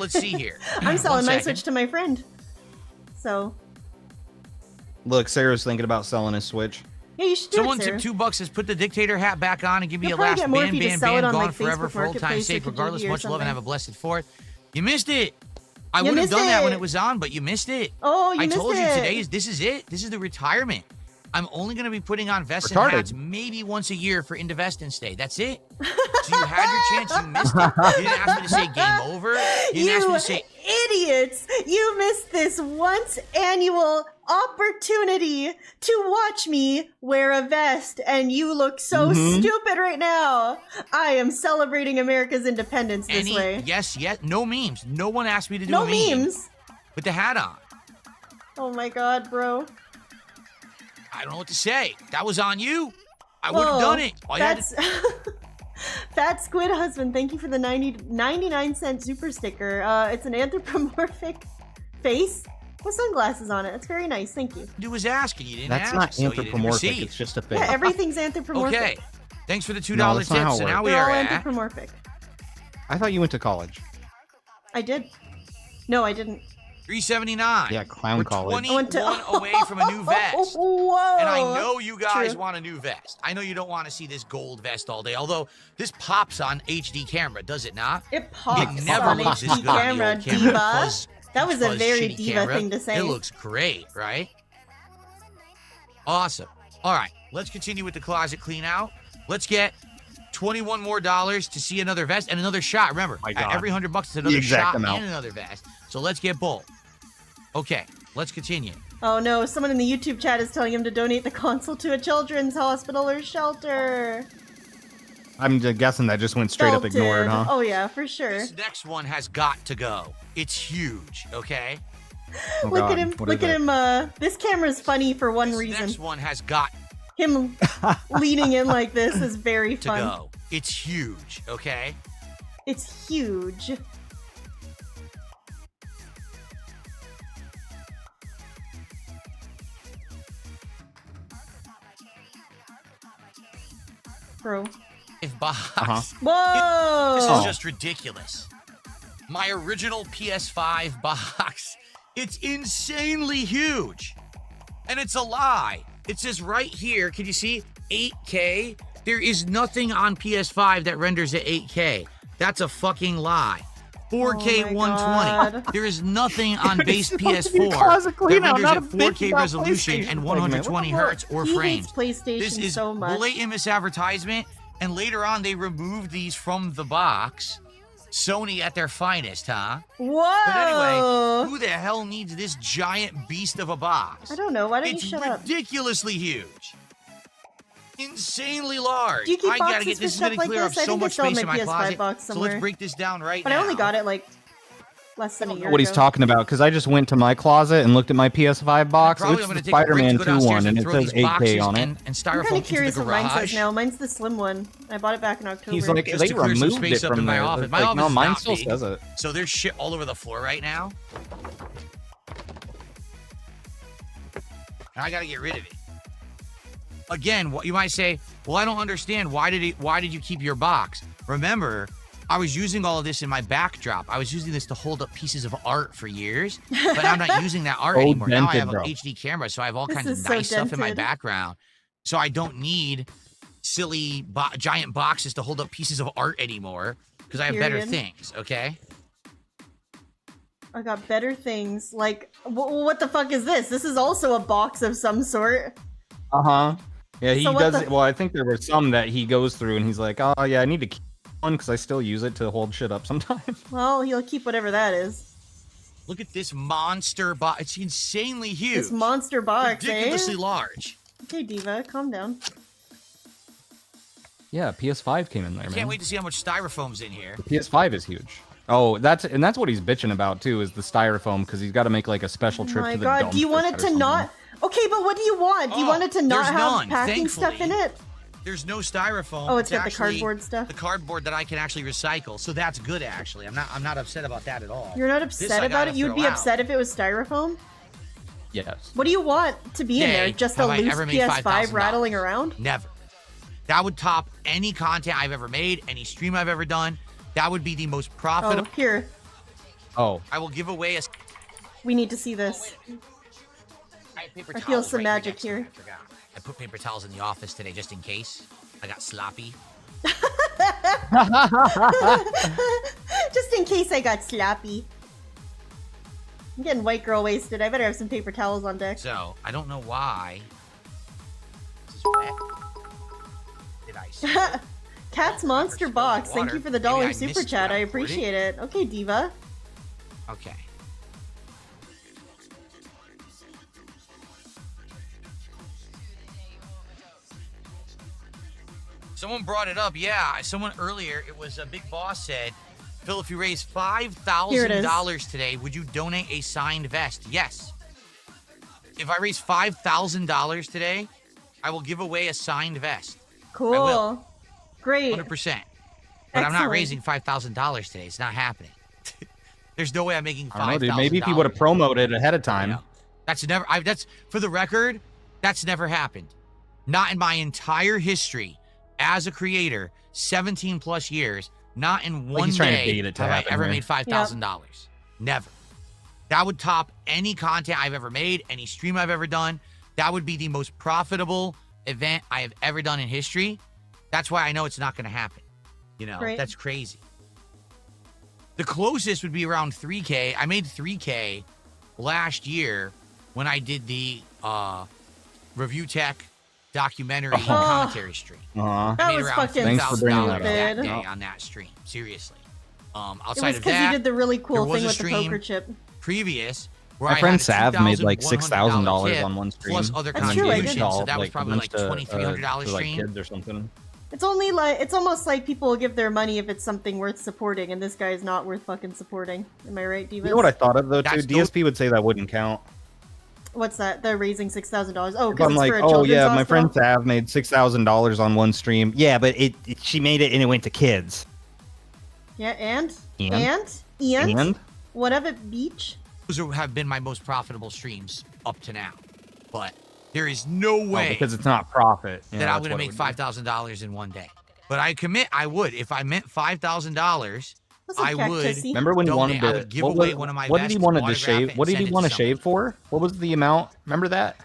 Let's see here. I'm selling my One Switch second. to my friend. So, Look, Sarah's thinking about selling his Switch. yeah, you should do Someone it, Sarah. tipped $2 says put the dictator hat back on and give me You'll a probably last get more if band, you just band, sell it band, on, gone like, forever Facebook for old time's Marketplace or sake. Regardless, Kijiji or much love and something. have a blessed fourth. You missed it. I You would have missed done that when it. it was on, but you missed it. Oh, you I missed told you it. today this is it. This is the retirement. I'm only going to be putting on vests Retarded. and hats maybe once a year for Indivest Day. That's it. So you had your chance. You missed it. You didn't ask me to say game over. You didn't ask me to say idiots! You missed this once annual opportunity to watch me wear a vest, and you look so stupid right now. I am celebrating America's independence this way. Yes, no memes. No one asked me to do No a meme. memes. With the hat on. Oh my god, bro. I don't know what to say. That was on you. I would have Whoa, done it. All you had That's to- Fat Squid Husband, thank you for the 99-cent super sticker. It's an anthropomorphic face with sunglasses on it. It's very nice, thank you. do was asking. You didn't That's ask. not so you didn't anthropomorphic. receive. It's just a face. Yeah, everything's anthropomorphic. Okay. Thanks for the $2 No, tip. that's not how it So now works. we They're are all at anthropomorphic. I thought you went to college. I did. No, I didn't. $379. Yeah, clown We're college. 21 away from a new vest. Whoa! And I know you guys True. want a new vest. I know you don't want to see this gold vest all day. Although this pops on HD camera, does it not? It pops It never on looks as HD good on the camera, old camera. diva. Fuzz- That was a fuzz very shitty diva camera. thing to say. It looks great, right? Awesome. All right, let's continue with the closet clean out. Let's get $21 more to see another vest and another shot. Remember, My at God. every $100 is The another exact shot amount. and another vest. So let's get both. Okay, let's continue. Oh no, someone in the YouTube chat is telling him to donate the console to a children's hospital or shelter. I'm guessing that just went straight up Belted. ignored, huh? Oh yeah, for sure. This next one has got to go. It's huge, okay? Oh, Look God. at him, What look is at it? him, this camera's funny for one This reason. next one has got Him leaning in like this is very to fun. go. It's huge, okay? It's huge. Pro. box. Whoa! This is just ridiculous. My original PS5 box. It's insanely huge. And it's a lie. It says right here, can you see? 8K. There is nothing on PS5 that renders at 8K. That's a fucking lie. 4K 120. There is nothing on base PS4 that renders at 4K resolution and 120 hertz or frames. This is blatant misadvertisement. And later on, they removed these from the box. Sony at their finest, huh? Whoa! But anyway, who the hell needs this giant beast of a box? I don't know. Why don't you shut up? It's ridiculously huge. Insanely large. Do you keep I gotta boxes get for this is stuff gonna like clear up this? I so think I much still have space my in my PS5 closet. box So somewhere. let's break this down right But now. I only got it like less than a year What he's ago. talking about, because I just went to my closet and looked at my PS5 box. Probably It's I'm the gonna take a break to Spider-Man go 2 downstairs one, and it throw says these 8K boxes on it. and I'm styrofoam kind of curious into the what mine says garage. now. Mine's the slim one. I bought it back in October. He's like, Just they to clear some removed space it up from in my there. office. It's My like, office no, is mine not still big. says it. So there's shit all over the floor right now. And I gotta get rid of it. Again, what you might say, well, I don't understand. Why did you keep your box? Remember, I was using all of this in my backdrop. I was using this to hold up pieces of art for years, but I'm not using that art anymore. Now I have an HD camera, so I have all kinds of nice stuff in my background. So I don't need silly giant boxes to hold up pieces of art anymore because I have better things, okay? I got better things. Like, what the fuck is this? This is also a box of some sort. Uh-huh. Yeah, he So what does the- it. Well, I think there were some that he goes through and he's like, oh, yeah, I need to keep one because I still use it to hold shit up sometimes. Well, he'll keep whatever that is. Look at this monster box. It's insanely huge. This monster box, ridiculously eh? large. Okay, Diva, calm down. Yeah, PS5 came in there, I man. can't wait to see how much styrofoam's in here. The PS5 is huge. Oh, that's what he's bitching about too, is the styrofoam, because he's got to make like a special trip My to the God, do you dumpster want set it or to something. not? Okay, but what do you want? Do you want it to not there's have none, packing stuff in it? There's no styrofoam. Oh, it's got the actually cardboard stuff? The cardboard that I can actually recycle. So that's good, actually. I'm not upset about that at all. You're not This upset I about gotta it? You'd throw be out. upset if it was styrofoam? Yes. What do you want to be in there? Yay, Just a have I loose ever made PS5 $5,000? rattling around? Never. That would top any content I've ever made, any stream I've ever done. That would be the most Oh, profitable. here. Oh. I will give away a. We need to see this. I feel some magic here. I forgot. I put paper towels in the office today just in case. I got sloppy. Just in case I got sloppy. I'm getting white girl wasted. I better have some paper towels on deck. So, I don't know why. This is wet. Did I see it? Cat's Monster Box. Thank you for the Maybe I $1 super missed chat. what I I recorded. appreciate it. Okay, Diva. Okay. Someone brought it up. Yeah, someone earlier, it was a Big Boss said, Phil, if you raise $5,000 today, would you donate a signed vest? Yes. If I raise $5,000 today, I will give away a signed vest. Cool. I will. Great. 100%. But I'm not Excellent. raising $5,000 today. It's not happening. There's no way I'm making $5,000. I don't know, dude. Maybe if he would have promoted ahead of time. That's never. That's for the record. That's never happened. Not in my entire history as a creator, 17 plus years. Not in one he's trying to day bait it to have I happen ever here. made $5,000. Never. That would top any content I've ever made, any stream I've ever done. That would be the most profitable event I have ever done in history. That's why I know it's not going to happen. You know, Right. that's crazy. The closest would be around 3K. I made 3K last year when I did the Review Tech documentary commentary stream. Uh-huh. That I made was around fucking Thanks for bringing $3,000 that that up. day on that stream. Seriously. It Outside was of because that, you did the really cool there was thing a with the stream poker chip. previous where My I friend had a Sav made like $2,100 $6,000 tip on one stream. plus other That's true, I did. contributions. So that was probably like $2,300 to, stream. Like kids or something. It's only like it's almost like people will give their money if it's something worth supporting, and this guy is not worth fucking supporting. Am I right, Divas? You know what I thought of though too? That's DSP would say that wouldn't count. What's that? They're raising $6,000. Oh, If because I'm it's like, for a oh children's yeah, my hospital? friend Sav made $6,000 on one stream. Yeah, but she made it and it went to kids. Yeah, and And? what of it, Beach? Those have been my most profitable streams up to now. But there is no Oh, way because it's not profit. Yeah, that I'm that's going to what it make would be. $5,000 in one day. But I would. If I meant $5,000, What's up, I would. Cactusy? Remember when he wanted I to would give away one of my what did he vests, wanted to autograph shave? it, What and did he send it want to to shave for? What was the amount? Remember that?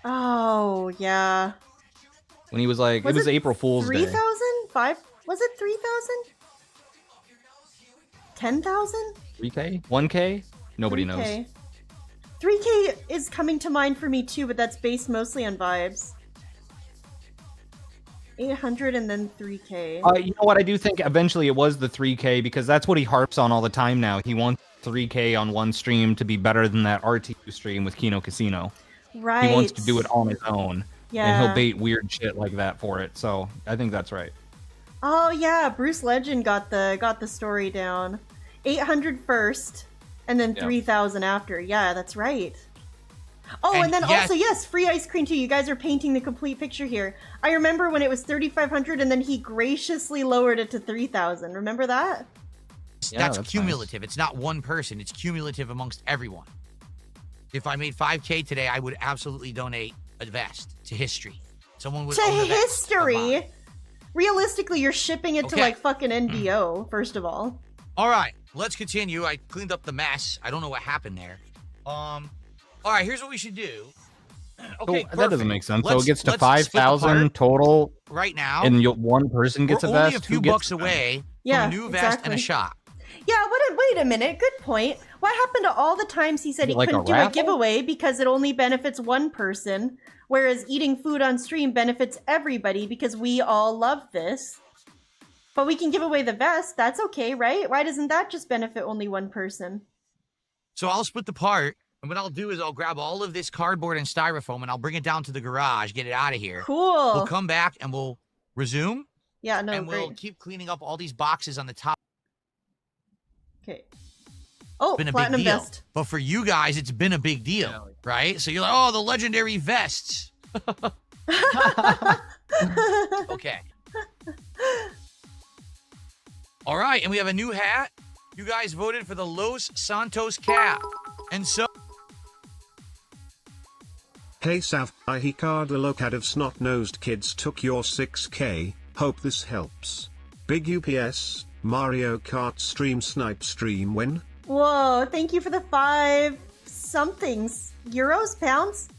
Oh yeah. When he was like, Was it was it April Fool's 3,000? Day. 5? Was it 3,000? 10,000? 3K? 1K? Nobody knows. 3K is coming to mind for me too, but that's based mostly on vibes. 800 and then 3K. You know what? I do think eventually it was the 3K because that's what he harps on all the time now. He wants 3K on one stream to be better than that RTU stream with Kino Casino. Right. He wants to do it on his own. Yeah. And he'll bait weird shit like that for it. So I think that's right. Oh yeah, Bruce Legend got the story down. 800 first, and then 3,000 after. Yeah, that's right. Oh, and then yes. also, yes, free ice cream too. You guys are painting the complete picture here. I remember when it was 3,500 and then he graciously lowered it to 3,000. Remember that? Yeah, that's cumulative. It's not one person. It's cumulative amongst everyone. If I made 5K today, I would absolutely donate a vest to history. Someone would To own a vest of history? mine. Realistically, you're shipping it to Okay. like fucking NBO, first of all. All right, let's continue. I cleaned up the mess. I don't know what happened there. All right, here's what we should do. Okay, So, that doesn't make sense. So Let's- it gets to let's split the 5,000 part total, right now. and one person gets We're a vest. only a few Who gets bucks away Yeah, from a new vest and a exactly. shop. Yeah, wait a minute. Good point. What happened to all the times he said he Like a couldn't do a raffle? giveaway because it only benefits one person, whereas eating food on stream benefits everybody because we all love this? But we can give away the vest. That's okay, right? Why doesn't that just benefit only one person? So I'll split the part, and what I'll do is I'll grab all of this cardboard and styrofoam, and I'll bring it down to the garage, get it out of here. Cool. We'll come back, and we'll resume, Yeah, no, and we'll great. keep cleaning up all these boxes on the top. Okay. Oh, Been a big platinum deal. vest. But for you guys, it's been a big deal, right? So you're like, oh, the legendary vests. Okay. All right, and we have a new hat. You guys voted for the Los Santos cap. And so... Hey Sav, I Hikard the locad of snot-nosed kids took your 6K, hope this helps. Big UPS, Mario Kart stream snipe stream win? Whoa, thank you for the 5 somethings. Euros? Pounds?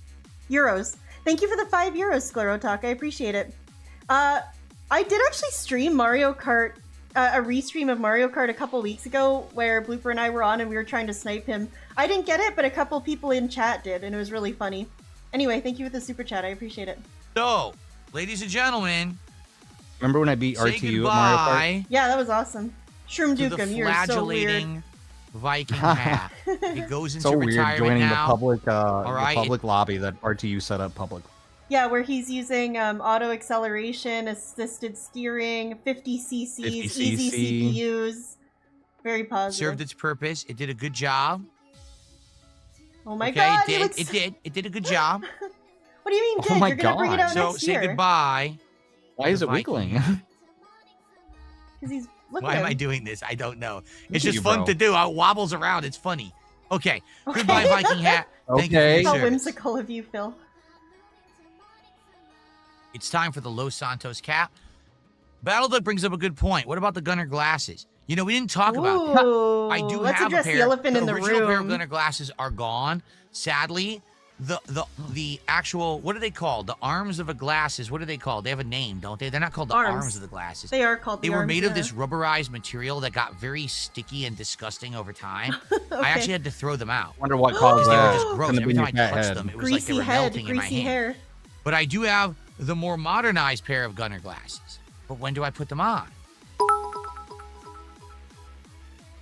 Euros. Thank you for the 5 euros, Sclerotalk. I appreciate it. I did actually stream Mario Kart, a restream of Mario Kart a couple weeks ago where Blooper and I were on and we were trying to snipe him. I didn't get it, but a couple people in chat did, and it was really funny. Anyway, thank you for the super chat. I appreciate it. So, ladies and gentlemen, Remember when I beat say RTU at Mario Kart? goodbye Yeah, that was awesome. Shroom to the Dukem, you're so weird. flagellating Viking hat. It goes into So weird retirement joining now. the public, right, the public lobby that RTU set up public. Yeah, where he's using auto acceleration, assisted steering, 50 cc's, 50 easy cc. CPUs. Very positive. Served its purpose. It did a good job. Oh my Okay, god, it did. he looks... It did a good job. What do you mean, Oh did? my You're gonna bring it God. out So next say year. goodbye. Why is it Viking wiggling? hat. Because he's... Look Why at am I him. doing this? I don't know. Look It's at just you, fun bro. to do. It wobbles around. It's funny. Okay. Okay. Goodbye, Viking hat. Thank you for Okay. your How service. whimsical of you, Phil. It's time for the Los Santos cap. Battleduck brings up a good point. What about the gunner glasses? You know, we didn't talk about that. Ooh, I do let's have address a pair. the elephant in the original pair of room. gunner glasses are gone. Sadly, the actual, what are they called? The arms of a glasses. What are they called? They have a name, don't they? They're not called the arms of the glasses. They are called They the were arms, made of yeah. this rubberized material that got very sticky and disgusting over time. I Okay. actually had to throw them out. Wonder what caused Because they were that. just It's gross. gonna Every be time I your fat touched head. them, it was like they Greasy were head, melting in my greasy hand. hair. But I do have the more modernized pair of gunner glasses. But when do I put them on?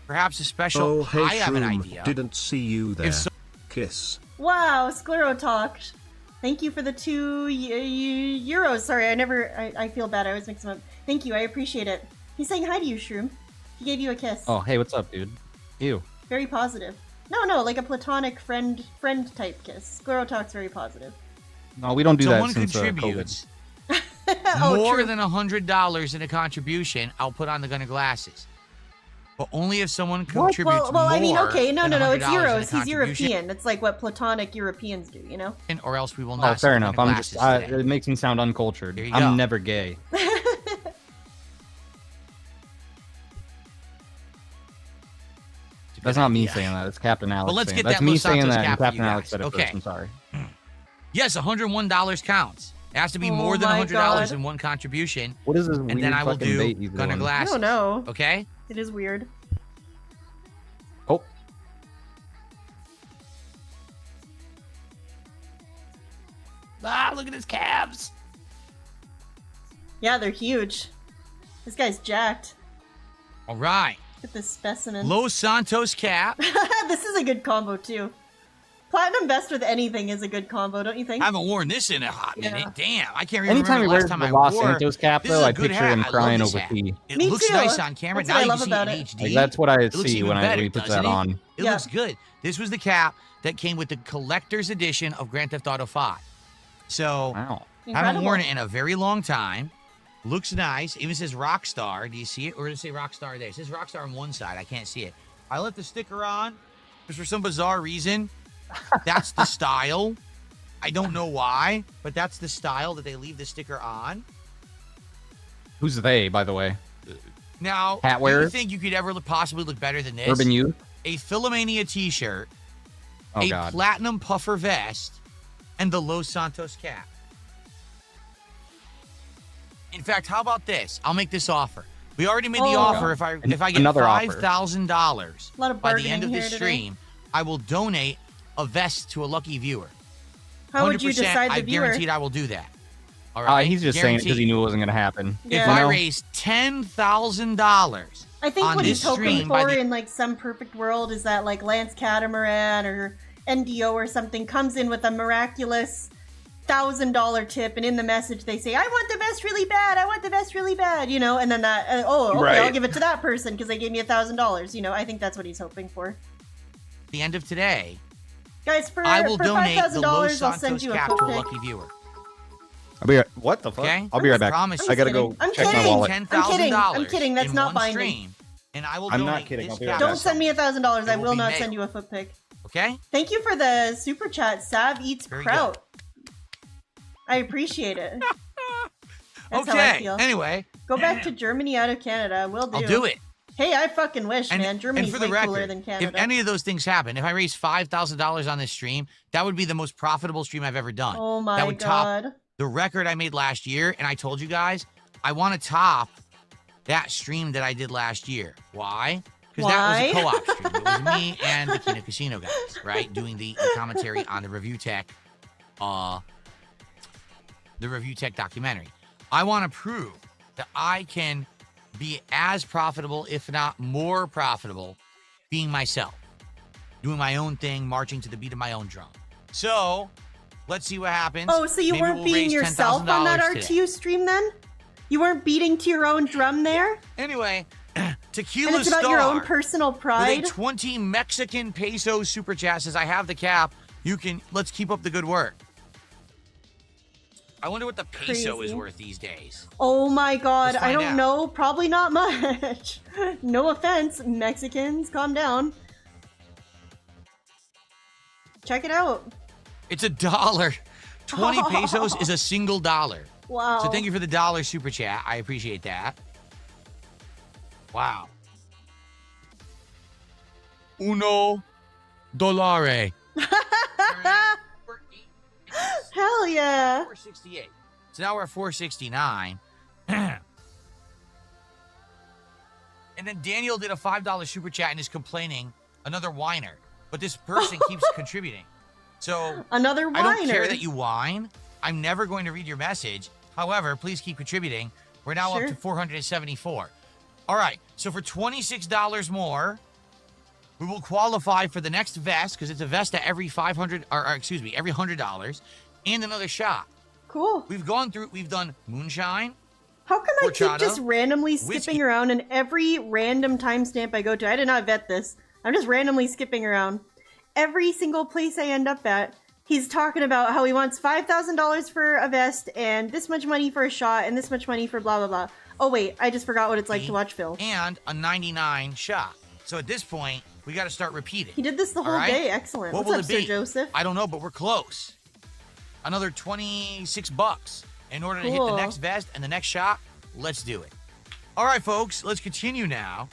Perhaps a special. Oh hey I have an Shroom, idea. didn't see you there. If so- Kiss. Wow, Sclerotalk. Thank you for the 2 euros. Sorry, I feel bad. I always mix them up. Thank you, I appreciate it. He's saying hi to you, Shroom. He gave you a kiss. Oh, hey, what's up, dude? Ew. Very positive. No, like a platonic friend type kiss. Sclerotalk's very positive. No, we don't do Someone that since COVID. contributes Oh, more true. than $100 in a contribution, I'll put on the gunner glasses. But only if someone contributes Well, I mean, more okay, no, than it's $100 in a euros. He's contribution, European. It's like what platonic Europeans do, you know? or else we will Oh, not. fair sell enough. gunner I'm glasses just. today. It makes me sound uncultured. There you I'm go. never gay. That's not me saying that. It's Captain Alex. But let's saying get That's that me Los saying Santos that. cap And for you Captain Alex guys. said it Okay. first. I'm sorry. Yes, $101 counts. It has to be Oh more than my $100 God. in one contribution. What is this And weird then I will fucking do bait he's Gunner doing? Glasses. I don't know. Okay? It is weird. Oh. Ah, look at his calves. Yeah, they're huge. This guy's jacked. All right. Look at this specimen. Los Santos cap. This is a good combo too. Platinum vest with anything is a good combo, don't you think? I haven't worn this in a hot minute. Yeah. Damn, I can't even Anytime he remember the wears last time the I Los wore. Santos cap, This is though, a I good picture hat. him I love crying this over hat. tea. It Me looks too. nice on camera. That's Now what I you love can see about it in it. HD. Like, that's what I It looks see even when better, he puts doesn't that on. It Yeah. looks good. This was the cap that came with the collector's edition of Grand Theft Auto 5. So, Wow. haven't Incredible. worn it in a very long time. Looks nice. Even says Rockstar. Do you see it? Or does it say Rockstar there? It says Rockstar on one side. I can't see it. I left the sticker on because for some bizarre reason, that's the style. I don't know why, but that's the style that they leave the sticker on. Who's they, by the way? Now, Hat do you wearers? think you could ever possibly look better than this? Urban Youth? A Philomania t-shirt, Oh, a God. platinum puffer vest, and the Los Santos cap. In fact, how about this? I'll make this offer. We already made the Oh. offer. If I get Another offer. $5,000 A lot of by the end of bargaining the here today. stream, I will donate a vest to a lucky viewer. How would you 100%, decide the I viewer? guaranteed I will do that. All right. He's just saying it because he knew it wasn't going to happen. If Yeah. I You know? raise $10,000 I think on what this he's hoping stream by for the in like some perfect world is that like Lance Catamaran or NDO or something comes in with a miraculous $1,000 tip, and in the message they say, "I want the vest really bad. I want the vest really bad," you know, and then that, okay, Right. I'll give it to that person because they gave me $1,000. You know, I think that's what he's hoping for. the end of today, Guys, for I will for donate the Los $5,000, I'll send Santos you a cap to a quick pic. lucky viewer. I'll be right. What the fuck? Okay? I'll be right back. Promise I you. gotta go I'm check my kidding. wallet. I'm kidding. That's in not one binding. stream, and I will I'm not donate kidding. this I'll be cap right to Don't send me $1,000. I It will will be not mailed. send you a foot pic. Okay? Thank you for the super chat. Sav eats Very kraut. I appreciate it. That's how I Okay. feel. Anyway, Go back to Germany out of Canada. Will do. I'll do it. Hey, I fucking wish, man. Germany's for the way record, cooler than Canada. if any of those things happen, if I raise $5,000 on this stream, that would be the most profitable stream I've ever done. Oh my that would top god. the record I made last year. And I told you guys, I want to top that stream that I did last year. Why? Because that was a Why? co-op stream. It was me and the Kino Casino guys, right? Doing the commentary on the Review Tech, documentary. I want to prove that I can be as profitable, if not more profitable, being myself, doing my own thing, marching to the beat of my own drum. So, let's see what happens. Oh, so you Maybe weren't we'll being raise yourself on that $10,000 RTU today. stream then? You weren't beating to your own drum there? Anyway, Tequila And it's about Star your own personal pride? with a 20 Mexican peso super chat says, I have the cap. Let's keep up the good work. I wonder what the peso is Crazy. worth these days. Oh my god, Let's I find don't out. know. Probably not much. No offense, Mexicans. Calm down. Check it out. It's $1. 20 pesos is a single dollar. Wow. So thank you for the dollar super chat. I appreciate that. Wow. $1. Hell yeah. 468. So now we're at 469. And then Daniel did a $5 super chat and is complaining, another whiner. But this person keeps contributing. So Another whiner. I don't care that you whine. I'm never going to read your message. However, please keep contributing. We're now Sure. up to 474. All right. So for $26 more, we will qualify for the next vest because it's a vest at every every $100 and another shot. Cool. We've done moonshine. How come I keep Horchata, just randomly whiskey. skipping around in every random timestamp I go to? I did not vet this. I'm just randomly skipping around. Every single place I end up at, he's talking about how he wants $5,000 for a vest and this much money for a shot and this much money for blah, blah, blah. Oh, wait, I just forgot what it's like to watch Phil. And a 99 shot. So at this point, we got to start repeating. He did this the All whole right? day. Excellent. What What's will up, it be? Sir Joseph? I don't know, but we're close. Another $26 in order to hit the Cool. next vest and the next shot. Let's do it. All right, folks, let's continue now.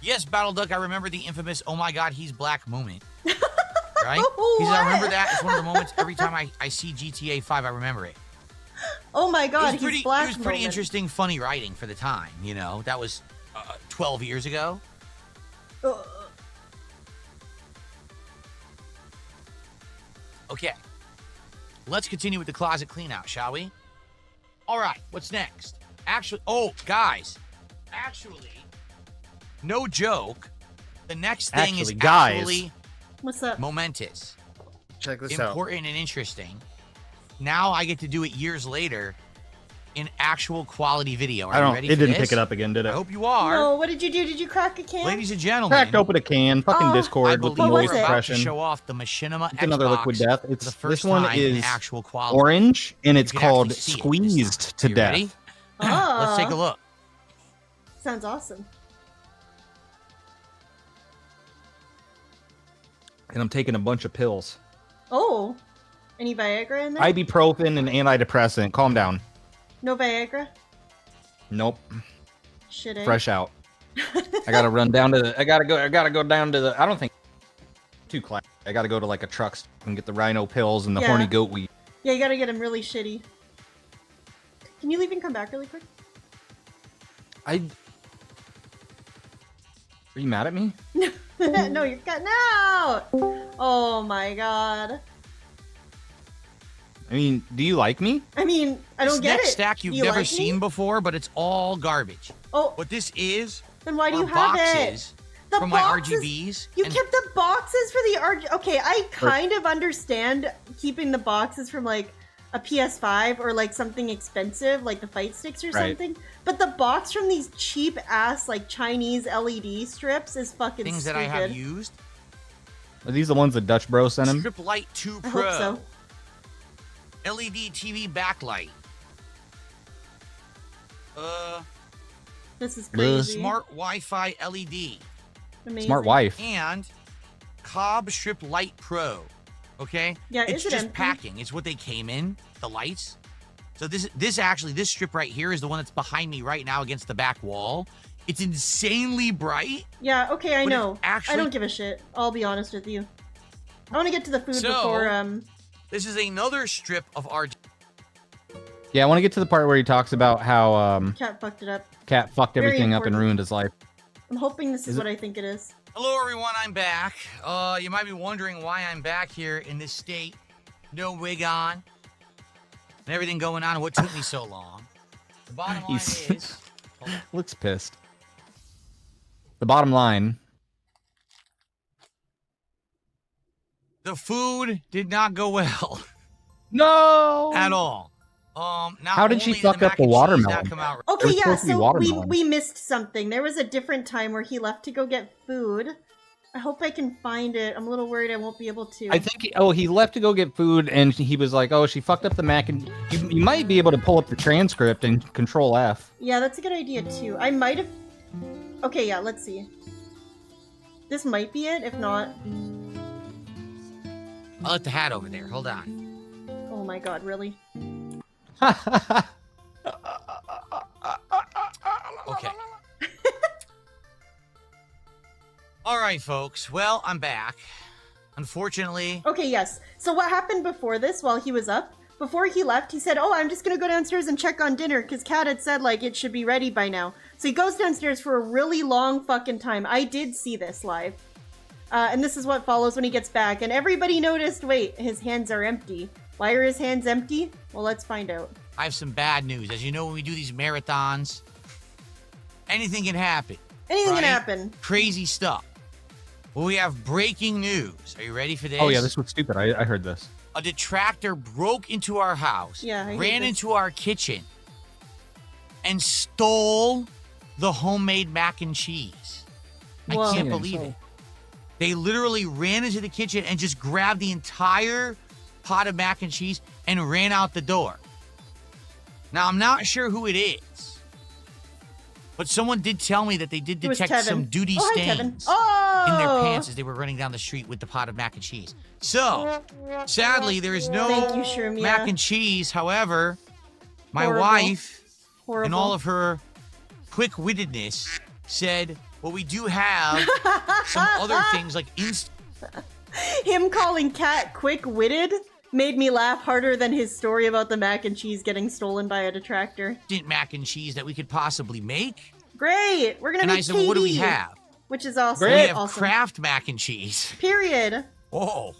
Yes, Battle Duck, I remember the infamous "Oh my God, he's black" moment. Right? What? Because I remember that. It's one of the moments every time I see GTA 5, I remember it. Oh my God, It was he's black. It was pretty moment. interesting, funny writing for the time. You know, that was 12 years ago. Okay, let's continue with the closet cleanout, shall we? All right, what's next? Actually, oh, guys, no joke. The next thing is Guys. actually What's up? momentous, Check this out. important, and interesting. Now I get to do it years later in actual quality video. Are you ready It for didn't this? pick it up again, did I it? hope you are. No, what did you do? Did you crack a can? Ladies and gentlemen, Cracked open a can. Fucking Oh. I Discord with believe the What we're noise was it? about to suppression. show off the Machinima It's another Xbox liquid death. for the It's first this one time in is actual quality. orange, and it's You can actually called see it this Squeezed time. to Are you Death. ready? Ah, Let's take a look. Sounds awesome. And I'm taking a bunch of pills. Oh, any Viagra in there? Ibuprofen and antidepressant. Calm down. No Viagra? Nope. Shit, eh? Fresh out. I gotta run down to the. I gotta go down to the. I don't think. Too class. I gotta go to like a truck stop and get the rhino pills and the Yeah. horny goat weed. Yeah, you gotta get him really shitty. Can you leave and come back really quick? Are you mad at me? No, you're cutting out! Oh my god. I mean, do you like me? I mean, I don't This get next it. stack you've You never like seen me? before, but it's all garbage. Oh, What this is then why do are you have it? boxes The from my boxes- RGBs. You and kept the boxes for the RG. Okay, I kind of understand keeping the boxes from like a PS5 or like something expensive, like the fight sticks or Right. something. But the box from these cheap ass like Chinese LED strips is fucking things stupid. that I have used. Are these the ones that Dutch Bro sent him? Strip Light 2 I Pro. hope so. LED TV backlight. This is crazy. Smart Wi-Fi LED. Amazing. Smart wife. And Cobb Strip Light Pro. Okay? Yeah, it's is it just empty? packing. It's what they came in, the lights. So this strip right here is the one that's behind me right now against the back wall. It's insanely bright. Yeah, okay, I But it's know. actually- I don't give a shit. I'll be honest with you. I want to get to the food So- before This is another strip of RGB. Yeah, I want to get to the part where he talks about how Cat fucked it up. Cat fucked Very everything up and important. ruined his life. I'm hoping this is Is what I think it is. Hello, everyone. I'm back. You might be wondering why I'm back here in this state. No wig on. And everything going on and what took me so long. The bottom line He's- is... Looks pissed. The bottom line. The food did not go well No. at all. Not How did she only fuck the up mac the and cheese watermelon? that come out- Okay, was yeah, supposed to be so watermelon. we missed something. There was a different time where he left to go get food. I hope I can find it. I'm a little worried I won't be able to. I think he left to go get food and he was like, "Oh, she fucked up the mac." And you might be able to pull up the transcript and Control F. Yeah, that's a good idea too. I might have... Okay, yeah, let's see. This might be it, if not... I'll let the hat over there. Hold on. Oh my god, really? Okay. All right, folks. Well, I'm back. Unfortunately, Okay, yes. So what happened before this, while he was up? Before he left, he said, "Oh, I'm just gonna go downstairs and check on dinner," because Kat had said, like, it should be ready by now. So he goes downstairs for a really long fucking time. I did see this live. And this is what follows when he gets back. And everybody noticed, wait, his hands are empty. Why are his hands empty? Well, let's find out. I have some bad news. As you know, when we do these marathons, anything can happen. Anything Right? can happen. Crazy stuff. Well, we have breaking news. Are you ready for this? Oh yeah, this was stupid. I heard this. A detractor broke into our house, Yeah, I hate ran this. into our kitchen, and stole the homemade mac and cheese. Whoa. I can't believe it. They literally ran into the kitchen and just grabbed the entire pot of mac and cheese and ran out the door. Now, I'm not sure who it is, but someone did tell me that they did It was detect Kevin. some duty Oh, hi, Kevin. stains Oh! in their pants as they were running down the street with the pot of mac and cheese. So, sadly, there is no Thank you, Shroom, yeah. mac and cheese. However, my Horrible. wife, Horrible. in all of her quick-wittedness, said, Well, we do have some other things like Him calling Cat quick-witted made me laugh harder than his story about the mac and cheese getting stolen by a detractor. instant mac and cheese that we could possibly make. Great! We're gonna And make I said, well, what do we KD, have? which is awesome. We have Awesome. Kraft mac and cheese. Period. Oh.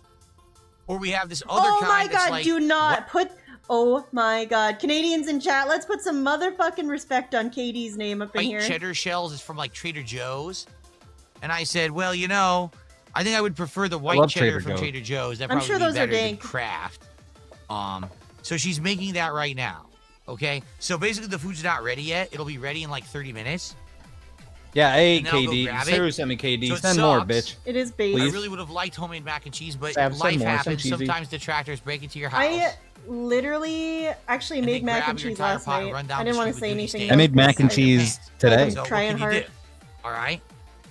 Or we have this other Oh kind my that's god, like, do not put... Oh my god. Canadians in chat, let's put some motherfucking respect on KD's name up in white here. cheddar shells is from like Trader Joe's. And I said, well, you know, I think I would prefer the white love cheddar Trader from Joe's. Trader Joe's. That I'm probably sure be those are better than dank. Kraft. So she's making that right now. Okay? So basically the food's not ready yet. It'll be ready in like 30 minutes. Yeah, hey, And then I'll go KD. grab it. Sarah sent me KD. So it Send more, sucks. bitch. It is base. Please. I really would have liked homemade mac and cheese, but Send life more, some happens. cheesy. Sometimes detractors break into your house. I literally actually And made then mac grab and your cheese entire last pot and night. run down I the didn't want to street say with duty anything. steak. I made mac and I- cheese today. So what Trying can you hard. do? All right?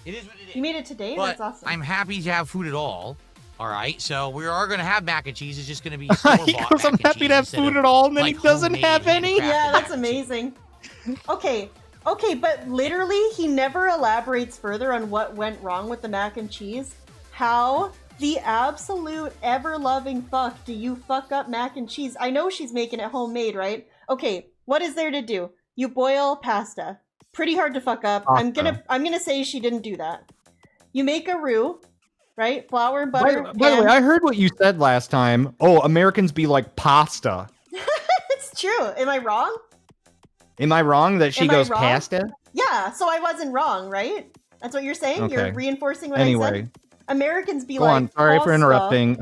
It is what it is. You made it today? But That's awesome. I'm happy to have food at all. All right, so we are going to have mac and cheese. It's just going to be He store-bought goes, I'm mac and happy cheese to have instead food of, at all, and then like, he doesn't homemade, have any. handcrafted Yeah, that's mac and cheese. amazing. Okay, but literally, he never elaborates further on what went wrong with the mac and cheese. How the absolute ever-loving fuck do you fuck up mac and cheese? I know she's making it homemade, right? Okay, what is there to do? You boil pasta. Pretty hard to fuck up. I'm gonna say she didn't do that. You make a roux, right? Flour, butter. By the way, I heard what you said last time. Oh, Americans be like pasta. It's true. Am I wrong? Am I wrong that she Am I goes wrong? pasta? Yeah, so I wasn't wrong, right? That's what you're saying? You're Okay. reinforcing what I Anyway, said? Americans be go like, on. Sorry for pasta. interrupting.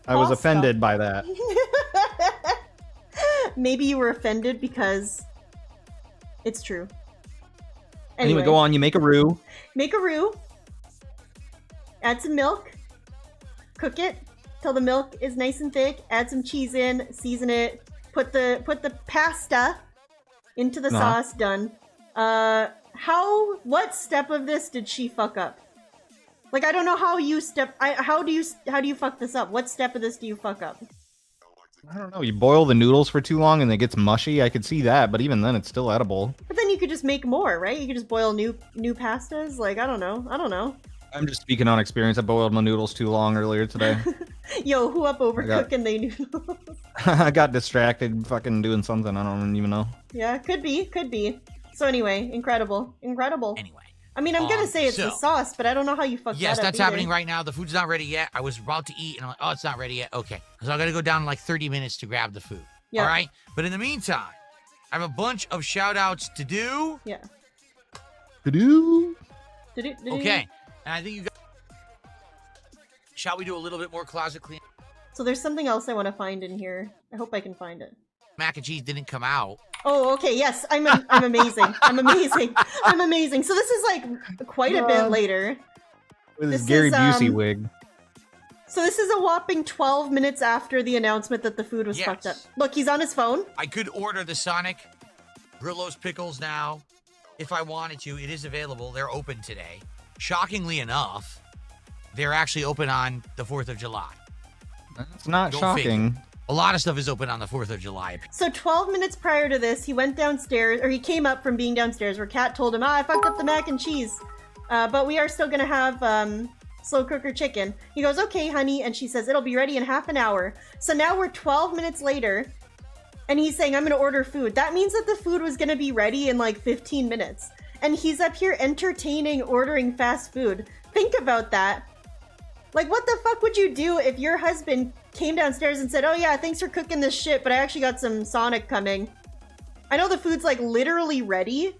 I was Pasta. offended by that. Maybe you were offended because it's true. Anyway, go on. You make a roux. Make a roux. Add some milk. Cook it till the milk is nice and thick. Add some cheese in. Season it. Put the pasta into the Uh-huh. sauce. Done. What step of this did she fuck up? Like, I don't know how you how do you fuck this up? What step of this do you fuck up? I don't know. You boil the noodles for too long and it gets mushy. I could see that, but even then, it's still edible. But then you could just make more, right? You could just boil new pastas. Like, I don't know. I'm just speaking on experience. I boiled my noodles too long earlier today. Yo, who up got- overcooking they noodles? I got distracted fucking doing something. I don't even know. Yeah, could be. So anyway, incredible. Anyway. I mean, I'm gonna say it's the so- sauce, but I don't know how you fuck Yes, that up that's either. happening right now. The food's not ready yet. I was about to eat, and I'm like, oh, it's not ready yet. Okay. So I got to go down in like 30 minutes to grab the food. Yeah. All right? But in the meantime, I have a bunch of shout-outs to do. Yeah. To-do. Okay. And I think you guys... Shall we do a little bit more closet clean? So there's something else I want to find in here. I hope I can find it. Mac and cheese didn't come out. Oh, okay. Yes, I'm amazing. I'm amazing. So this is like quite a bit later. With his This Gary is, Busey wig. So this is a whopping 12 minutes after the announcement that the food was Yes. fucked up. Look, he's on his phone. I could order the Sonic Grillo's pickles now if I wanted to. It is available. They're open today. Shockingly enough, they're actually open on the 4th of July. That's not Go shocking. A lot of stuff is open on the 4th of July. So 12 minutes prior to this, he went downstairs, or he came up from being downstairs, where Kat told him, I fucked up the mac and cheese. But we are still gonna have slow cooker chicken. He goes, okay, honey, and she says, it'll be ready in half an hour. So now we're 12 minutes later, and he's saying, I'm gonna order food. That means that the food was gonna be ready in like 15 minutes. And he's up here entertaining ordering fast food. Think about that. Like, what the fuck would you do if your husband came downstairs and said, oh yeah, thanks for cooking this shit, but I actually got some Sonic coming. I know the food's like literally ready,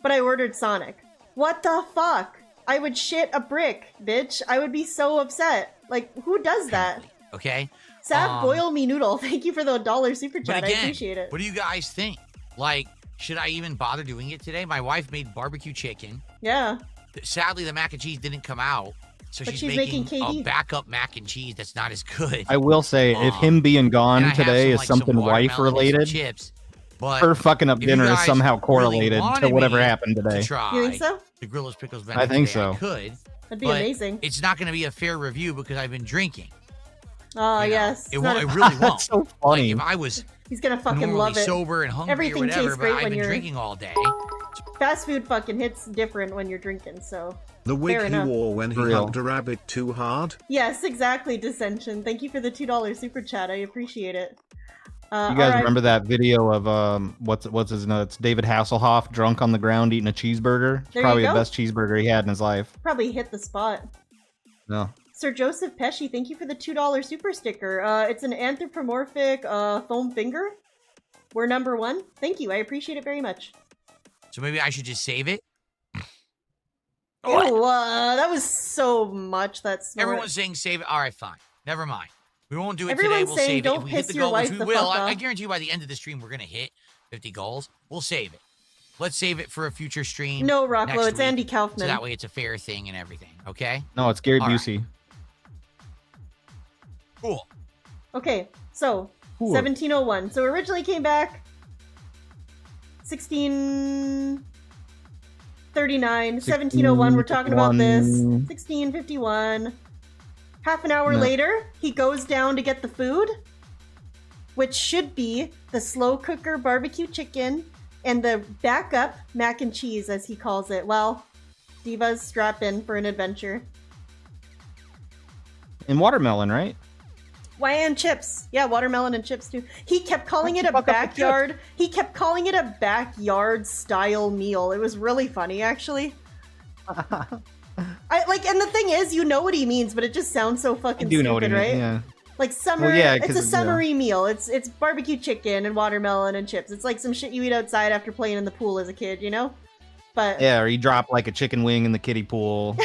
but I ordered Sonic. What the fuck? I would shit a brick, bitch. I would be so upset. Like, who does that? Okay? Sav Boil Me Noodle, thank you for the $1 super But chat. again, I appreciate it. what do you guys think? Like, should I even bother doing it today? My wife made barbecue chicken. Yeah. Sadly, the mac and cheese didn't come out. So But she's she's making making KD. a backup mac and cheese that's not as good. I will say, if him being And I gone have today some, is like, some something watermelon and some wife-related, chips. But her fucking up if you dinner is guys somehow really correlated to wanted whatever me happened today. to try You think so? the Grillo's Pickles I think today, I so. could. That'd be but amazing. It's not going to be a fair review because I've been drinking. Oh, you know? yes. It, It's not it a- really won't. That's so funny. Like, if I was He's gonna fucking normally love it. sober and hungry Everything or whatever, tastes great but I've when been you're- drinking all day. fast food fucking hits different when you're drinking, so. The wig Fair he enough. wore when he Real. hugged a rabbit too hard. Yes, exactly, Dissension. Thank you for the $2 super chat. I appreciate it. You guys alright. remember that video of what's his name? It's David Hasselhoff drunk on the ground eating a cheeseburger. It's There you probably the go. best cheeseburger he had in his life. Probably hit the spot. No. Sir Joseph Pesci, thank you for the $2 super sticker. It's an anthropomorphic foam finger. We're number 1. Thank you. I appreciate it very much. So maybe I should just save it. Oh, that was so much. That's smart. Everyone's saying save it. All right, fine. Never mind. We won't do it today. Everyone's We'll saying save it. don't If we hit piss the your goal, which wife we the will, fuck I off. guarantee you by the end of the stream we're gonna hit 50 goals. We'll save it. Let's save it for a future stream. No, next Rocklo, it's week, Andy So Kaufman. that way it's a fair thing and everything. Okay. No, it's Gary All right. Busey. Cool. Okay, so Cool. 1701. So originally came back 1639, 1701. We're talking about this. 1651. Half an hour No. later, he goes down to get the food, which should be the slow cooker barbecue chicken and the backup mac and cheese, as he calls it. Well, Divas strap in for an adventure. And watermelon, right? Why, and chips. Yeah, watermelon and chips too. He kept calling it a Fuck up the backyard. He kept calling it a backyard style meal. It was really funny, actually. And the thing is, you know what he means, but it just sounds so I fucking do stupid, know what he right? means. Yeah. Like summer, Well, yeah, it's 'cause a it's, summery meal. It's barbecue chicken and watermelon and chips. It's like some shit you eat outside after playing in the pool as a kid, you know? But Yeah, or he dropped like a chicken wing in the kiddie pool.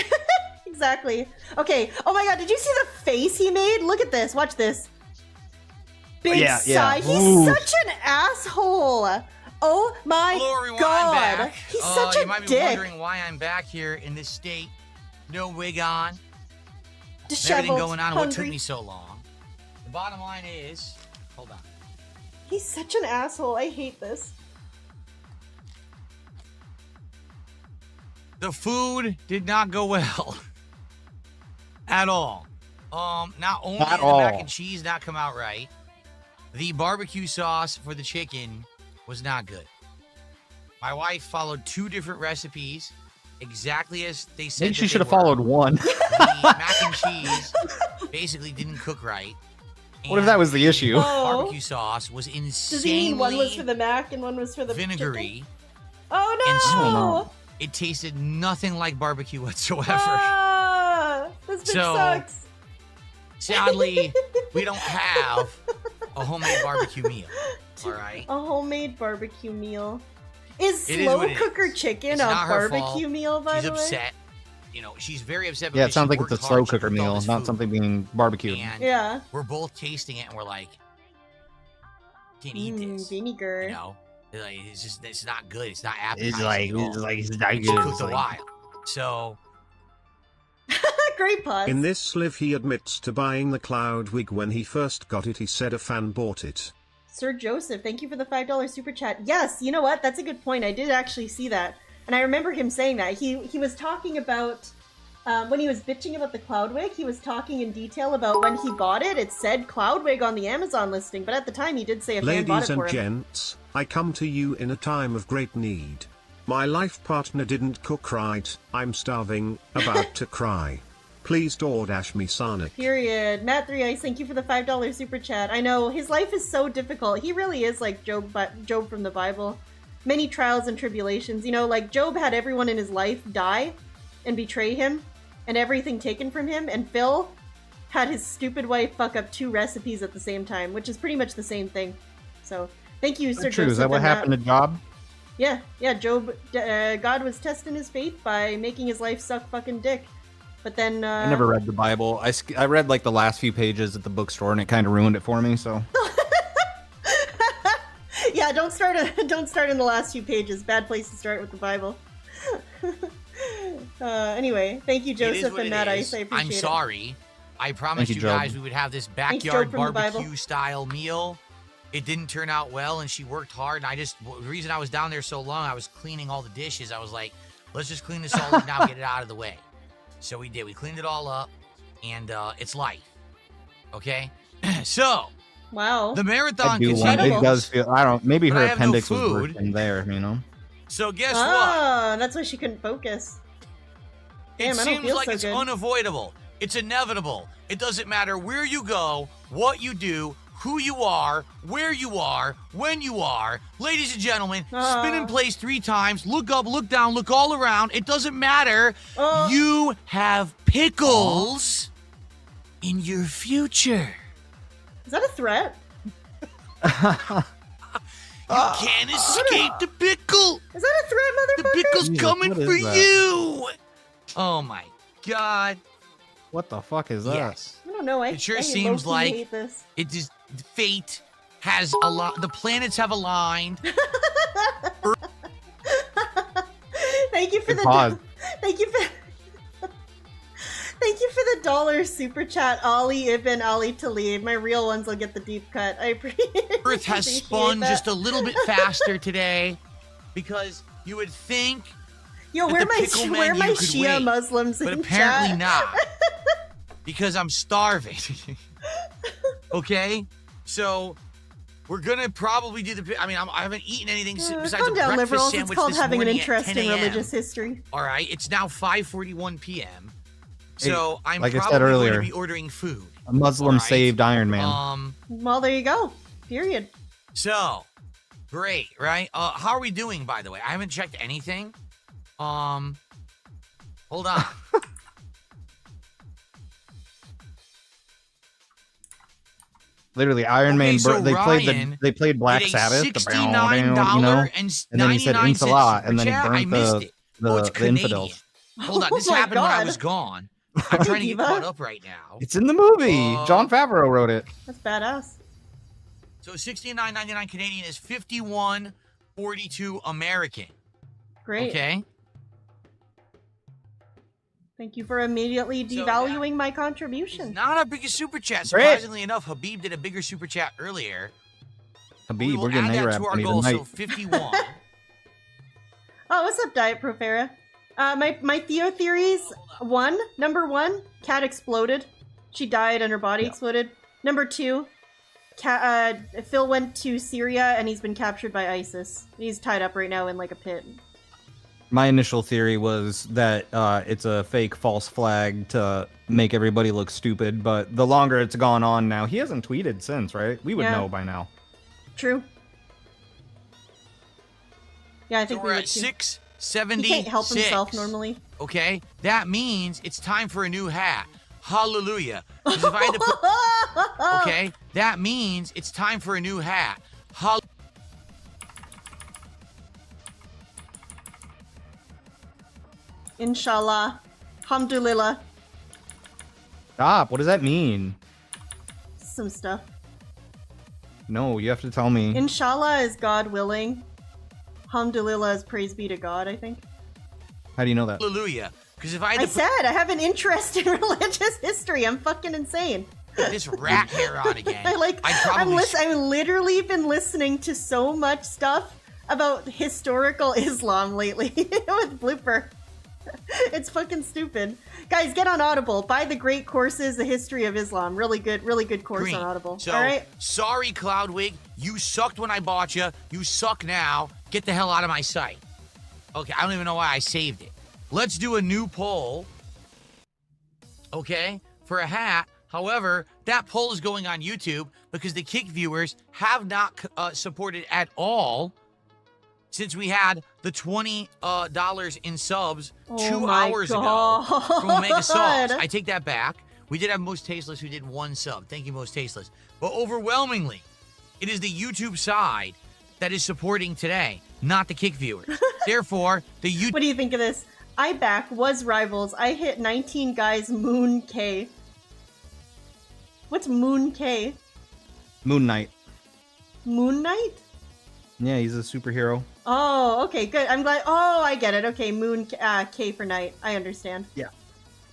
exactly. Okay. Oh my god, did you see the face he made? Look at this. Watch this. Big Yeah, sigh. yeah. He's Ooh. such an asshole. Oh my Hello, everyone. I'm god. back. He's such You a might be dick. wondering why I'm back here in this state. No wig on. Disheveled, Everything going on. What took hungry. me so long? The bottom line is, hold on. He's such an asshole. I hate this. The food did not go well at all. Not only At did the all. mac and cheese not come out right, the barbecue sauce for the chicken was not good. My wife followed 2 different recipes exactly as they said. Maybe that she they should have were. followed one. The mac and cheese basically didn't cook right. What if that was the issue? Oh. Barbecue sauce was Does he mean insanely one was for the mac and one was for the vinegary. chicken? Oh And no! so- It tasted nothing like barbecue whatsoever. Ah, this bitch So- sucks. Sadly, we don't have a homemade barbecue meal. All right. A homemade barbecue meal. Is It is slow what it cooker is. chicken It's a not her barbecue fault. meal, by She's the way? upset. You know, she's very upset. Yeah, it because sounds she like it's a worked slow hard. She cooker cooked all meal, this not food, something being barbecued. And Yeah. we're both tasting it, and we're like, can't eat this. Vinegar. You know, like, it's not good. It's not appetizing. It's like at all. it's not She good. cooked It's a like- while. So Great pause. In this sliv he admits to buying the cloud wig when he first got it. He said a fan bought it. Sir Joseph, thank you for the $5 super chat. Yes, you know what? That's a good point. I did actually see that. And I remember him saying that. He was talking about, when he was bitching about the Cloudwig, he was talking in detail about when he bought it. It said Cloudwig on the Amazon listing, but at the time he did say a fan bought Ladies it and for him. gents, I come to you in a time of great need. My life partner didn't cook right. I'm starving, about to cry. Please DoorDash me Sonic. Period. Matt 3 Ice, thank you for the $5 super chat. I know, his life is so difficult. He really is like Job from the Bible. Many trials and tribulations. You know, like Job had everyone in his life die and betray him and everything taken from him, and Phil had his stupid wife fuck up 2 recipes at the same time, which is pretty much the same thing. So, thank you, Sir True. Joseph. Is that what and Matt. happened to Job? Yeah, Job, God was testing his faith by making his life suck fucking dick. But then, I never read the Bible. I read like the last few pages at the bookstore, and it kind of ruined it for me. So yeah, don't start in the last few pages. Bad place to start with the Bible. Anyway, thank you, it is Joseph what and it Matt is. Ice. I appreciate I'm it. sorry. I promised you, you Job. guys we would have this Job backyard from the Bible. barbecue style meal. It didn't turn out well, and she worked hard. And the reason I was down there so long, I was cleaning all the dishes. I was like, let's just clean this all up now, get it out of the way. So we did. We cleaned it all up, and it's life. Okay? So, Wow. the I marathon do want. continues. It does feel. I don't. Maybe But her I have no appendix was food. working there. You know. So guess what? Ah, that's why she couldn't focus. Damn, It I don't seems feel like so it's good. unavoidable. It's inevitable. It doesn't matter where you go, what you do, who you are, where you are, when you are. Ladies and gentlemen, spin in place 3 times, look up, look down, look all around. It doesn't matter. You have pickles in your future. Is that a threat? You can't escape the pickle. Is that a threat, The motherfucker? pickle's Jesus, coming what is for that? you. Oh my God. What the fuck is that? Yes. I don't know. It sure I seems low-key like hate this. it just fate has a lot. The planets have aligned. Thank you for Good the pause. thank you for thank you for the $1 super chat, Ali Ibn Ali Talib. My real ones will get the deep cut. I appreciate. Earth has spun that. just a little bit faster today because you would think, Yo, that where the my pickle where menu my could Shia wait, Muslims but in apparently chat? not because I'm starving. Okay, so we're gonna probably do the. I mean, I haven't eaten anything besides Calm a down, breakfast liberals. It's sandwich called this having an morning at interest 10 in a.m. religious history. All right, it's now 5:41 p.m. So I'm like I probably said going earlier, to be ordering food. A Muslim All right. saved Iron Man. Well, there you go. Period. So great, right? How are we doing, by the way? I haven't checked anything. Hold on. Literally, Iron Man. so They Ryan played Black did a Sabbath. $69 you know, and and then he said 99 cents Insalat, and then he super chat. I burnt missed the it. Oh, it's the Canadian. infidels. Hold on, Oh this my happened when I God. was gone. I'm trying to get Diva. caught up right now. It's in the movie. John Favreau wrote it. That's badass. So 69.99 Canadian is 51.42 American. Great. Okay. Thank you for immediately So devaluing my It's contribution. not our biggest super chat. Great. Surprisingly enough, Habib did a bigger super chat earlier. Habib, will we're getting add that A-Rap to our money goal, so tonight. 51. Oh, what's up, Diet Profera? My Theo theories. Number one, cat exploded. She died and her body exploded. Number two, Phil went to Syria and he's been captured by ISIS. He's tied up right now in like a pit. My initial theory was that it's a fake false flag to make everybody look stupid, but the longer it's gone on now, he hasn't tweeted since, right? We would Yeah. know by now. True. Yeah, I So think we're we at would too. 676. He can't help himself normally. Okay, that means it's time for a new hat. Hallelujah. 'Cause if I had to put, okay, that means it's time for a new hat. Inshallah. Alhamdulillah. Stop. What does that mean? Some stuff. No, you have to tell me. Inshallah is God willing. Alhamdulillah is praise be to God, I think. How do you know that? Hallelujah. Because if I had I to said I have an interest in religious history. I'm fucking insane. put this rat hair on again, I've literally been listening to so much stuff about historical Islam lately with Blooper. It's fucking stupid. Guys, get on Audible. Buy the great courses, The History of Islam. Really good course Green. on Audible. So, All right? sorry, Cloudwig. You sucked when I bought you. You suck now. Get the hell out of my sight. Okay, I don't even know why I saved it. Let's do a new poll. Okay, for a hat. However, that poll is going on YouTube because the Kick viewers have not supported at all since we had the $20 in subs 2 hours ago from Omega Sauce. I take that back. We did have Most Tasteless who did 1 sub. Thank you, Most Tasteless. But overwhelmingly, it is the YouTube side that is supporting today, not the Kick viewers. Therefore, the YouTube... What do you think of this? I back was Rivals. I hit 19 guys Moon K. What's Moon K? Moon Knight. Moon Knight? Yeah, he's a superhero. Oh, okay, good. I'm glad. Oh, I get it. Okay, Moon K for night. I understand. Yeah.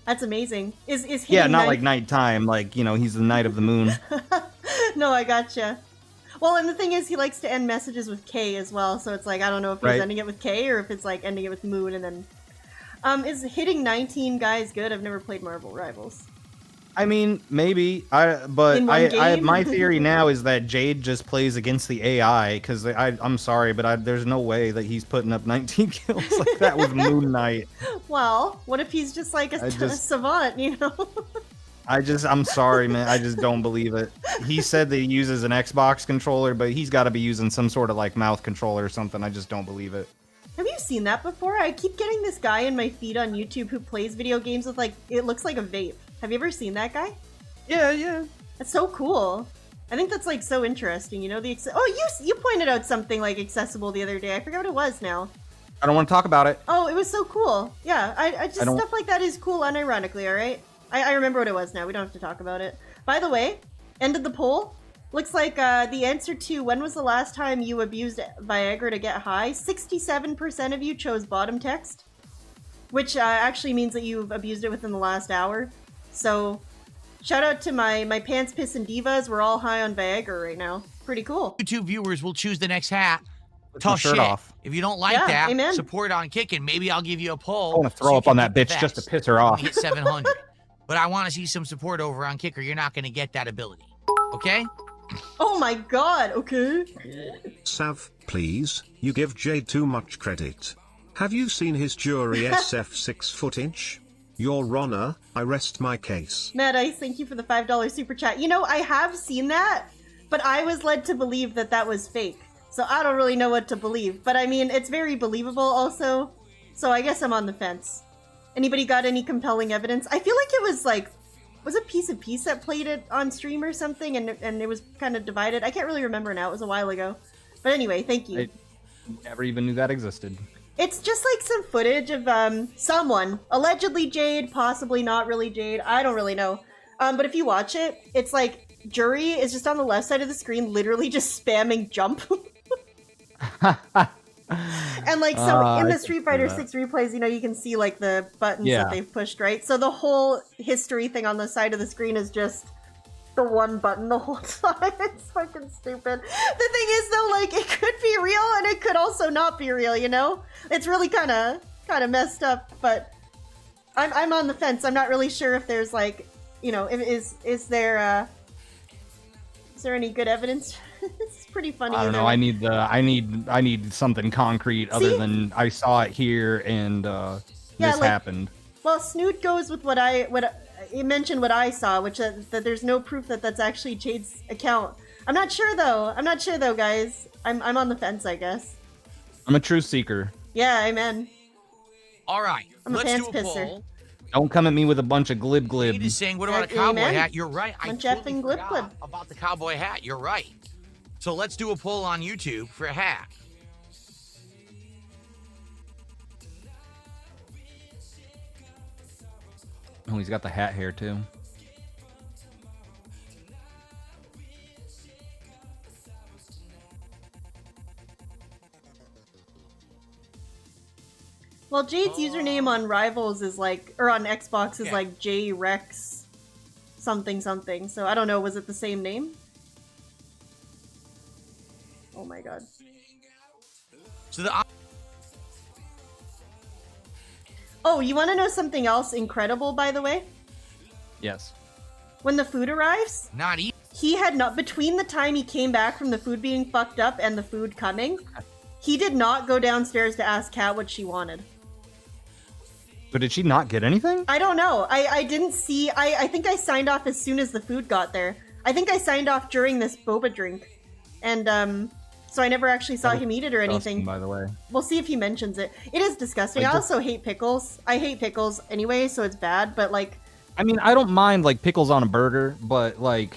That's amazing. Is Yeah, hitting not like nighttime, like, you know, he's the night of the moon. No, I gotcha. Well, and the thing is, he likes to end messages with K as well, so it's like, I don't know if he's Right. ending it with K or if it's like ending it with Moon and then... is hitting 19 guys good? I've never played Marvel Rivals. I mean, maybe. But In one game? my theory now is that Jade just plays against the AI because I'm sorry, but there's no way that he's putting up 19 kills like that with Moon Knight. Well, what if he's just like a savant, you know? I'm sorry, man. I just don't believe it. He said that he uses an Xbox controller, but he's got to be using some sort of like mouth controller or something. I just don't believe it. Have you seen that before? I keep getting this guy in my feed on YouTube who plays video games with like, it looks like a vape. Have you ever seen that guy? Yeah. That's so cool. I think that's like so interesting, you know? You pointed out something like accessible the other day. I forgot what it was now. I don't want to talk about it. Oh, it was so cool. Yeah, I just stuff like that is cool unironically, alright? I remember what it was now. We don't have to talk about it. By the way, end of the poll. Looks like the answer to when was the last time you abused Viagra to get high? 67% of you chose bottom text, which actually means that you've abused it within the last hour. So, shout out to my pants pissin' divas. We're all high on Viagra right now. Pretty cool. YouTube viewers will choose the next hat. With my Tough shirt shit. off. If you don't like Yeah, that, amen. support on Kicking. Maybe I'll give you a poll. I want to throw so up you on can that get bitch the just to best. piss her off. We hit 700. But I want to see some support over on Kicker. You're not going to get that ability. Okay? Oh my god, okay. Sav, please, you give Jade too much credit. Have you seen his jury SF6 footage? Your Honor, I rest my case. Mad Ice, thank you for the $5 super chat. You know, I have seen that, but I was led to believe that that was fake. So I don't really know what to believe. But I mean, it's very believable also. So I guess I'm on the fence. Anybody got any compelling evidence? I feel like it was like, was it Piece of Peace that played it on stream or something and it was kind of divided? I can't really remember now. It was a while ago. But anyway, thank you. I never even knew that existed. It's just like some footage of someone, allegedly Jade, possibly not really Jade. I don't really know. But if you watch it, it's like jury is just on the left side of the screen, literally just spamming jump. And like, so in the Street Fighter 6 replays, you know, you can see like the buttons that they've pushed, right? So the whole history thing on the side of the screen is just the one button the whole time. It's fucking stupid. The thing is though, like, it could be real and it could also not be real, you know? It's really kind of messed up, but I'm on the fence. I'm not really sure if there's like, you know, is there any good evidence? It's pretty funny. I don't know. I need something concrete other than I saw it here and this happened. Well, Snoot goes with what he mentioned what I saw, which that there's no proof that that's actually Jade's account. I'm not sure though, guys. I'm on the fence, I guess. I'm a truth seeker. Yeah, amen. All right. I'm a let's pants do a pisser. poll. Don't come at me with a bunch of glib glib. He is saying, what about a cowboy Amen. hat? You're right. I Bunch totally effing glib forgot glib. about the cowboy hat. You're right. So let's do a poll on YouTube for a hat. Oh, he's got the hat hair too. Well, Jade's username on Rivals is like, or on Xbox is like JRex something something. So I don't know, was it the same name? Oh my god. So the Oh, you want to know something else incredible, by the way? Yes. When the food arrives, not eat. He had not, between the time he came back from the food being fucked up and the food coming, he did not go downstairs to ask Kat what she wanted. But did she not get anything? I don't know. I didn't see, I think I signed off as soon as the food got there. I think I signed off during this boba drink. And, so I never actually saw him eat it or anything. By the way, we'll see if he mentions it. It is disgusting. I also hate pickles. I hate pickles anyway, so it's bad. But like, I mean, I don't mind like pickles on a burger, but like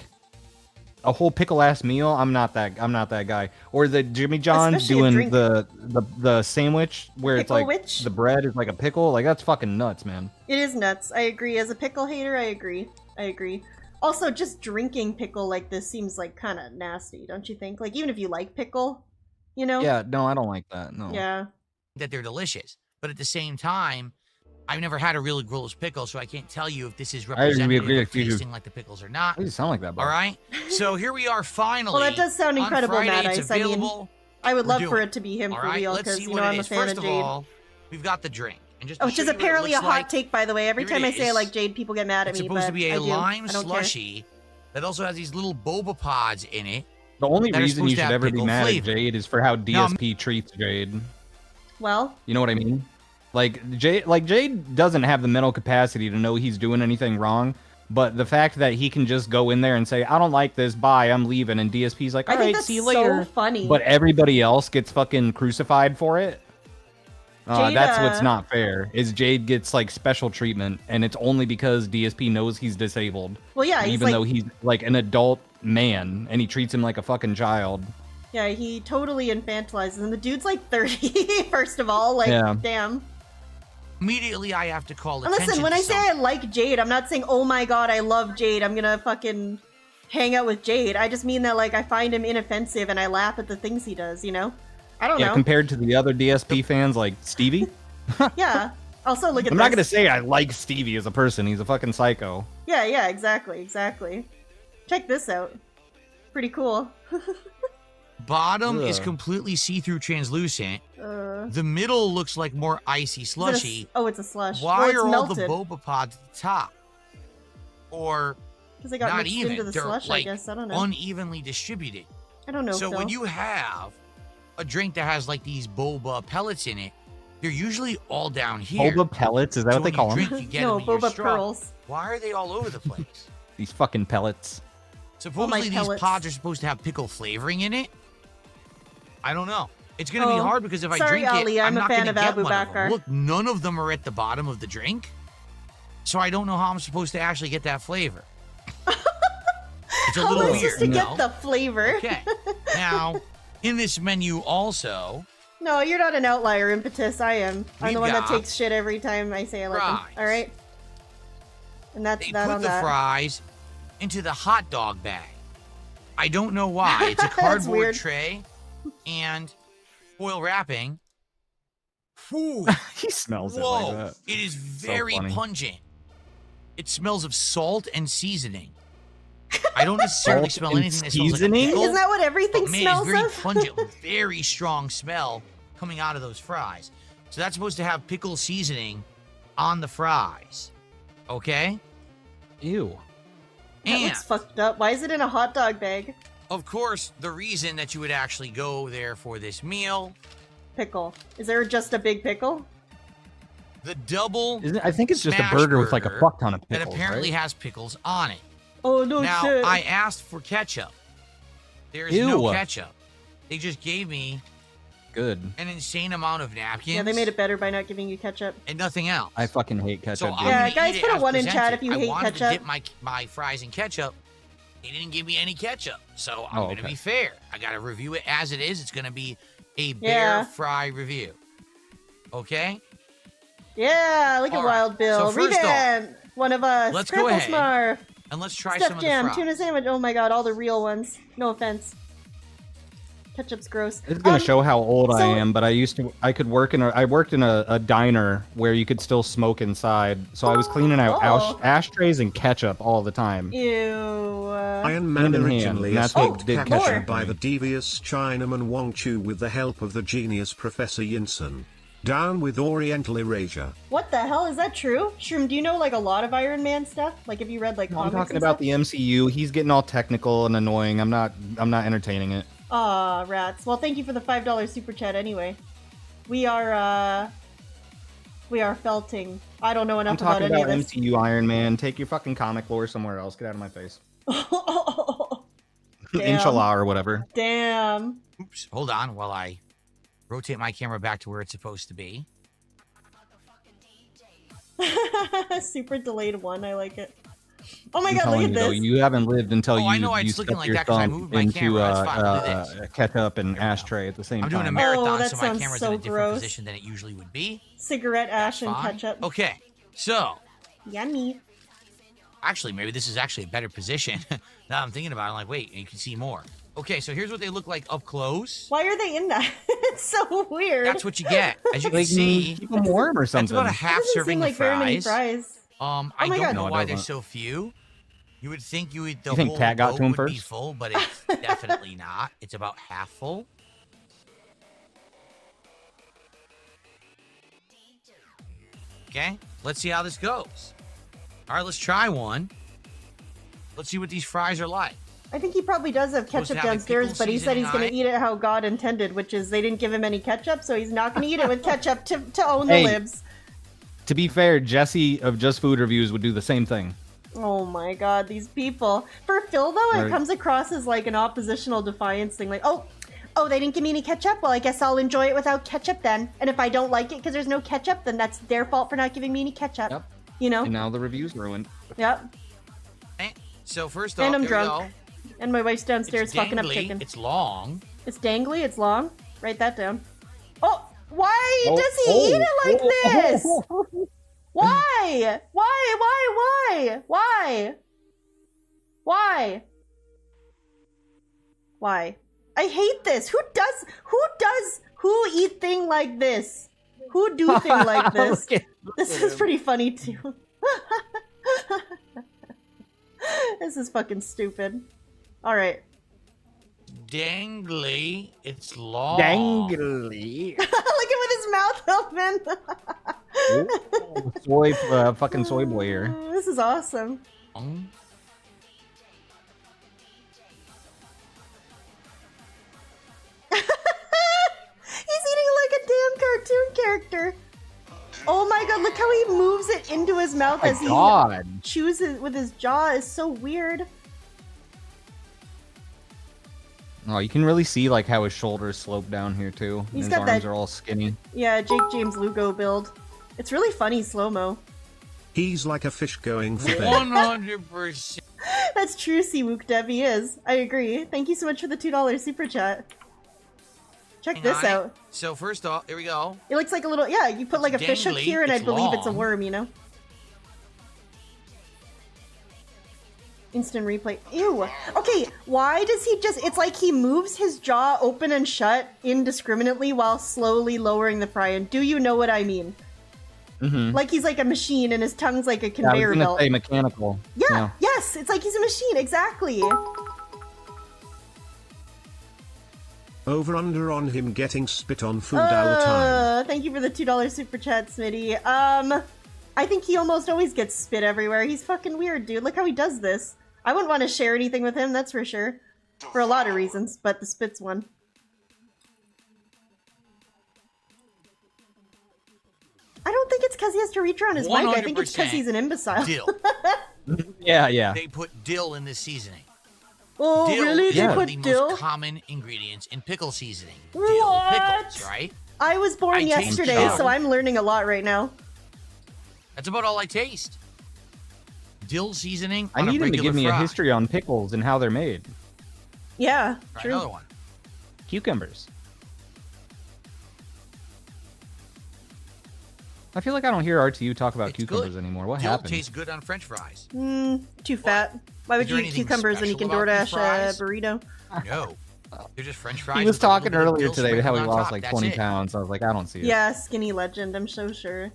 a whole pickle ass meal, I'm not that guy. Or the Jimmy John's doing the sandwich where it's like the bread is like a pickle. Like that's fucking nuts, man. It is nuts. I agree. As a pickle hater, I agree. Also, just drinking pickle like this seems like kind of nasty, don't you think? Like, even if you like pickle, you know? Yeah, no, I don't like that, no. Yeah. That they're delicious. But at the same time, I've never had a really gross pickle, so I can't tell you if this is representative of tasting like the pickles or not. You sound like that, bro. All right? So here we are finally. Well, that does sound incredible, Mad Ice. I mean, I would love for it to be him all for right? real, Let's because, see you what know, it I'm a is. fan First of of Jade. all, we've got the drink. And just to Which show is you what it apparently a looks hot like, take, by the way. Every here it time I say I is. like Jade, people get mad at it's me. supposed but to be a I do. lime I don't care. slushy that also has these little boba pods in it. The only that are reason you supposed to should have ever be pickle mad flavor. at Jade is for how DSP treats Jade. Well, You know what I mean? Like Jade doesn't have the mental capacity to know he's doing anything wrong. But the fact that he can just go in there and say, I don't like this, bye, I'm leaving, and DSP's like, I all think right, that's see you so later. funny. But everybody else gets fucking crucified for it. That's what's Jada- not fair, is Jade gets like special treatment, and it's only because DSP knows he's disabled. Well, yeah, he's even like, though he's like an adult man, and he treats him like a fucking child. yeah, he totally infantilizes him. The dude's like 30, first of all. Like, Yeah. damn. Immediately, I have to call And attention listen, when to I say I like Jade, I'm not saying, oh my god, I love Jade. I'm gonna fucking hang out with Jade. I just mean that, like, I find him inoffensive and I laugh at the things he does, you know? I don't Yeah, know. compared to the other DSP fans like Stevie. Yeah. Also, look at I'm this. not gonna say I like Stevie as a person. He's a fucking psycho. Yeah, yeah, exactly. Check this out. Pretty cool. Bottom is Ugh. completely see-through translucent. The middle looks like more icy Is it a s- slushy. oh, it's a slush. Why well, it's are melted. all the boba pods at the top? Or Because they got not mixed even. into the They're slush, like I guess. I don't know. unevenly distributed. I don't know, So Phil. when you have a drink that has like these boba pellets in it, they're usually all down here. Boba pellets, is that So what they when call you them? drink, you get No, them in your boba straw. pearls. Why are they all over the place? These fucking pellets. Supposedly these pellets. pods are supposed to have pickle flavoring in it. I don't know. It's going to be Oh, hard because if I sorry, drink Ali, it, I'm I'm a not fan going to of get Abu one of Bakr. them. Look, none of them are at the bottom of the drink. So I don't know how I'm supposed to actually get that flavor. It's a How little am I weird. supposed to no? get the flavor? Okay. Now, in this menu also, No, you're not an outlier, Impetus. I am. I'm We've the one that got takes shit every time I say I like them. fries. All right. And that's they that put on the that. fries into the hot dog bag. I don't know why. It's a That's cardboard weird. tray and foil wrapping. Whew. He smells it Whoa. like that. It is very funny. pungent. It smells of salt and seasoning. I don't necessarily Salt smell and anything that smells like a seasoning? pickle, Isn't that what everything but man, smells it's very of? pungent, very strong smell coming out of those fries. So that's supposed to have pickle seasoning on the fries. Okay? Ew. That And looks fucked up. Why is it in a hot dog bag? of course, the reason that you would actually go there for this meal, Pickle. Is there just a big pickle? the double I think it's just a smash burger with like a burger fuck ton of that pickles, apparently right? has pickles on it. Oh no Now, shit. I asked for ketchup. There's no Ew. ketchup. They just gave me Good. an insane amount of napkins. Yeah, they made it better by not giving you ketchup. and nothing else. I fucking hate ketchup. So dude. I'm Yeah, gonna guys, eat put it a as 1 in chat presented. if you I hate wanted ketchup. to dip my fries in ketchup. They didn't give me any ketchup, so I'm Oh, gonna okay. be fair. I gotta review it as it is. It's gonna be a Yeah. bear fry review. Okay. Yeah, look at All right, Wild Bill. so first off, Revamp! One of us. let's go Purple ahead Smurf. And let's try Stuffed some of the jam, fries. tuna sandwich. Oh my god, all the real ones. No offense. Ketchup's gross. It's gonna show how old I so- am, but I worked in a diner where you could still smoke inside, so I was cleaning out Oh. ashtrays and ketchup all the time. Ew. Iron Man Hand in hand, originally that's what escaped did capture ketchup by for the me. devious Chinaman Wang Chu with the help of the genius Professor Yinsen. Down with Oriental erasure. What the hell? Is that true? Shroom, do you know like a lot of Iron Man stuff? Like have you read like I'm comics talking and about stuff? the MCU. He's getting all technical and annoying. I'm not entertaining it. Aw, rats. Well, thank you for the $5 super chat anyway. We are felting. I don't know I'm enough about talking any about of this. MCU Iron Man. Take your fucking comic lore somewhere else. Get out of my face. Damn. Inshallah or whatever. Damn. Oops. Hold on while I rotate my camera back to where it's supposed to be. Super delayed one. I like it. Oh my I'm god, look telling at you, though, this. you haven't lived until Oh, I you know, it's you looking stuck like your that 'cause I thumb moved my into camera. That's fine. I'll do this. ketchup and ashtray at the same I'm time. doing a marathon, Oh, that so my sounds camera's so in a different gross. position than it usually would be. Cigarette ash and Fine. ketchup. Okay, so Yummy. actually, maybe this is actually a better position. Now I'm thinking about it, I'm like, wait, you can see more. Okay, so here's what they look like up close. Why are they in that? It's so weird. That's what you get. As you can Like, see, keep them warm or that's something. about a That half doesn't serving seem like of very many fries. fries. I Oh my don't God. know No, it why there's doesn't. so few. You would think the You think whole Pat got boat to him would be first? full, but it's definitely not. It's about half full. Okay, let's see how this goes. All right, let's try one. Let's see what these fries are like. I think he probably does have Supposed to ketchup have a downstairs, pickle but he said he's going to seasoning eat it how God intended, which is they didn't give him any ketchup, so he's not going to eat it with ketchup to own the Hey. libs. To be fair, Jesse of Just Food Reviews would do the same thing. Oh my God, these people. For Phil, though, it Right. comes across as like an oppositional defiance thing. Like, oh, they didn't give me any ketchup? Well, I guess I'll enjoy it without ketchup then. And if I don't like it because there's no ketchup, then that's their fault for not giving me any ketchup. Yep. You know? And now the review's ruined. Yep. Okay, so first And off, I'm there we drunk. go. And my wife's downstairs It's fucking up dangly, chicken. It's long. It's dangly, it's long. Write that down. Oh, why Oh, does he oh, eat it like oh, this? Why? Why? I hate this. Who eat thing like this? Who do thing like this? Look at This is pretty funny too. This is fucking stupid. Alright. Dangly, it's long. Dangly. Look at with his mouth open. Fucking soy boy here. This is awesome. Long. He's eating like a damn cartoon character. Oh my god, look how he moves it into his mouth Oh my as he God. chews it with his jaw. Is so weird. Oh, you can really see like how his shoulders slope down here too. He's His got arms that- are all skinny. Yeah, Jake James Lugo build. It's really funny slow-mo. He's like a fish going for bait. 100%. That's true, Siwook Dev, he is. I agree. Thank you so much for the $2 super chat. Check Hang this on. out. So first off, here we go. It looks like a little, yeah, you put like a It's fish hook dangly, here and I it's believe it's a long. worm, you know? Instant replay. Ew. Okay, why does he just, it's like he moves his jaw open and shut indiscriminately while slowly lowering the fry. And do you know what I mean? Mm-hmm. Like he's like a machine and his tongue's like a Yeah, I was conveyor gonna belt. say mechanical. Yeah, yes, it's like he's a machine, exactly. Over under on him getting spit on food all the time. Thank you for the $2 super chat, Smitty. I think he almost always gets spit everywhere. He's fucking weird, dude. Look how he does this. I wouldn't want to share anything with him, that's for sure. For a lot of reasons, but the spit's one. I don't think it's because he has to reach around his mic. I think it's because 100% he's an imbecile. Dill. Yeah. They put dill in this seasoning. Oh, Dill really? is They one put of the dill? most common ingredients in pickle seasoning. Dill What? pickles, right? I was born I taste yesterday, dill. so I'm learning a lot right now. That's about all I taste. Dill seasoning I on need a him to regular give me a fry. history on pickles and how they're made. Yeah, Try true. another one. Cucumbers. I feel like I don't hear RTU talk about It's cucumbers good. anymore. What Dill happened? tastes good on French fries. Too fat. Why would Is there you eat anything cucumbers when you can special about these DoorDash a fries? burrito? No, they're just French fries. He was with a little talking bit of earlier dill today how he sprinkled on lost top. like That's 20 it. pounds. I was like, I don't see it. Yeah, skinny legend, I'm so sure.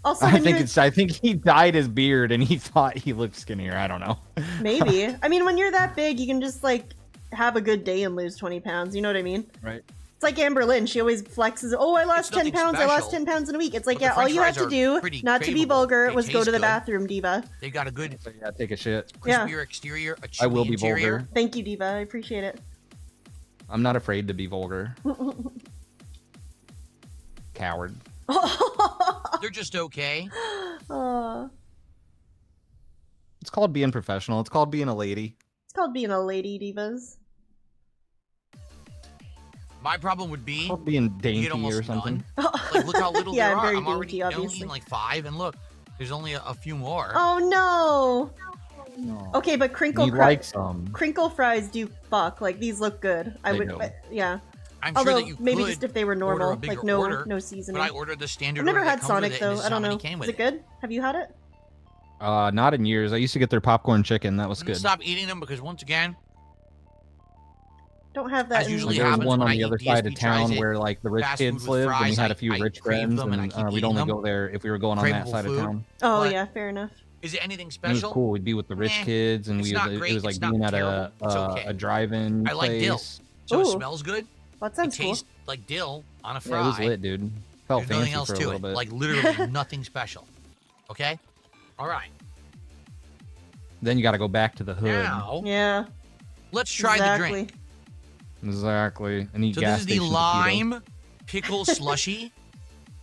Also, I when think you're... I think he dyed his beard and he thought he looked skinnier. I don't know. Maybe. I mean, when you're that big, you can just, like, have a good day and lose 20 pounds. You know what I mean? Right. It's like Amber Lynn. She always flexes, oh, I lost It's 10 nothing pounds. I lost special, 10 pounds in a week. It's like, but the yeah, all French you have fries to are do, pretty not to be craveable. vulgar, They was go taste to the good. bathroom, Diva. They've got a good So yeah, take a shit. Yeah. crispier exterior, a chewy I will be interior. vulgar. Thank you, Diva. I appreciate it. I'm not afraid to be vulgar. Coward. They're just okay. It's called being professional. It's called being a lady. It's called being a lady, Divas. My problem would be It's called being you dainty get almost or something. none. Like, look how little Yeah, there I'm are. very I'm already dainty, only obviously. eating like 5, and look, there's only a few more. Oh, no. No. Okay, but crinkle He fries. likes them. Crinkle fries do fuck. Like, these look good. I They would, do. yeah. I'm sure Although, that you maybe could just if they were order normal. a bigger Like, no order, no seasoning. but I ordered the standard I've never order had that comes with Sonic, it, and though. this I is how don't many know. came Is with it good? Have you had it? Not in years. I used to get their popcorn chicken. That was I'm gonna good. stop eating them because once again, Don't have that As in usually There was happens one when on I the eat other side of DSP tries town it, where like the rich fast food kids with lived, and we fries, had a few I rich crave friends, them and I and keep we'd eating only them. go there if we were going on that Craveable side food. of town. Oh, But- yeah, fair enough. is it anything It was special? cool. We'd be with the rich Meh. kids, and It's we not it great, was like it's not being at terrible, it's okay. a drive-in I like dill. place. So it Ooh. smells good. That It sounds cool. tastes like dill on a Yeah, fry. it was lit, dude. Felt There's nothing fancy else for a to little it. bit. Like literally nothing special. Okay? All right. Then you got to go back to the hood. Now, Yeah. let's try exactly. the drink. Exactly. And eat So gas this is the station taquitos. lime pickle slushy.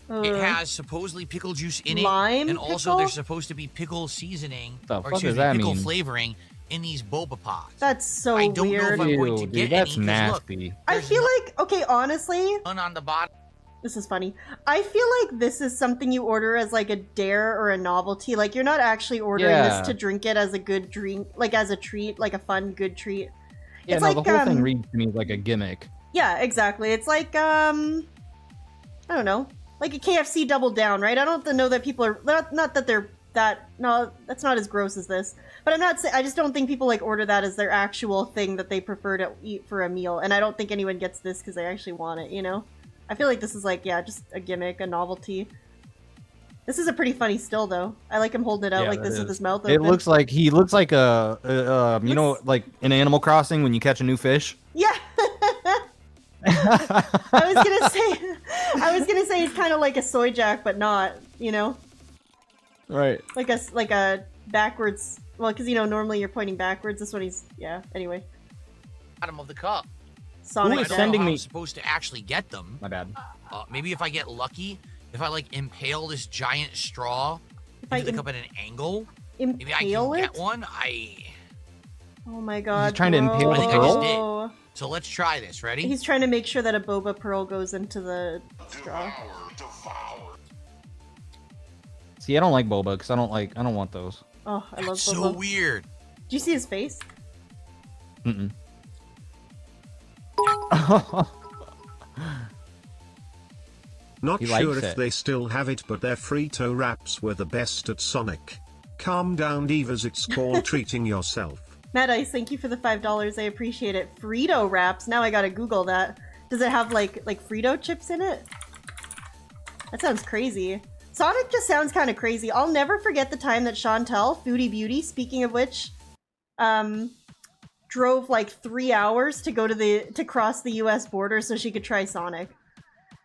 It Ugh. has supposedly pickle juice in it, Lime and also pickle? there's supposed to be pickle seasoning, The or fuck excuse does me, that pickle mean? flavoring in these boba pods. That's so I don't know weird. if I'm going to Ew, get dude, that's any, 'cause look, nasty. I there's feel like, okay, honestly, none on the bottom. this is funny. I feel like this is something you order as like a dare or a novelty. Like you're not actually ordering Yeah. this to drink it as a good drink, like as a treat, like a fun, good treat. Yeah, It's no, like, the whole thing reads to me like a gimmick. Yeah, exactly. It's like, I don't know, like a KFC Double Down, right? I don't know that people are, not that they're that, no, that's not as gross as this. But I'm not saying, I just don't think people like order that as their actual thing that they prefer to eat for a meal. And I don't think anyone gets this because they actually want it, you know? I feel like this is like, yeah, just a gimmick, a novelty. This is a pretty funny still, though. I like him holding it out Yeah, like this that with is. his mouth open. It looks like he looks like a you know, like in Animal Crossing when you catch a new fish. Yeah. I was gonna say he's kind of like a soy jack, but not, you know, Right. like a backwards. Well, because you know normally you're pointing backwards. This one he's anyway. Bottom of the cup. Sonic Who is Jack. sending how me- I'm supposed to actually get them. My bad. Maybe if I get lucky, if I like impale this giant straw If I into the cup at an angle, maybe I impale can it. get one. Oh my god. trying to impale I think I just bro. did. So let's try this. Ready? He's trying to make sure that a boba pearl goes into the straw. See, I don't like boba because I don't want those. Oh, I love That's boba. so weird. Do you see his face? Mm-mm. Not He sure likes if it. they still have it, but their Frito wraps were the best at Sonic. Calm down, Divas, it's called treating yourself. Mad Ice, thank you for the $5. I appreciate it. Frito wraps. Now I gotta Google that. Does it have like Frito chips in it? That sounds crazy. Sonic just sounds kind of crazy. I'll never forget the time that Chantel, Foodie Beauty, speaking of which, drove like 3 hours to go to cross the US border so she could try Sonic.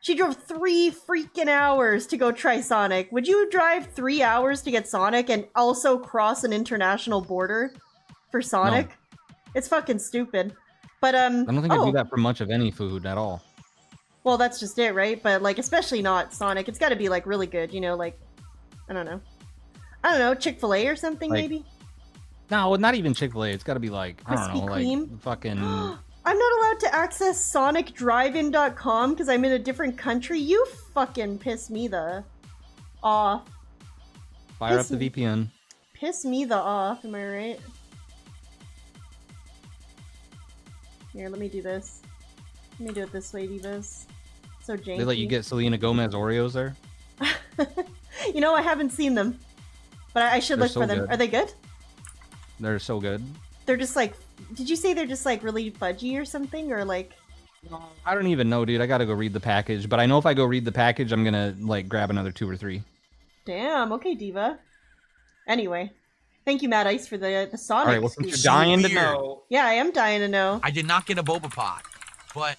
She drove 3 freaking hours to go try Sonic. Would you drive 3 hours to get Sonic and also cross an international border for Sonic? No. It's fucking stupid. But I don't think I do that for much of any food at all. well, that's just it, right? But like, especially not Sonic. It's got to be like really good, you know? Like, I don't know, Chick-fil-A or something, Like, maybe. No, not even Chick-fil-A. It's got to be like I don't Krispy know, Kreme? like fucking. I'm not allowed to access SonicDrivein.com because I'm in a different country. You fucking piss me the off. Fire up the VPN. Piss me the off. Am I right? Here, let me do this. Let me do it this way, Divas. So janky. They let you get Selena Gomez Oreos there. You know, I haven't seen them, but I should They're look so for them. good. Are they good? They're so good. They're just like. Did you say they're just like really fudgy or something, or like? I don't even know, dude. I gotta go read the package. But I know if I go read the package, I'm gonna like grab another 2 or 3. Damn. Okay, Diva. Anyway, thank you, Mad Ice, for the Sonic. All right, well, since you're It's so dying to weird. know, Yeah, I am dying to know. I did not get a boba pod, but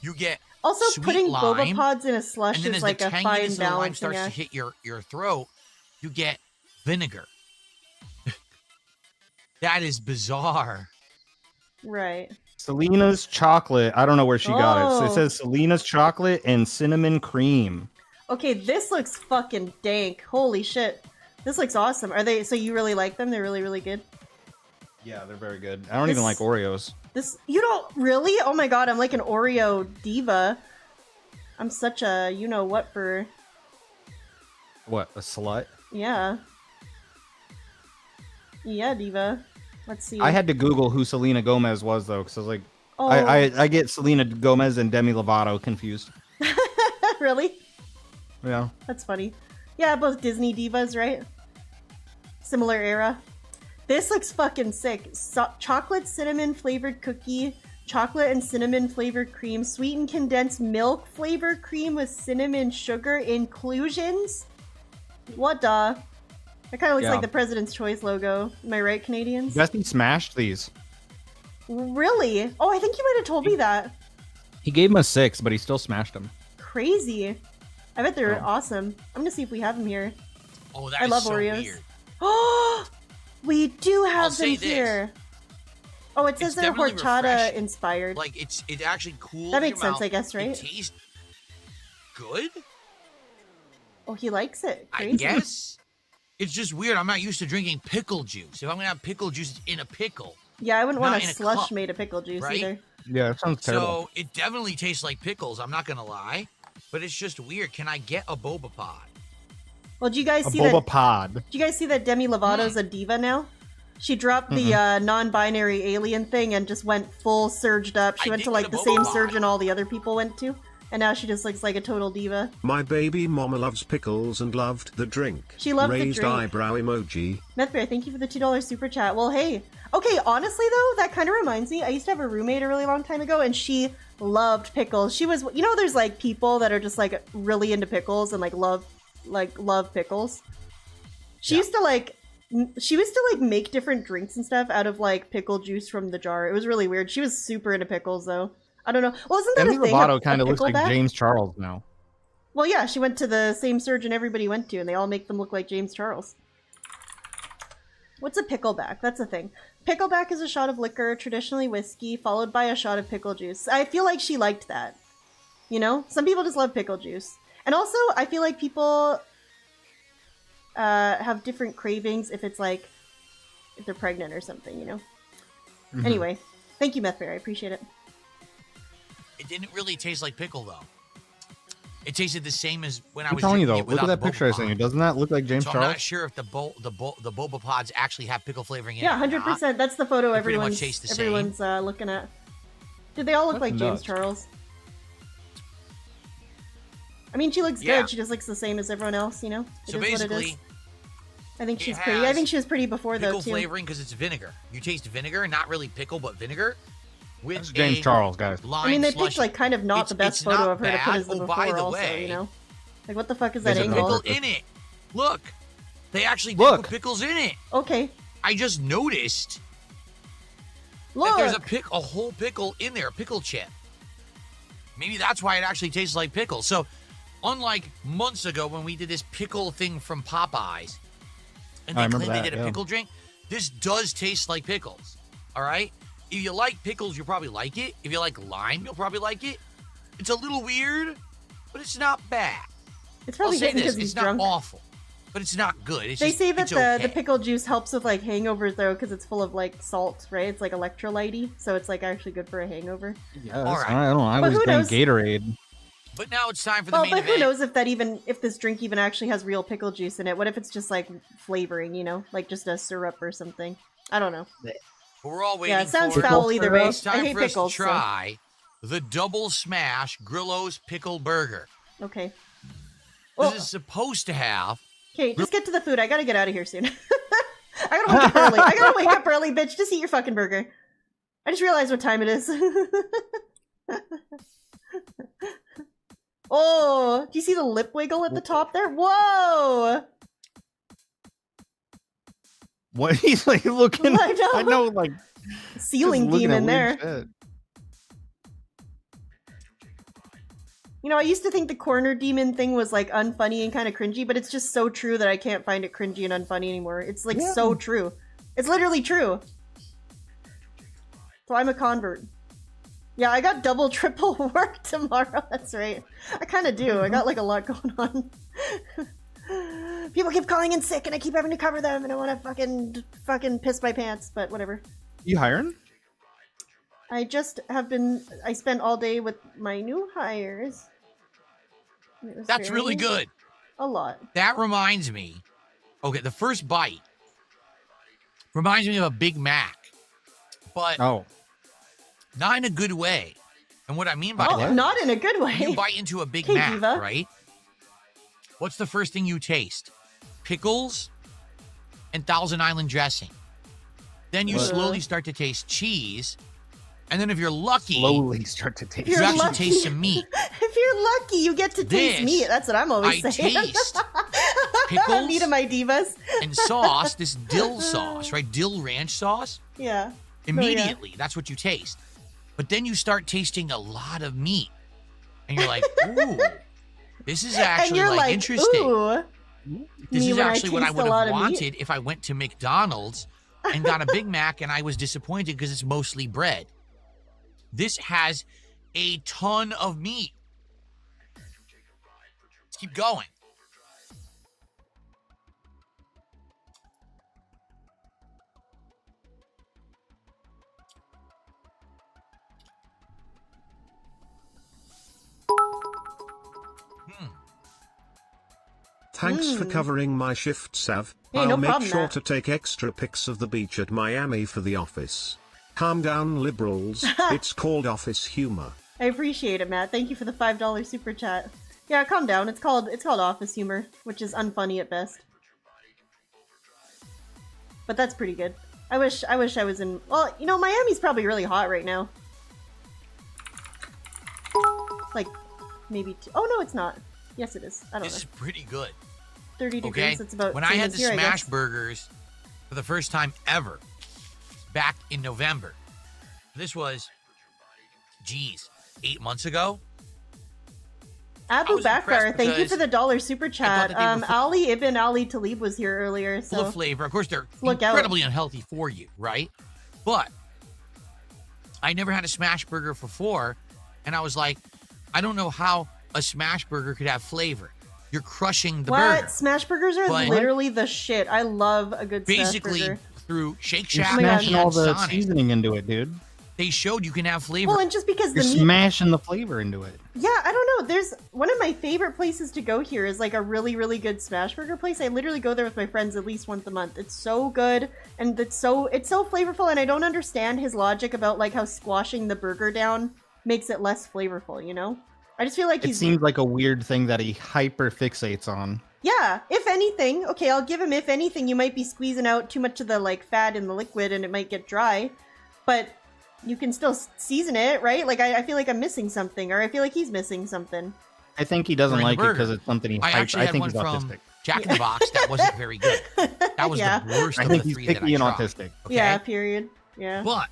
you get Also, sweet putting boba lime, pods in a and slush then is as like the a tanginess fine of the lime balancing starts to act. hit your throat, you get vinegar. That is bizarre. Right. Selena's chocolate. I don't know where she got it. So Oh. it says Selena's chocolate and cinnamon cream. Okay, this looks fucking dank. Holy shit. This looks awesome. Are they? So you really like them? They're really, really good. Yeah, they're very good. I don't This- even like Oreos. This you don't really? Oh my god, I'm like an Oreo diva. I'm such a you know what for What, a slut? yeah. Yeah, diva. Let's see. I had to Google who Selena Gomez was though, because I was like, Oh, I get Selena Gomez and Demi Lovato confused. really? Yeah. That's funny. Yeah, both Disney divas, right? Similar era. This looks fucking sick. Chocolate cinnamon flavored cookie, chocolate and cinnamon flavored cream, sweetened condensed milk flavored cream with cinnamon sugar inclusions. What the? That kind of looks Yeah. like the President's Choice logo. Am I right, Canadians? Jesse smashed these. Really? Oh, I think you might have told me that. He gave him a 6, but he still smashed them. Crazy. I bet they're awesome. I'm gonna see if we have them here. Oh, that I is love so Oreos. weird. Oh, we do I'll have them say this. here. Oh, it says It's they're definitely horchata refreshing. inspired. Like it actually cools. That makes your sense, mouth. I guess, right? It tastes good. Oh, he likes it. I Crazy. guess. It's just weird. I'm not used to drinking pickle juice. If I'm gonna have pickle juice, it's in a pickle. Yeah, I wouldn't Not want in a a slush cup, made of pickle juice right? either. Yeah, that sounds terrible. So it definitely tastes like pickles. I'm not gonna lie, but it's just weird. Can I get a boba pod? Well, do you guys A see boba that? pod. Do you guys see that Demi Lovato's a diva now? She dropped the non-binary alien thing and just went full surged up. She I went did to get like a the boba same pod. surgeon all the other people went to, and now she just looks like a total diva. My baby mama loves pickles and loved the drink. She loved the Raised drink. eyebrow emoji. Methbear, thank you for the $2 super chat. Well, hey. Okay, honestly though, that kind of reminds me. I used to have a roommate a really long time ago, and she loved pickles. She was, you know, there's like people that are just like really into pickles and like love pickles. She used to like make different drinks and stuff out of like pickle juice from the jar. It was really weird. She was super into pickles though. I don't know. Well, isn't that Demi a thing? Lovato a kind of looks like pickleback? James Charles now. Well, yeah, she went to the same surgeon everybody went to, and they all make them look like James Charles. What's a pickleback? That's a thing. Pickleback is a shot of liquor, traditionally whiskey, followed by a shot of pickle juice. I feel like she liked that. You know? Some people just love pickle juice. And also, I feel like people have different cravings if it's like, if they're pregnant or something, you know? Anyway, thank you, Methbear. I appreciate it. It didn't really taste like pickle though. It tasted the same as when I I'm was telling you drinking though, it look at without that picture I the boba sent you. pod. Doesn't that look like James So I'm Charles? not sure if the boba pods actually have pickle flavoring in Yeah, it. or not. 100%. That's the photo They pretty much everyone's, taste the same. everyone's looking at. Did they all look That's like James nuts. Charles? I mean, she looks Yeah. good. She just looks the same as everyone else, you know? It So is what it is. basically, I think it she's pretty. I has think she was pretty before, though, pickle too. flavoring because it's vinegar. You taste vinegar, not really pickle, but vinegar. With That's James a Charles, guys. I mean, they lime picked, slushy. like, kind of not the best It's photo not of her to put bad. as the Oh, before, by the also, way, you know? Like, what the fuck is that There's a angle? pickle in it. Look, they actually did Look. put pickles in it. Okay. I just noticed Look! that there's a whole pickle in there, a pickle chip. Maybe that's why it actually tastes like pickle. So, unlike months ago when we did this pickle thing from Popeyes, and I they remember claimed they that, did a yeah. pickle drink, this does taste like pickles. All right? If you like pickles, you'll probably like it. If you like lime, you'll probably like it. It's a little weird, but it's not bad. It's I'll probably say hitting this, because he's it's not drunk. awful, but it's not good. It's They just, say that it's the okay. pickle juice helps with, like, hangovers, though, because it's full of, like, salt, right? It's, like, electrolyte-y, so it's, like, actually good for a hangover. Yes, All right. I don't know. I But was who drank knows? Gatorade. But now it's time for the Well, main but event. who knows if this drink even actually has real pickle juice in it? What if it's just like flavoring, you know, like just a syrup or something? I don't know. But we're all waiting Yeah, it sounds for foul either way. It's I time hate for us pickles. to try the Double Smash Grillo's Pickle Burger. So. Okay. This Well, is supposed to have. okay, just get to the food. I gotta get out of here soon. I gotta wake up early. I gotta wake up early, bitch. Just eat your fucking burger. I just realized what time it is. Oh, do you see the lip wiggle at the top there? Whoa! What he's like looking? I know. like Ceiling just looking demon at there. weird shit. You know, I used to think the corner demon thing was like unfunny and kind of cringy, but it's just so true that I can't find it cringy and unfunny anymore. It's like so true. It's literally true. So I'm a convert. Yeah, I got double, triple work tomorrow. That's right. I kind of do. I got like a lot going on. People keep calling in sick and I keep having to cover them and I want to fucking piss my pants, but whatever. You hiring? I spent all day with my new hires. It was That's really good. A lot. That reminds me. Okay, the first bite reminds me of a Big Mac, but not in a good way. And what I mean by that, not in a good way. when you bite into a Big Okay, Mac, Diva. right? What's the first thing you taste? Pickles and Thousand Island dressing. Then you slowly start to taste cheese. And then if you're lucky, Slowly start to taste. you You're actually lucky. taste some meat. If you're lucky, you get to taste This, meat. That's what I'm always I saying. taste pickles Meat of my divas. and sauce, this dill sauce, right? Dill ranch sauce. Yeah. Immediately, that's what you taste. But then you start tasting a lot of meat. And you're like, ooh, This is And actually you're like, interesting. ooh. This me is when I actually what I taste would a lot have of meat. wanted if I went to McDonald's and got a Big Mac and I was disappointed because it's mostly bread. This has a ton of meat. Let's keep going. Thanks for covering my shift, Sav. Hey, I'll no make problem, sure Matt. to take extra pics of the beach at Miami for the office. Calm down, liberals. It's called office humor. I appreciate it, Matt. Thank you for the $5 super chat. Yeah, calm down. It's called office humor, which is unfunny at best. But that's pretty good. I wish I was in. Well, you know, Miami's probably really hot right now. Like, maybe. Oh no, it's not. Yes, it is. I don't This know. is pretty good. 30 Okay. degrees. It's about. When I same had as the here, I smash guess. burgers for the first time ever back in November, this was, geez, 8 months ago. I Abu was impressed Bakr, thank you because for the $1 super chat. that they were Ali Ibn Ali Talib was here earlier, Full so of flavor. Of course, they're Look out. incredibly unhealthy for you, right? But I never had a smash burger before, and I was like, I don't know how a smash burger could have flavor. You're crushing the what? burger. Smash burgers are But- literally the shit. I love a good Basically, smash burger. through Shake You're Shack smashing all and the Sonic, seasoning into it, dude. they showed you can have flavor. Well, and just because You're the meat. smashing the flavor into it. Yeah, I don't know. There's one of my favorite places to go here is like a really, really good smash burger place. I literally go there with my friends at least once a month. It's so good and it's so flavorful, and I don't understand his logic about like how squashing the burger down makes it less flavorful, you know? I just feel like It he's seems like a weird thing that he hyper fixates on. yeah, if anything, okay, I'll give him if anything, you might be squeezing out too much of the like fat in the liquid and it might get dry. But you can still season it, right? Like, I feel like I'm missing something, or I feel like he's missing something. I think he doesn't During the like it burger. because it's something he I hyper. actually I had think one he's from autistic. Jack in the Box that wasn't very good. That was Yeah. the worst I of think the he's three that I picky and tried. autistic. Okay? Yeah, period. Yeah. But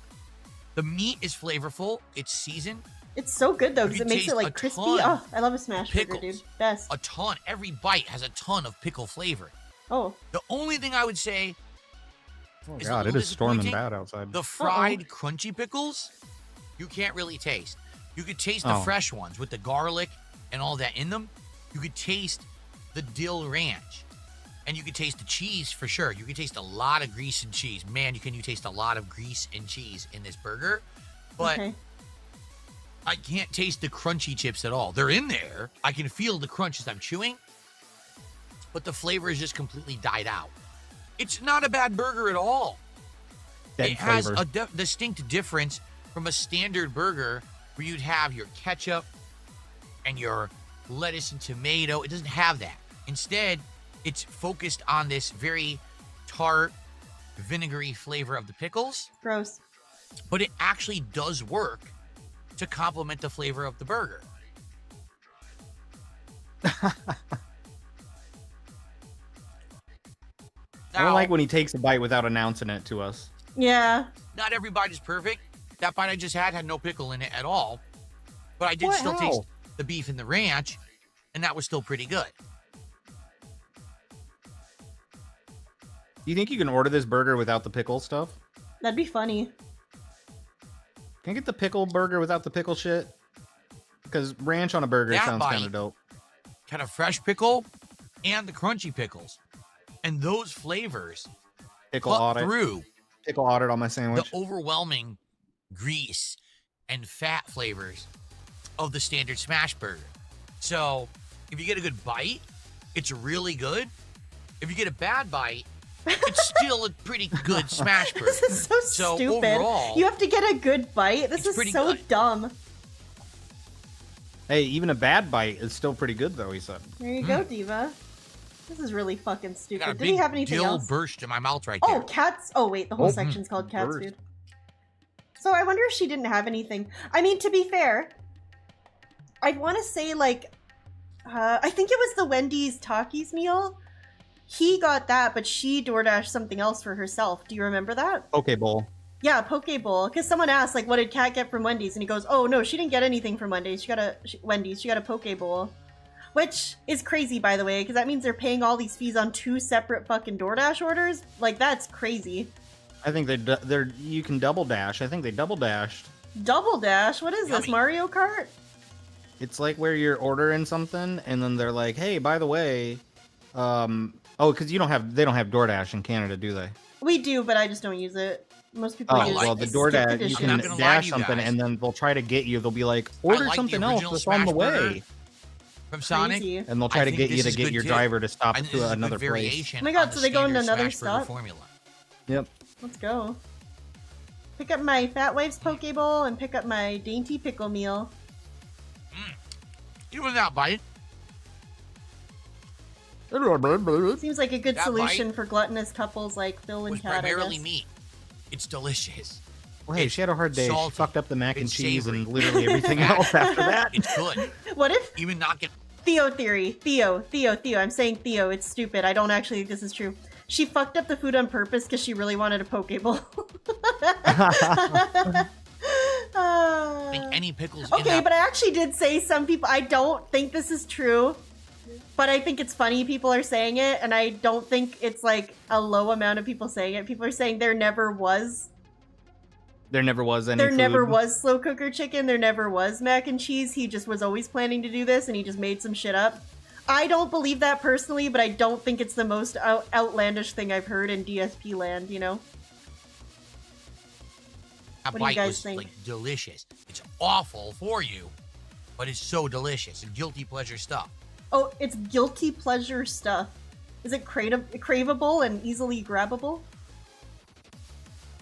the meat is flavorful. It's seasoned. It's so good, though, You because can it makes taste it, a like, crispy. ton Oh, I love a smash burger, pickles. dude. Best. A ton. Every bite has a ton of pickle flavor. Oh. The only thing I would say Oh is a god, it little is storming disappointing. bad outside. The fried crunchy pickles, you can't really taste. You could taste the Oh. fresh ones with the garlic and all that in them. You could taste the dill ranch. And you could taste the cheese for sure. You could taste a lot of grease and cheese. Man, you taste a lot of grease and cheese in this burger. But Okay. I can't taste the crunchy chips at all. They're in there. I can feel the crunch as I'm chewing. But the flavor is just completely died out. It's not a bad burger at all. Dead It has flavor. a distinct difference from a standard burger where you'd have your ketchup and your lettuce and tomato. It doesn't have that. Instead, it's focused on this very tart, vinegary flavor of the pickles, Gross. but it actually does work to complement the flavor of the burger. I don't Now, like when he takes a bite without announcing it to us. Yeah. not every bite is perfect. That bite I just had no pickle in it at all, but I did What? still How? taste the beef and the ranch, and that was still pretty good. Do you think you can order this burger without the pickle stuff? That'd be funny. Can I get the pickle burger without the pickle shit? Because ranch on a burger That sounds bite- kind of dope. Kind of fresh pickle and the crunchy pickles, and those flavors Pickle cut audit. through Pickle audit on my the sandwich. overwhelming grease and fat flavors of the standard smash burger. So if you get a good bite, it's really good. If you get a bad bite, it's still a pretty good smash burger. This is so, So stupid. overall, You have to get a good bite. This it's is pretty so good. dumb. Hey, even a bad bite is still pretty good, though, he said. There you go, Diva. This is really fucking I got a stupid. Did big he have anything dill else? burst in my mouth right Oh, there. cats. Oh, wait, the whole Oh, section's called cats, burst. dude. So I wonder if she didn't have anything. I mean, to be fair, I'd want to say, like, I think it was the Wendy's Takis meal. He got that, but she DoorDashed something else for herself. Do you remember that? Okay, bowl. Yeah, Poke Bowl. Because someone asked, like, what did Kat get from Wendy's? And he goes, oh, no, she didn't get anything from Wendy's. Wendy's. She got a Poke Bowl. Which is crazy, by the way, because that means they're paying all these fees on 2 separate fucking DoorDash orders. Like, that's crazy. I think they're you can double dash. I think they double dashed. Double Dash? What is this, Mario Kart? It's like where you're ordering something, and then they're like, "Hey, by the way, oh, because they don't have DoorDash in Canada, do they?" We do, but I just don't use it. Most people Oh, use well, the Skip DoorDash, you Edition. can to lie dash to you something, guys. and then they'll try to get you. They'll be like, "Order like the something else original that's on the Smash Burger. way," From Sonic. Crazy. and they'll try I to think get you this to is get good your too. driver to stop I think to this is a another good place. variation Oh my God, on so the they go into standard another Smash Burger stop? formula. Yep. Let's go. Pick up my Fat Wife's Poke Bowl and pick up my Dainty Pickle Meal. Even without bite. Seems like a good That solution bite for gluttonous couples like Phil and was Kat, I primarily guess. meat. It's delicious. Well, hey, she had a hard day. She salty. fucked up the mac and It's cheese savory. and literally everything else after that. It's good. What if Even not get Theo theory? Theo. I'm saying Theo. It's stupid. I don't actually think this is true. She fucked up the food on purpose because she really wanted a poke bowl. any pickles in Okay, that. but I actually did say some people. I don't think this is true, but I think it's funny people are saying it, and I don't think it's like a low amount of people saying it. People are saying there never was. There never was any. There never food. was slow cooker chicken. There never was mac and cheese. He just was always planning to do this, and he just made some shit up. I don't believe that personally, but I don't think it's the most outlandish thing I've heard in DSP land, you know? That What do you bite guys was think? like delicious. It's awful for you, but it's so delicious and guilty pleasure stuff. Oh, it's guilty pleasure stuff. Is it craveable and easily grabbable?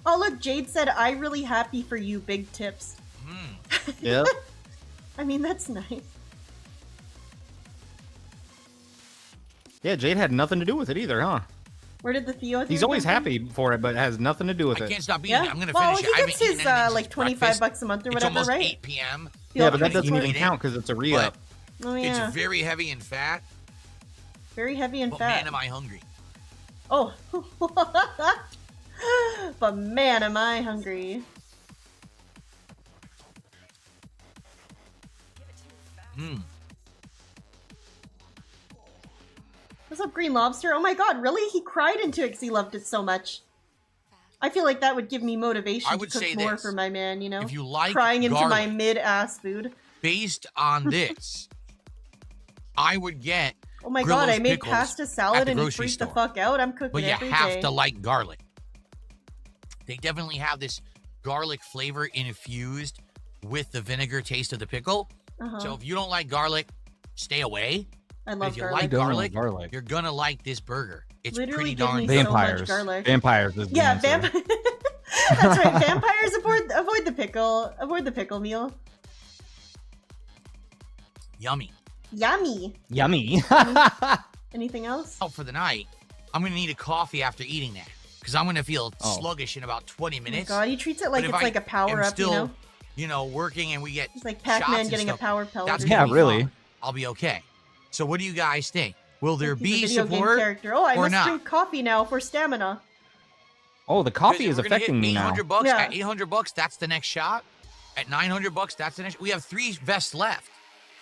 Oh, look, Jade said, "I really happy for you, big tips." Yep. I mean, that's nice. Yeah, Jade had nothing to do with it either, huh? Where did the Theo He's theory always come from? happy for it, but it has nothing to do with I it. can't stop eating Yeah. it. I'm gonna Well, finish he it. I gets haven't his eaten anything like since 25 breakfast. bucks a month or It's whatever, almost right? 8 p.m. Yeah, but that Okay. doesn't even Eating, count because it's a re-up. Oh yeah, It's very heavy and fat, very heavy and but fat. man, am I hungry. Oh, but man, am I hungry. What's up, Green Lobster? Oh my god, really? He cried into it because he loved it so much. I feel like that would give me motivation I to would cook say more this. for my man, you know? If you like crying into my garlic, mid-ass food. based on this, I would get Oh my god, Grillo's I made pickles pasta at salad the and he grocery freaked the store. fuck out. I'm cooking but you every have day. to like garlic. They definitely have this garlic flavor infused with the vinegar taste of the pickle. Uh-huh. So if you don't like garlic, stay away. I But love if you garlic. like Don't garlic, like garlic. you're gonna like this burger. It's Literally pretty give darn me good. so much Vampires. garlic. Vampires is the Yeah, answer. That's right. Vampires avoid the pickle. Avoid the pickle meal. Yummy. Yummy. Yummy. Anything else? Out for the night, I'm gonna need a coffee after eating that because I'm gonna feel Oh. sluggish in about 20 Oh my minutes. god, he treats it like But it's if like I a power am up, still, you know? working and we get It's like shots Pac-Man and getting a stuff, power pellet. that's or Yeah, gonna be really. fine. I'll be okay. So what do you guys think? Will there He's a be video game support character. Oh, I or must not? drink coffee now for stamina. Oh, the coffee Because is if we're gonna affecting hit me now. 800 bucks. Yeah. At 800 bucks, that's the next shot. At 900 bucks, that's the next. We have 3 vests left.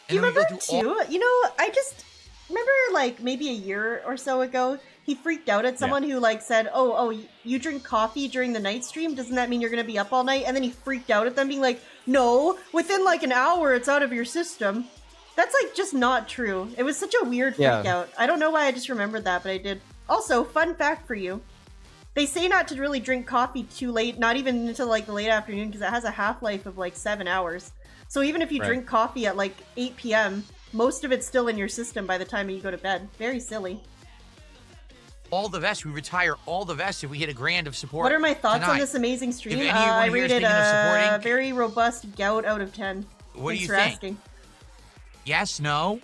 Do you then we go remember through all- too? You know, I just remember like maybe a year or so ago, he freaked out at someone who like said, "Oh, you drink coffee during the night stream? Doesn't that mean you're gonna be up all night?" And then he freaked out at them, being like, "No, within like an hour, it's out of your system." That's like just not true. It was such a weird freak Yeah. out. I don't know why I just remembered that, but I did. Also, fun fact for you. They say not to really drink coffee too late, not even until like the late afternoon, because it has a half-life of like 7 hours. So even if you Right. drink coffee at like 8 p.m., most of it's still in your system by the time you go to bed. Very silly. all the vests. We retire all the vests if we hit a grand of support. What are my thoughts on tonight. this amazing stream? anyone I here is rated thinking of a supporting- very robust gout out of 10. What do Thanks you for think? asking. Yes, no.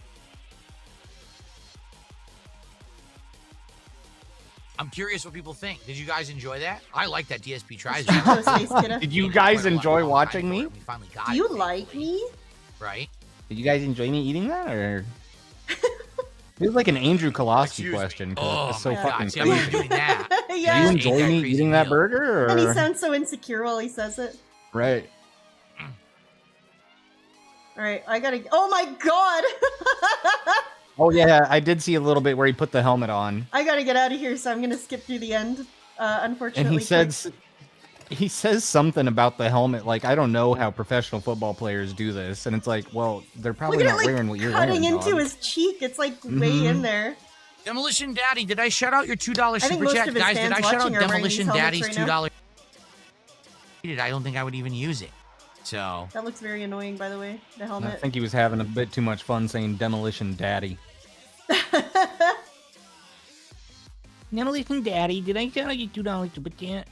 I'm curious what people think. Did you guys enjoy that? I like that DSP tries. Oh, Space Kidda. Did you guys enjoy watching me? We finally got Do it, you thankfully. like me? Right? Did you guys enjoy me eating that, or? It was like an Andrew Kolosky Excuse me. question. 'cause Oh it's so my fucking God! See, I wasn't crazy. doing that. Do Yeah. you Ate enjoy that me crazy eating that meal. burger, or? And he sounds so insecure while he says it. Right. Alright, I gotta. Oh my god! Oh yeah, I did see a little bit where he put the helmet on, I gotta get out of here, so I'm gonna skip through the end. and Unfortunately. he says something about the helmet. Like, I don't know how professional football players do this, and it's like, well, they're probably Look at not it, like, wearing what you're cutting wearing. into dog. his cheek. It's like way in there. Demolition Daddy, did I shout out your $2 I think super most chat? of his Guys, did fans I shout out watching are wearing Demolition these helmets Daddy's right now. $2? I don't think I would even use it. So, That looks very annoying, by the way. The I helmet. think he was having a bit too much fun saying Demolition Daddy. Demolition Daddy, did I shout out your $2 super chat?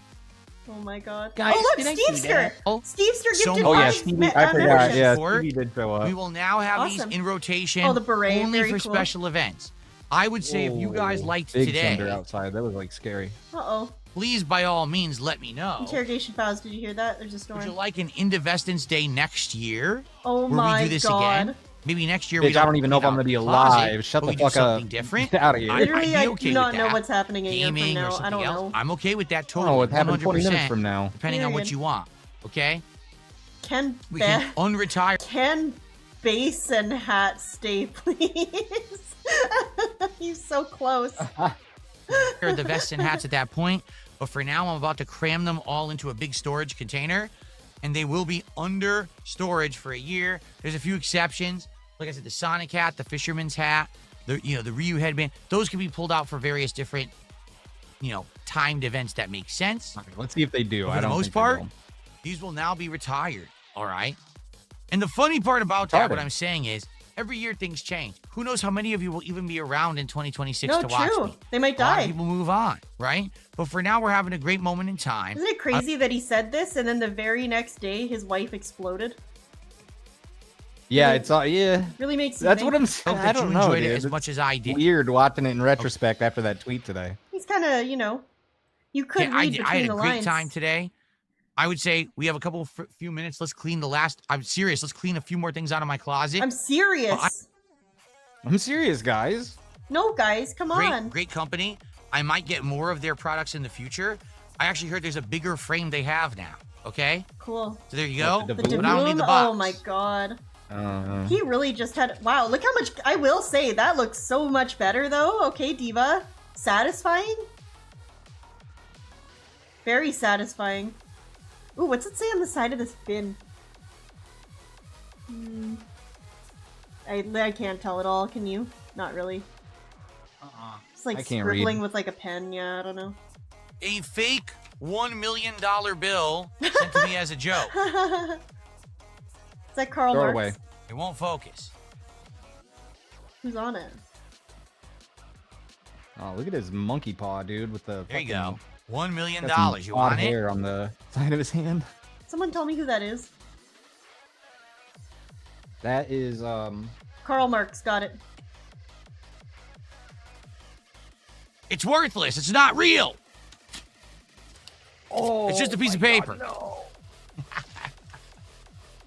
Oh my god. Guys, oh look, did I do Stevesker! that? Oh. Stevesker So gifted Oh yeah, five Stevie, I forgot. memberships. Yeah, For- Stevie did show up. We will now have Awesome. these in rotation. Oh, the beret, only very for cool. special events. I would say if you guys Whoa, liked big today, thunder outside. That was like scary. Uh-oh. please by all means let me know. Interrogation files, did you hear that? There's a storm. Would you like an Indivestance Day next year? Oh where my we do this god. again? Maybe next year Bitch, we I don't even know if I'm gonna be alive. Shut but the we do fuck up. something different. Get out of here. Literally, I'd I be okay do not with know that. what's happening a year from Gaming or now. I something don't else. know. I'm okay with that totally. Oh, it happened 20 minutes 100%, from now. depending on what Period. you want. Okay, Can we can unretire Can Basin hat stay, please? He's so close. the vests and hats at that point. But for now, I'm about to cram them all into a big storage container, and they will be under storage for a year. There's a few exceptions. Like I said, the Sonic hat, the Fisherman's hat, the Ryu headband. Those can be pulled out for various different, timed events that make sense. Okay, let's see if they do. But I for the don't most think they part, will. these will now be retired. All right. And the funny part about that, what Retarded. I'm saying is, every year things change. Who knows how many of you will even be around in 2026 No, to watch true. me? They might A lot of die. people move on, right? But for now, we're having a great moment in time. Isn't it crazy that he said this and then the very next day his wife exploded? Yeah, it's all yeah. Really makes you That's think. what I'm I saying. hope I that you don't know, enjoyed dude. it as It's much as I did. weird watching it in retrospect after that tweet today. He's kind of, you could Yeah, I read did. between I had a the great lines. time today. I would say we have a couple few minutes. Let's clean the last. I'm serious. Let's clean a few more things out of my closet. I'm serious. I'm serious, guys. No, guys, come on. Great company. I might get more of their products in the future. I actually heard there's a bigger frame they have now. Okay, Cool. so there you go. What, the The Voom? But I don't need Doom? the box. Oh my god. Uh, He really just had. Wow, look how much. I will say, that looks so much better, though. Okay, Diva. Satisfying? Very satisfying. Ooh, what's it say on the side of this bin? I can't tell at all, can you? Not really. It's like I can't scribbling read. with like a pen, yeah, I don't know. A fake $1 million bill sent to me as a joke. Is that Karl throw it Marx? away. It won't focus. Who's on it? Oh, look at his monkey paw, dude, with the There you fucking- go. $1 million. got some You odd want it? hair on the side of his hand. Someone tell me who that is. That is Karl Marx, got it. It's worthless. It's not real. Oh, It's just a piece of paper.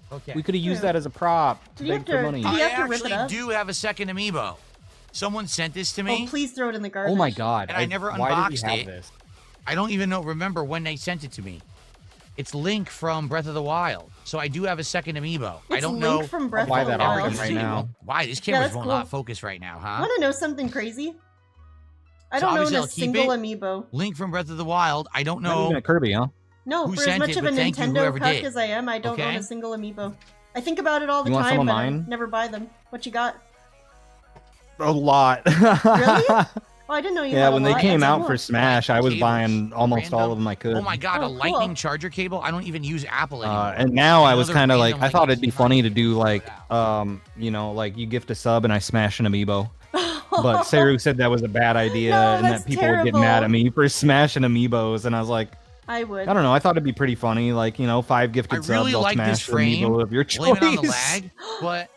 Okay. we could have used that as a prop to Did you beg have for to- money. did you I have to rip it actually up? do have a second amiibo. Someone sent this to me. Oh, please throw it in the garbage. Oh my god! And I never why did unboxed we have it. this? I don't even remember when they sent it to me. It's Link from Breath of the Wild. So I do have a second amiibo. I It's don't Link know. from Breath buy of the that off Wild. him right now. Why? This camera's that's will cool. not focus right now, huh? Want to know something crazy? I So don't own obviously a I'll keep single it. amiibo. Link from Breath of the Wild. I don't Not even know. a Kirby, huh? No, Who for as sent much it, of a but thank you, Nintendo whoever cuck did. as I am, I don't own Okay. a single amiibo. I think about it all the You want time, some of but mine? I never buy them. What you got? A lot. Really? Oh, I didn't know you Yeah, had a when they lot. came That's out cool. for Smash, I was Cables, buying almost random. all of them I could. Oh my god, Oh, a cool. lightning charger cable? I don't even use Apple anymore. And now I was Another kind of like, random, I thought like, it'd be funny to do like, like you gift a sub and I smash an amiibo. But Seru said that was a bad idea No, and that's that people would get mad at terrible. me for smashing amiibos. And I was like, I would. I don't know. I thought it'd be pretty funny. Like, 5 gifted I subs, really I'll like this smash the frame. amiibo of your Blame choice. it on the lag, but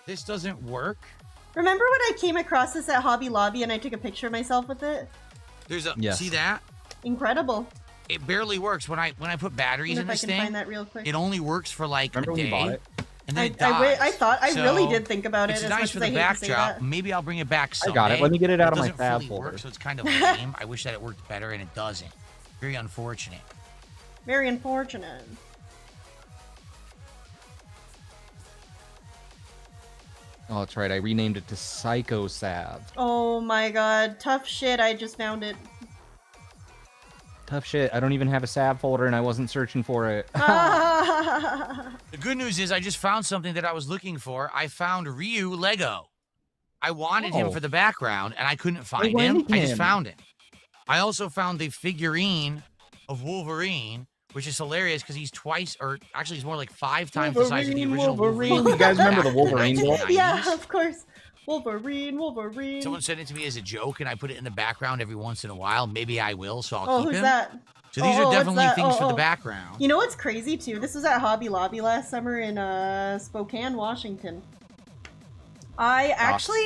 this doesn't work. Remember when I came across this at Hobby Lobby and I took a picture of myself with it? There's a Yes. see that? Incredible. It barely works when I put batteries Wonder in if I this can thing. find that real quick. It only works for like Remember a when day, we bought it? and then I, it dies. I thought I really So, did think about it It's as nice much for as the I hate to say backdrop. that. Maybe I'll bring it back I someday. got it. Let me get it out of my doesn't fab fully folder. work, so it's kind of lame. I wish that it worked better, and it doesn't. Very unfortunate. Very unfortunate. Oh, that's right. I renamed it to Psycho Sav. Oh my god. Tough shit. I just found it. Tough shit. I don't even have a Sav folder, and I wasn't searching for it. The good news is I just found something that I was looking for. I found Ryu Lego. I wanted him for the background, and I couldn't find him. I just found him. I also found the figurine of Wolverine, which is hilarious because he's twice, or actually he's more like 5 times the size of the original Wolverine. You guys remember the Wolverine doll? Yeah, of course. Wolverine. Someone sent it to me as a joke, and I put it in the background every once in a while. Maybe I will, so I'll keep who's him. that? So these are definitely things for the background. You know what's crazy too? This was at Hobby Lobby last summer in Spokane, Washington. I actually,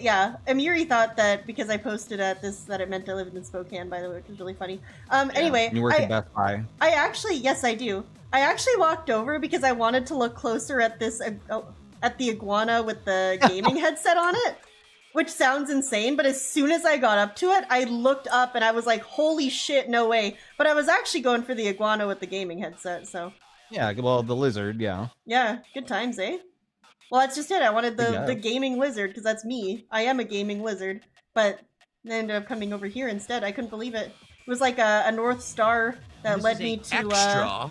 yeah. Amiri thought that because I posted at this that it meant I lived in Spokane, by the way, which was really funny. Anyway, You work at Best Buy. Yes, I do. I actually walked over because I wanted to look closer at this at the iguana with the gaming headset on it, which sounds insane. But as soon as I got up to it, I looked up and I was like, "Holy shit, no way!" But I was actually going for the iguana with the gaming headset. So Yeah, well, the lizard, yeah. yeah, good times, eh? Well, that's just it. I wanted the gaming lizard because that's me. I am a gaming lizard, but I ended up coming over here instead. I couldn't believe it. It was like a North Star that led me to extra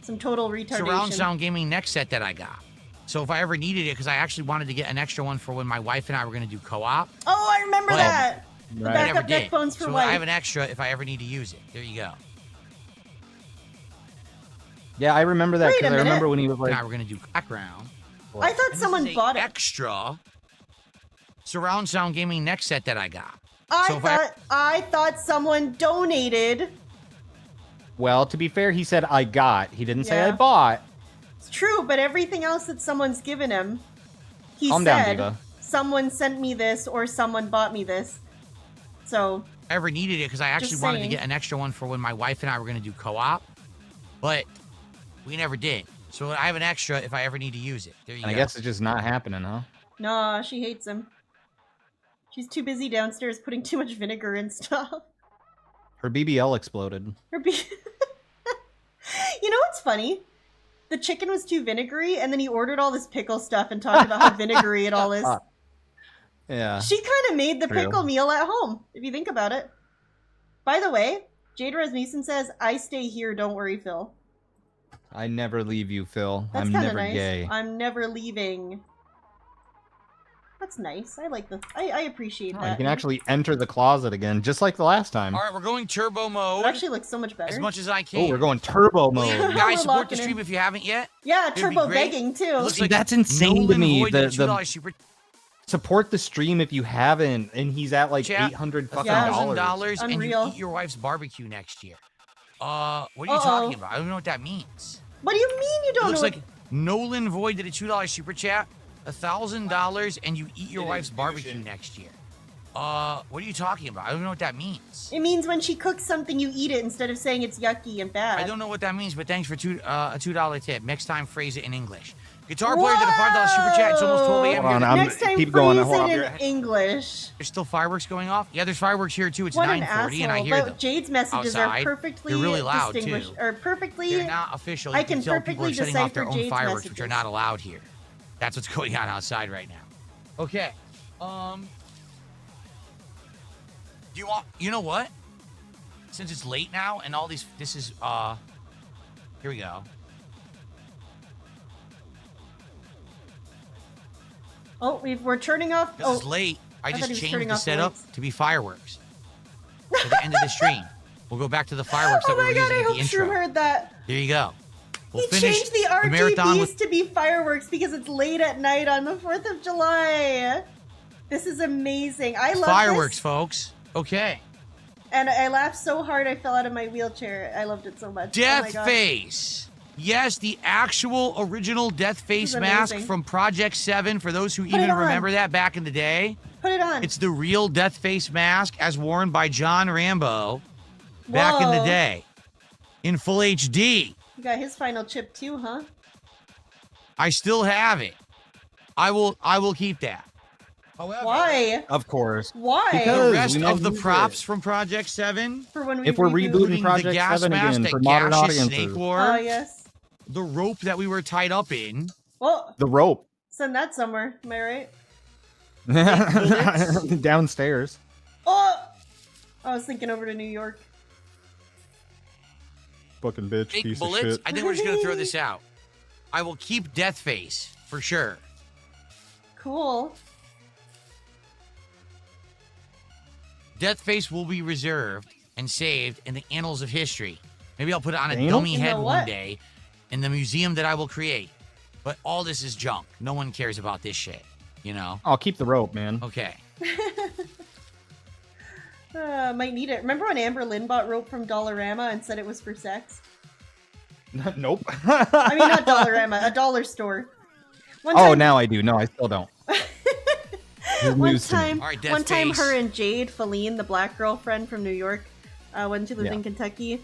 some total retardation. surround sound gaming neck set that I got. So if I ever needed it, because I actually wanted to get an extra one for when my wife and I were going to do co-op. Oh, I remember that. The Right. backup neck phones for so wife. I have an extra if I ever need to use it. There you go. Yeah, I remember that Wait a because I minute. remember when he was And I like, were going to do background. I thought And someone this is a bought it. extra surround sound gaming neck set that I got. I thought someone donated. well, to be fair, he said I got. He didn't say I Yeah. bought. It's true, but everything else that someone's given him, he Calm down, said, Diva. someone sent me this or someone bought me this. So, I ever needed it because I actually Just wanted to saying. get an extra one for when my wife and I were going to do co-op, but we never did. So I have an extra if I ever need to use it. There you And I go. guess it's just not happening, huh? nah, she hates him. She's too busy downstairs putting too much vinegar and stuff. Her BBL exploded. You know what's funny? The chicken was too vinegary, and then he ordered all this pickle stuff and talked about how vinegary it all is. Yeah. She kind of made the True. pickle meal at home, if you think about it. By the way, Jade Rasmussen says, "I stay here, don't worry, Phil." I never leave you, Phil. That's I'm kind of never nice. gay. I'm never leaving. That's nice. I like the. I appreciate Oh, that. you can actually enter the closet again, just like the last time. All right, we're going turbo It mode actually looks so much better. as much as I Oh, can. we're going turbo Please, mode. guys, We're support locking the stream in. if you haven't yet. Yeah, It'd be turbo great. begging too. Looks See, like that's insane to Nolan me, Void did the- $2 super Support the stream if you haven't, and he's at like chat. $800 fucking Yeah. dollars. $1,000 and you Unreal. eat your wife's barbecue next year. What are you Uh-oh. talking about? I don't know what that means. What do you mean you It don't looks know? like Nolan Void did a $2 super chat, $1,000, and you eat your wife's barbecue next year. What are you talking about? I don't know what that means. It means when she cooks something, you eat it instead of saying it's yucky and bad. I don't know what that means, but thanks for a $2 tip. Next time, phrase it in English. Guitar player did a $5 super chat. It's almost 12 a.m. Hold on, here. I'm- Next time, keep going. phrase Hold on. it in English. There's still fireworks going off. Yeah, there's fireworks here too. It's What an 9:40, asshole! and I hear But them. Jade's messages are outside. perfectly They're really loud, distinguished, too. or perfectly. They're not official. I You can can tell people are perfectly setting off their decipher own Jade's fireworks, which are messages. not allowed here. That's what's going on outside right now. Okay. Do you want? You know what? Since it's late now, and all these, this is here we go. Oh, we're turning off. This Oh, is late. I thought he just was changed turning the off the setup lights. to be fireworks. At the end of the stream, we'll go back to the fireworks that oh we my were god! using I at the hope Shroom intro. heard that. There you go. We'll He finish changed the marathon RGBs with to be fireworks because it's late at night on the 4th of July. This is amazing. I love fireworks, this. folks. Okay. And I laughed so hard I fell out of my wheelchair. I loved it so much. Oh my Death God. Face. Yes, the actual original Death Face is mask amazing. from Project 7, for those who it even on. remember that back in the day. Put it on. It's the real Death Face mask as worn by John Rambo back in the Whoa. day in full HD. You got his final chip too, huh? I still have it. I will keep that. However, Why? Of course. Why? the Because rest we know of the who's props it. from Project 7, For when we If we're reboot. rebooting including the Project gas 7 mask again that for modern Gaseous Snake audiences. wore, Oh yes. the rope that we were tied up in, Well, The rope. Send that somewhere. Am I right? Downstairs. Oh! I was thinking over to New York. Fucking bitch, Fake piece bullets. of shit. I think we're just gonna throw this out. I will keep Deathface for sure. Cool. Deathface will be reserved and saved in the annals of history. Maybe I'll put it on a Annals? dummy In the head what? one day in the museum that I will create. But all this is junk. No one cares about this shit. You know? I'll keep the rope, man. Okay. Might need it. Remember when Amber Lynn bought rope from Dollarama and said it was for sex? Nope. I mean, not Dollarama, a dollar store. One Oh, time- now I do. No, I still don't. This is One news to me. time, All right, Death one time, Face. her and Jade Feline, the black girlfriend from New York, when she lived Yeah. in Kentucky,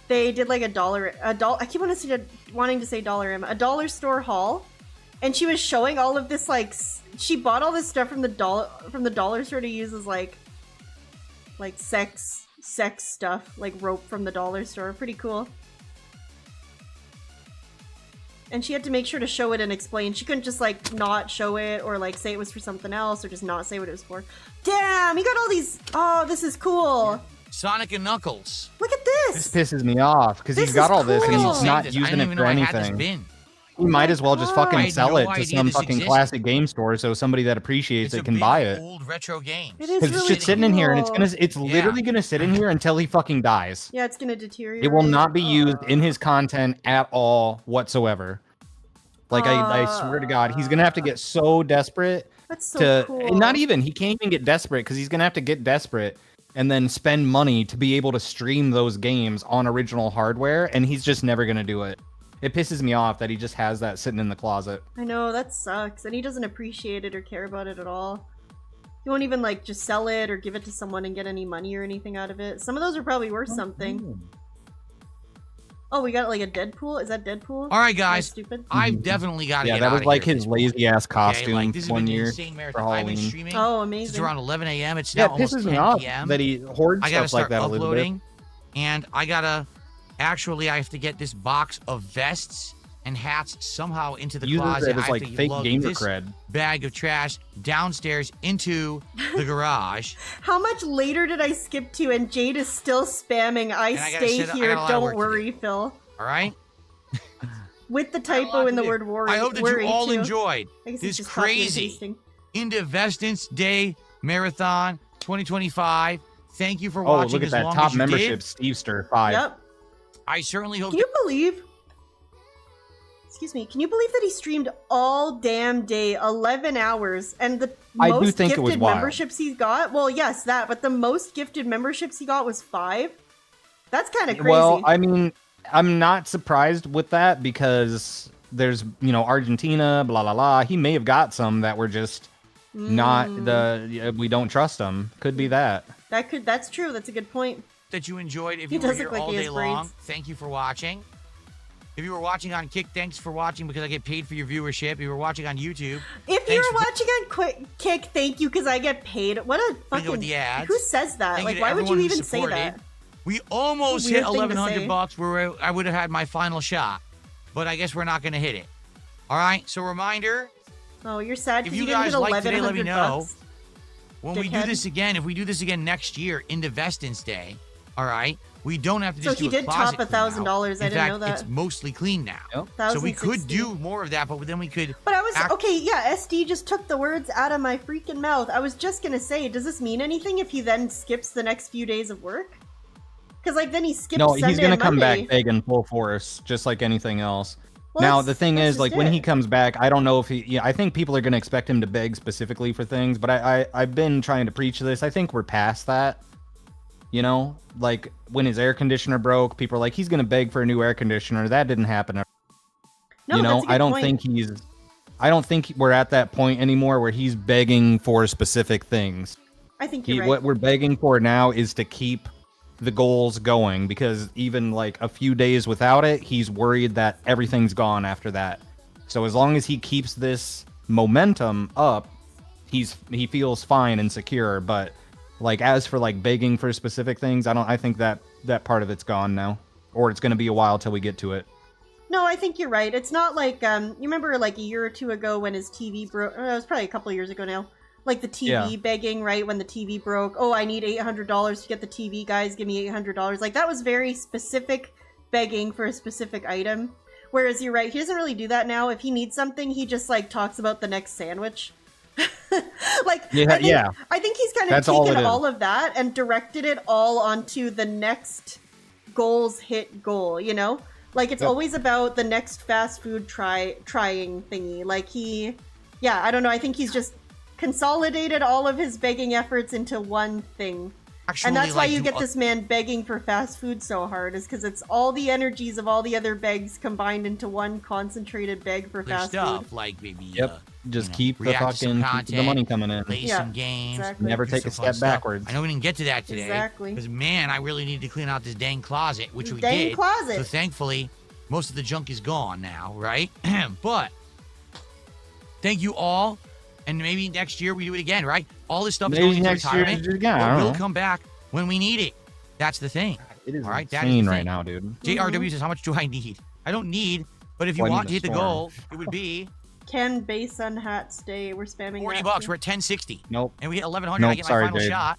they did like I keep wanting to say Dollarama, a dollar store haul, and she was showing all of this she bought all this stuff from the dollar store to use as like sex stuff, like rope from the dollar store. Pretty cool. And she had to make sure to show it and explain. She couldn't just not show it or say it was for something else or just not say what it was for. Damn, you got all these. Oh, this is cool. Sonic and Knuckles. Look at This this. pisses me off because This he's got is all this and cool. he's not I using didn't it even for know I had this anything. bin. He might as well just God. fucking I had sell no it to idea some this fucking existed. classic game store so somebody that appreciates It's it a can bin buy of it. old retro games. It is Because it's really just sitting in here and cool. it's literally gonna sit in here until he fucking dies. Yeah, it's gonna deteriorate. It will not be used in his content at all whatsoever. I swear to God, he's gonna have to get so desperate That's so to cool. and not even he can't even get desperate because he's gonna have to get desperate and then spend money to be able to stream those games on original hardware, and he's just never gonna do it. It pisses me off that he just has that sitting in the closet. I know, that sucks. And he doesn't appreciate it or care about it at all. He won't even just sell it or give it to someone and get any money or anything out of it. Some of those are probably worth something. Oh, we got a Deadpool? Is that Deadpool? All right, Am I guys. stupid? I've definitely got to Yeah, get that out was of like here at his this point. lazy ass Okay, costume this has one been an year insane for marathon. I've been Halloween. streaming Oh, since amazing. around 11 a.m. It's Yeah, now it almost pisses 10 me off p.m. that he hoards I gotta stuff like start that, Elizabeth. uploading, and I gotta I have to get this box of vests and hats somehow into the Uses closet. it as I have to fake lug gamer this cred. bag of trash downstairs into the garage. How much later did I skip to and Jade is still spamming I And I gotta stay sit- I here, got a lot of work don't to worry, Phil. All right. With the I got a typo lot in to the do. word worry. I hope that worry you all too. enjoyed I guess it's this just copy and crazy pasting. Indivestance Day Marathon 2025. Thank you for Oh, watching look at as that long top as you membership, did. Steve Stir 5. Yep. I certainly hope Can you believe? Excuse me. Can you believe that he streamed all damn day, 11 hours, and the I do most think it gifted was wild. memberships he got? Well, yes, that, but the most gifted memberships he got was 5. That's kind of crazy. Well, I mean, I'm not surprised with that because there's, Argentina, blah, blah, blah. He may have got some that were just not we don't trust them. Could be that. That's true. That's a good point. that you enjoyed. If He you were does here look like all he day has long, braids. thank you for watching. If you were watching on Kick, thanks for watching because I get paid for your viewership. If you were watching on YouTube, If thanks you're for- watching on Kick, thank you because I get paid. What a fucking. with the ads. Who says that? Thank you to Why would you everyone who even say supported. that? We almost Weird hit thing to 1,100 say. bucks where I would have had my final shot, but I guess we're not going to hit it. All right. So reminder: Oh, you're sad if because you you didn't guys hit like today, let me 1,100 know. bucks. When we do Dickhead. this again, if we do this again next year into Vestance Day, all right, we don't have to So just he do a did closet top clean out. $1,000. I In didn't fact, know that. it's mostly clean now. Yep. So we could 1,060. do more of that, but then we could. But I was act- okay. Yeah, SD just took the words out of my freaking mouth. I was just gonna say, does this mean anything if he then skips the next few days of work? Because then he skips No, Sunday he's gonna and come Monday. back big in full force, just like anything else. Well, Now that's- the thing that's is, just when he it. comes back, I don't know if he. Yeah, I think people are gonna expect him to beg specifically for things, but I've been trying to preach this. I think we're past that. Like when his air conditioner broke, people are like, he's gonna beg for a new air conditioner. That didn't happen. No, that's a good I don't point. think I don't think we're at that point anymore where he's begging for specific things. I think you're right. What we're begging for now is to keep the goals going, because even like a few days without it, he's worried that everything's gone after that. So as long as he keeps this momentum up, he feels fine and secure. But like as for like begging for specific things, I think that part of it's gone now, or it's going to be a while till we get to it. No, I think you're right. It's not like you remember like a year or two ago when his TV broke. It was probably a couple of years ago now. Like the TV begging, right? When the TV broke. Oh, I need $800 to get the TV, guys. Give me $800. Like that was very specific begging for a specific item. Whereas you're right, he doesn't really do that now. If he needs something, he just like talks about the next sandwich. Like I think he's kind of taken all of that and directed it all onto the next goals hit goal, you know? Like it's always about the next fast food trying thingy. Like I don't know, I think he's just consolidated all of his begging efforts into one thing. Actually, and that's why you get this man begging for fast food so hard, is because it's all the energies of all the other begs combined into one concentrated beg for fast food. Like maybe just keep the fucking the money coming in. Play some games. Exactly. Never take a step backwards. I know we didn't get to that today. Exactly. Because man, I really need to clean out this dang closet, which we did. Dang closet. So thankfully, most of the junk is gone now, right? But thank you all. And maybe next year we do it again, right? All this stuff is going into retirement. We'll come back when we need it. That's the thing. It is all right? insane right now, dude. JRW says, how much do I need? I don't need, but if you want to hit the goal, it would be... Can base on hat stay? We're spamming $40. We're at 1060. Nope. And we hit 1100. I get my final shot.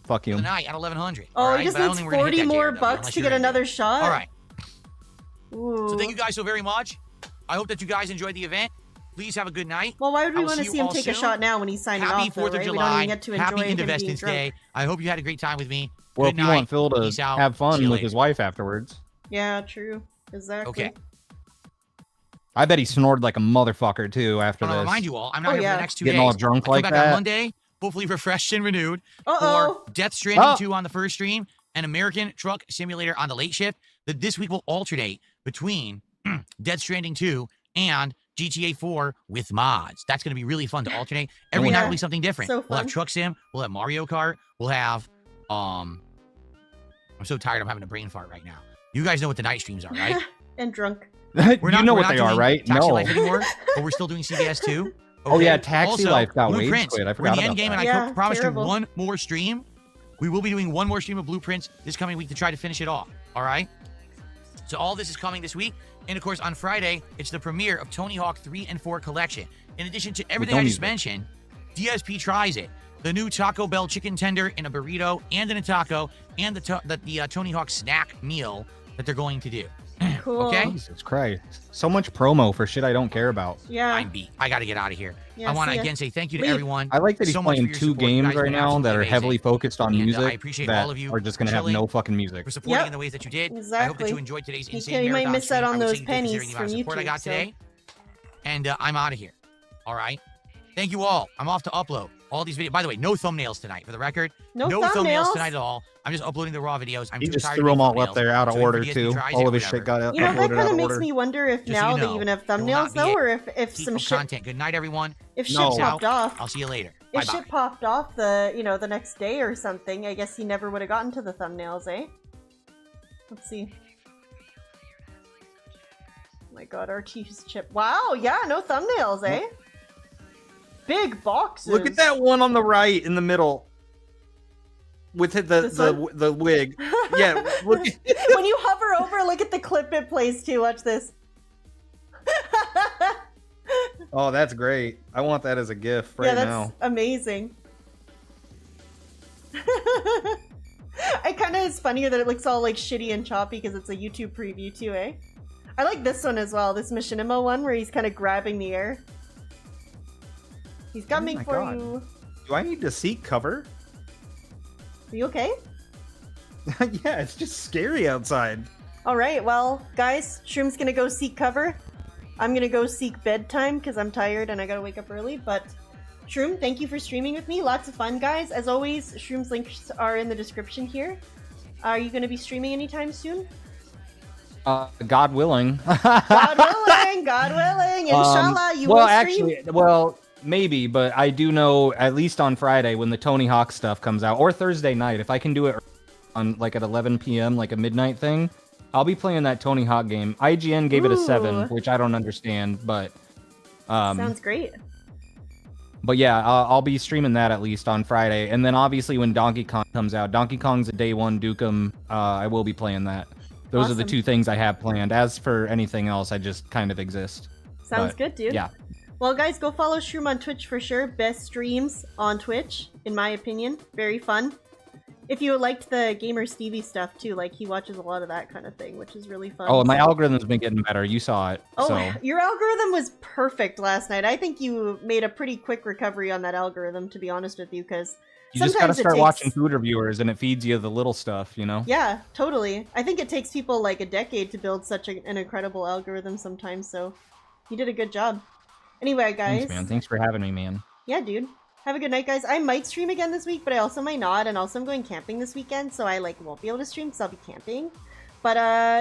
Fuck you. Tonight at 1100. Oh, right? he just needs 40 more bucks to get another shot? All right. Ooh. So thank you guys so very much. I hope that you guys enjoyed the event. Please have a good night. Well, why would we want to see him take a shot now when he's signing Happy off? Happy 4th of July. We don't even get to enjoy Happy him Indivestance being drunk. Day. I hope you had a great time with me. Well, good if you night. want Phil to have fun with his wife afterwards. Yeah, true. Exactly. Okay. I bet he snored like a motherfucker too after this. I'll remind you all, I'm not here for the next 2 days. Getting all drunk like back that. on Monday, hopefully refreshed and renewed. Uh-oh. For Death Stranding 2 on the first stream and American Truck Simulator on the late shift. This week will alternate between Death Stranding 2 and GTA 4 with mods. That's going to be really fun to alternate. Every night will be something different. So we'll have Truck Sim. We'll have Mario Kart. We'll have, I'm so tired of having a brain fart right now. You guys know what the night streams are, right? And drunk. We're not, you know what they are, right? Taxi No. Life anymore, but we're still doing CBS 2. Okay? Oh yeah, Taxi Life got way Blueprints. quit. I We're forgot in the about end game, that. and I promised you one more stream. We will be doing one more stream of Blueprints this coming week to try to finish it off. All right? So all this is coming this week. And, of course, on Friday, it's the premiere of Tony Hawk 3 and 4 Collection. In addition to everything I just mentioned, DSP tries it. The new Taco Bell chicken tender in a burrito and in a taco, and the Tony Hawk snack meal that they're going to do. Cool. Okay? Jesus Christ. So much promo for shit I don't care about. Yeah. I'm beat. I got to get out of here. Yeah, I want to see ya. again say thank you to everyone. I like that he's so much playing for your 2 support. You games guys right have been now that are absolutely heavily amazing. focused on And, music I appreciate that all of you are just going to have no fucking music. for supporting in the ways that you did. Exactly. I hope that you enjoyed today's insane You might marathon miss out stream. on I would those say you did, pennies considering the amount from of support I YouTube, got so. today. And I'm out of here. All right. Thank you all. I'm off to upload all these videos. By the way, no thumbnails tonight, for the record. No thumbnails thumbnails tonight at all. I'm just uploading the raw videos. I'm He too just tired threw of them all making up there out of thumbnails. So order if DSP too. tries All it, of his shit whatever. got You know, that uploaded kind out of of makes order. me wonder if Just so now you they know, even have there will not thumbnails, be though, a or if Heap some of shit... content. Good night, everyone. If shit No. popped off... I'll see you later. If Bye-bye. shit popped off the next day or something, I guess he never would have gotten to the thumbnails, eh? Let's see. Oh my god, our cheese chip. Wow, yeah, no thumbnails, eh? Big boxes. Look at that one on the right in the middle. With the wig. Yeah, look. When you hover over, look at the clip it plays too. Watch this. Oh, that's great. I want that as a GIF right yeah, that's now. amazing. It kind of is funny that it looks all like shitty and choppy because it's a YouTube preview too, eh? I like this one as well, this Machinima one where he's kind of grabbing the air. He's coming for God. you. Do I need to seek cover? Are you okay? Yeah, it's just scary outside. Alright, well, guys, Shroom's gonna go seek cover. I'm gonna go seek bedtime because I'm tired and I gotta wake up early, but Shroom, thank you for streaming with me. Lots of fun, guys. As always, Shroom's links are in the description here. Are you gonna be streaming anytime soon? God willing. God willing, inshallah, you will stream. Actually, well, maybe, but I do know at least on Friday when the Tony Hawk stuff comes out, or Thursday night, if I can do it on like at 11 p.m., like a midnight thing, I'll be playing that Tony Hawk game. IGN gave it a 7, which I don't understand, but Sounds great. But yeah, I'll be streaming that at least on Friday, and then obviously when Donkey Kong comes out, Donkey Kong's a day one Dukem. I will be playing that Those are the Awesome. 2 things I have planned. As for anything else, I just kind of exist. Sounds But, good, dude. Yeah. Well, guys, go follow Shroom on Twitch for sure. Best streams on Twitch, in my opinion. Very fun. If you liked the Gamer Stevie stuff too, like he watches a lot of that kind of thing, which is really fun. Oh, my so- algorithm's been getting better. You saw it. Oh, So your algorithm was perfect last night. I think you made a pretty quick recovery on that algorithm, to be honest with you, because you just gotta start watching takes... food reviewers, and it feeds you the little stuff, you know? Yeah, totally. I think it takes people like a decade to build such an incredible algorithm sometimes, so you did a good job. Anyway, guys. Thanks, man. Thanks for having me, man. Yeah, dude. Have a good night, guys. I might stream again this week, but I also might not, and also I'm going camping this weekend, so I like won't be able to stream because I'll be camping. But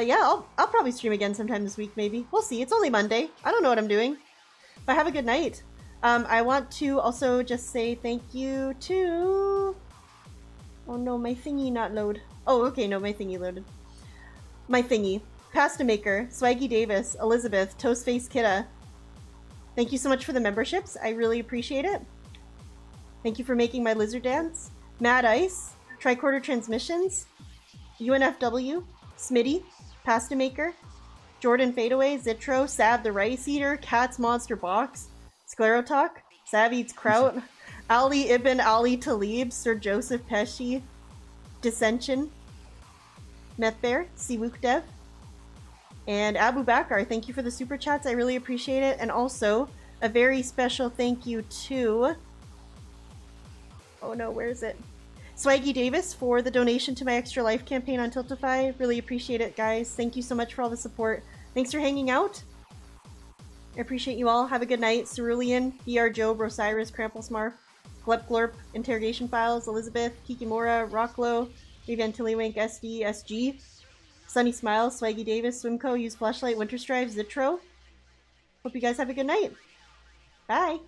yeah, I'll probably stream again sometime this week, maybe. We'll see. It's only Monday. I don't know what I'm doing. But have a good night. I want to also just say thank you to... Oh no, my thingy not load. Oh, okay, no, my thingy loaded. My thingy. Pasta Maker, Swaggy Davis, Elizabeth, Toastface Kidda. Thank you so much for the memberships. I really appreciate it. Thank you for making my lizard dance. Mad Ice, Tricorder Transmissions, UNFW, Smitty, Pasta Maker, Jordan Fadeaway, Zitro, Sav the Rice Eater, Cat's Monster Box, Sclerotalk, Sav Eats Kraut, Ali Ibn Ali Talib, Sir Joseph Pesci, Dissension, Methbear, Siwuk Dev, and Abu Bakar. Thank you for the super chats. I really appreciate it. And also, a very special thank you to... Oh no, where is it? Swaggy Davis for the donation to my Extra Life campaign on Tiltify. Really appreciate it, guys. Thank you so much for all the support. Thanks for hanging out. I appreciate you all. Have a good night. Cerulean, BR Job, Osiris, Kramplesmarf, Glep Glorp, Interrogation Files, Elizabeth, Kikimura, Rocklow, Vivian Tillywink, SD, SG, Sunny Smile, Swaggy Davis, Swimco, Use Flashlight, Winter Strive, Zitro. Hope you guys have a good night. Bye.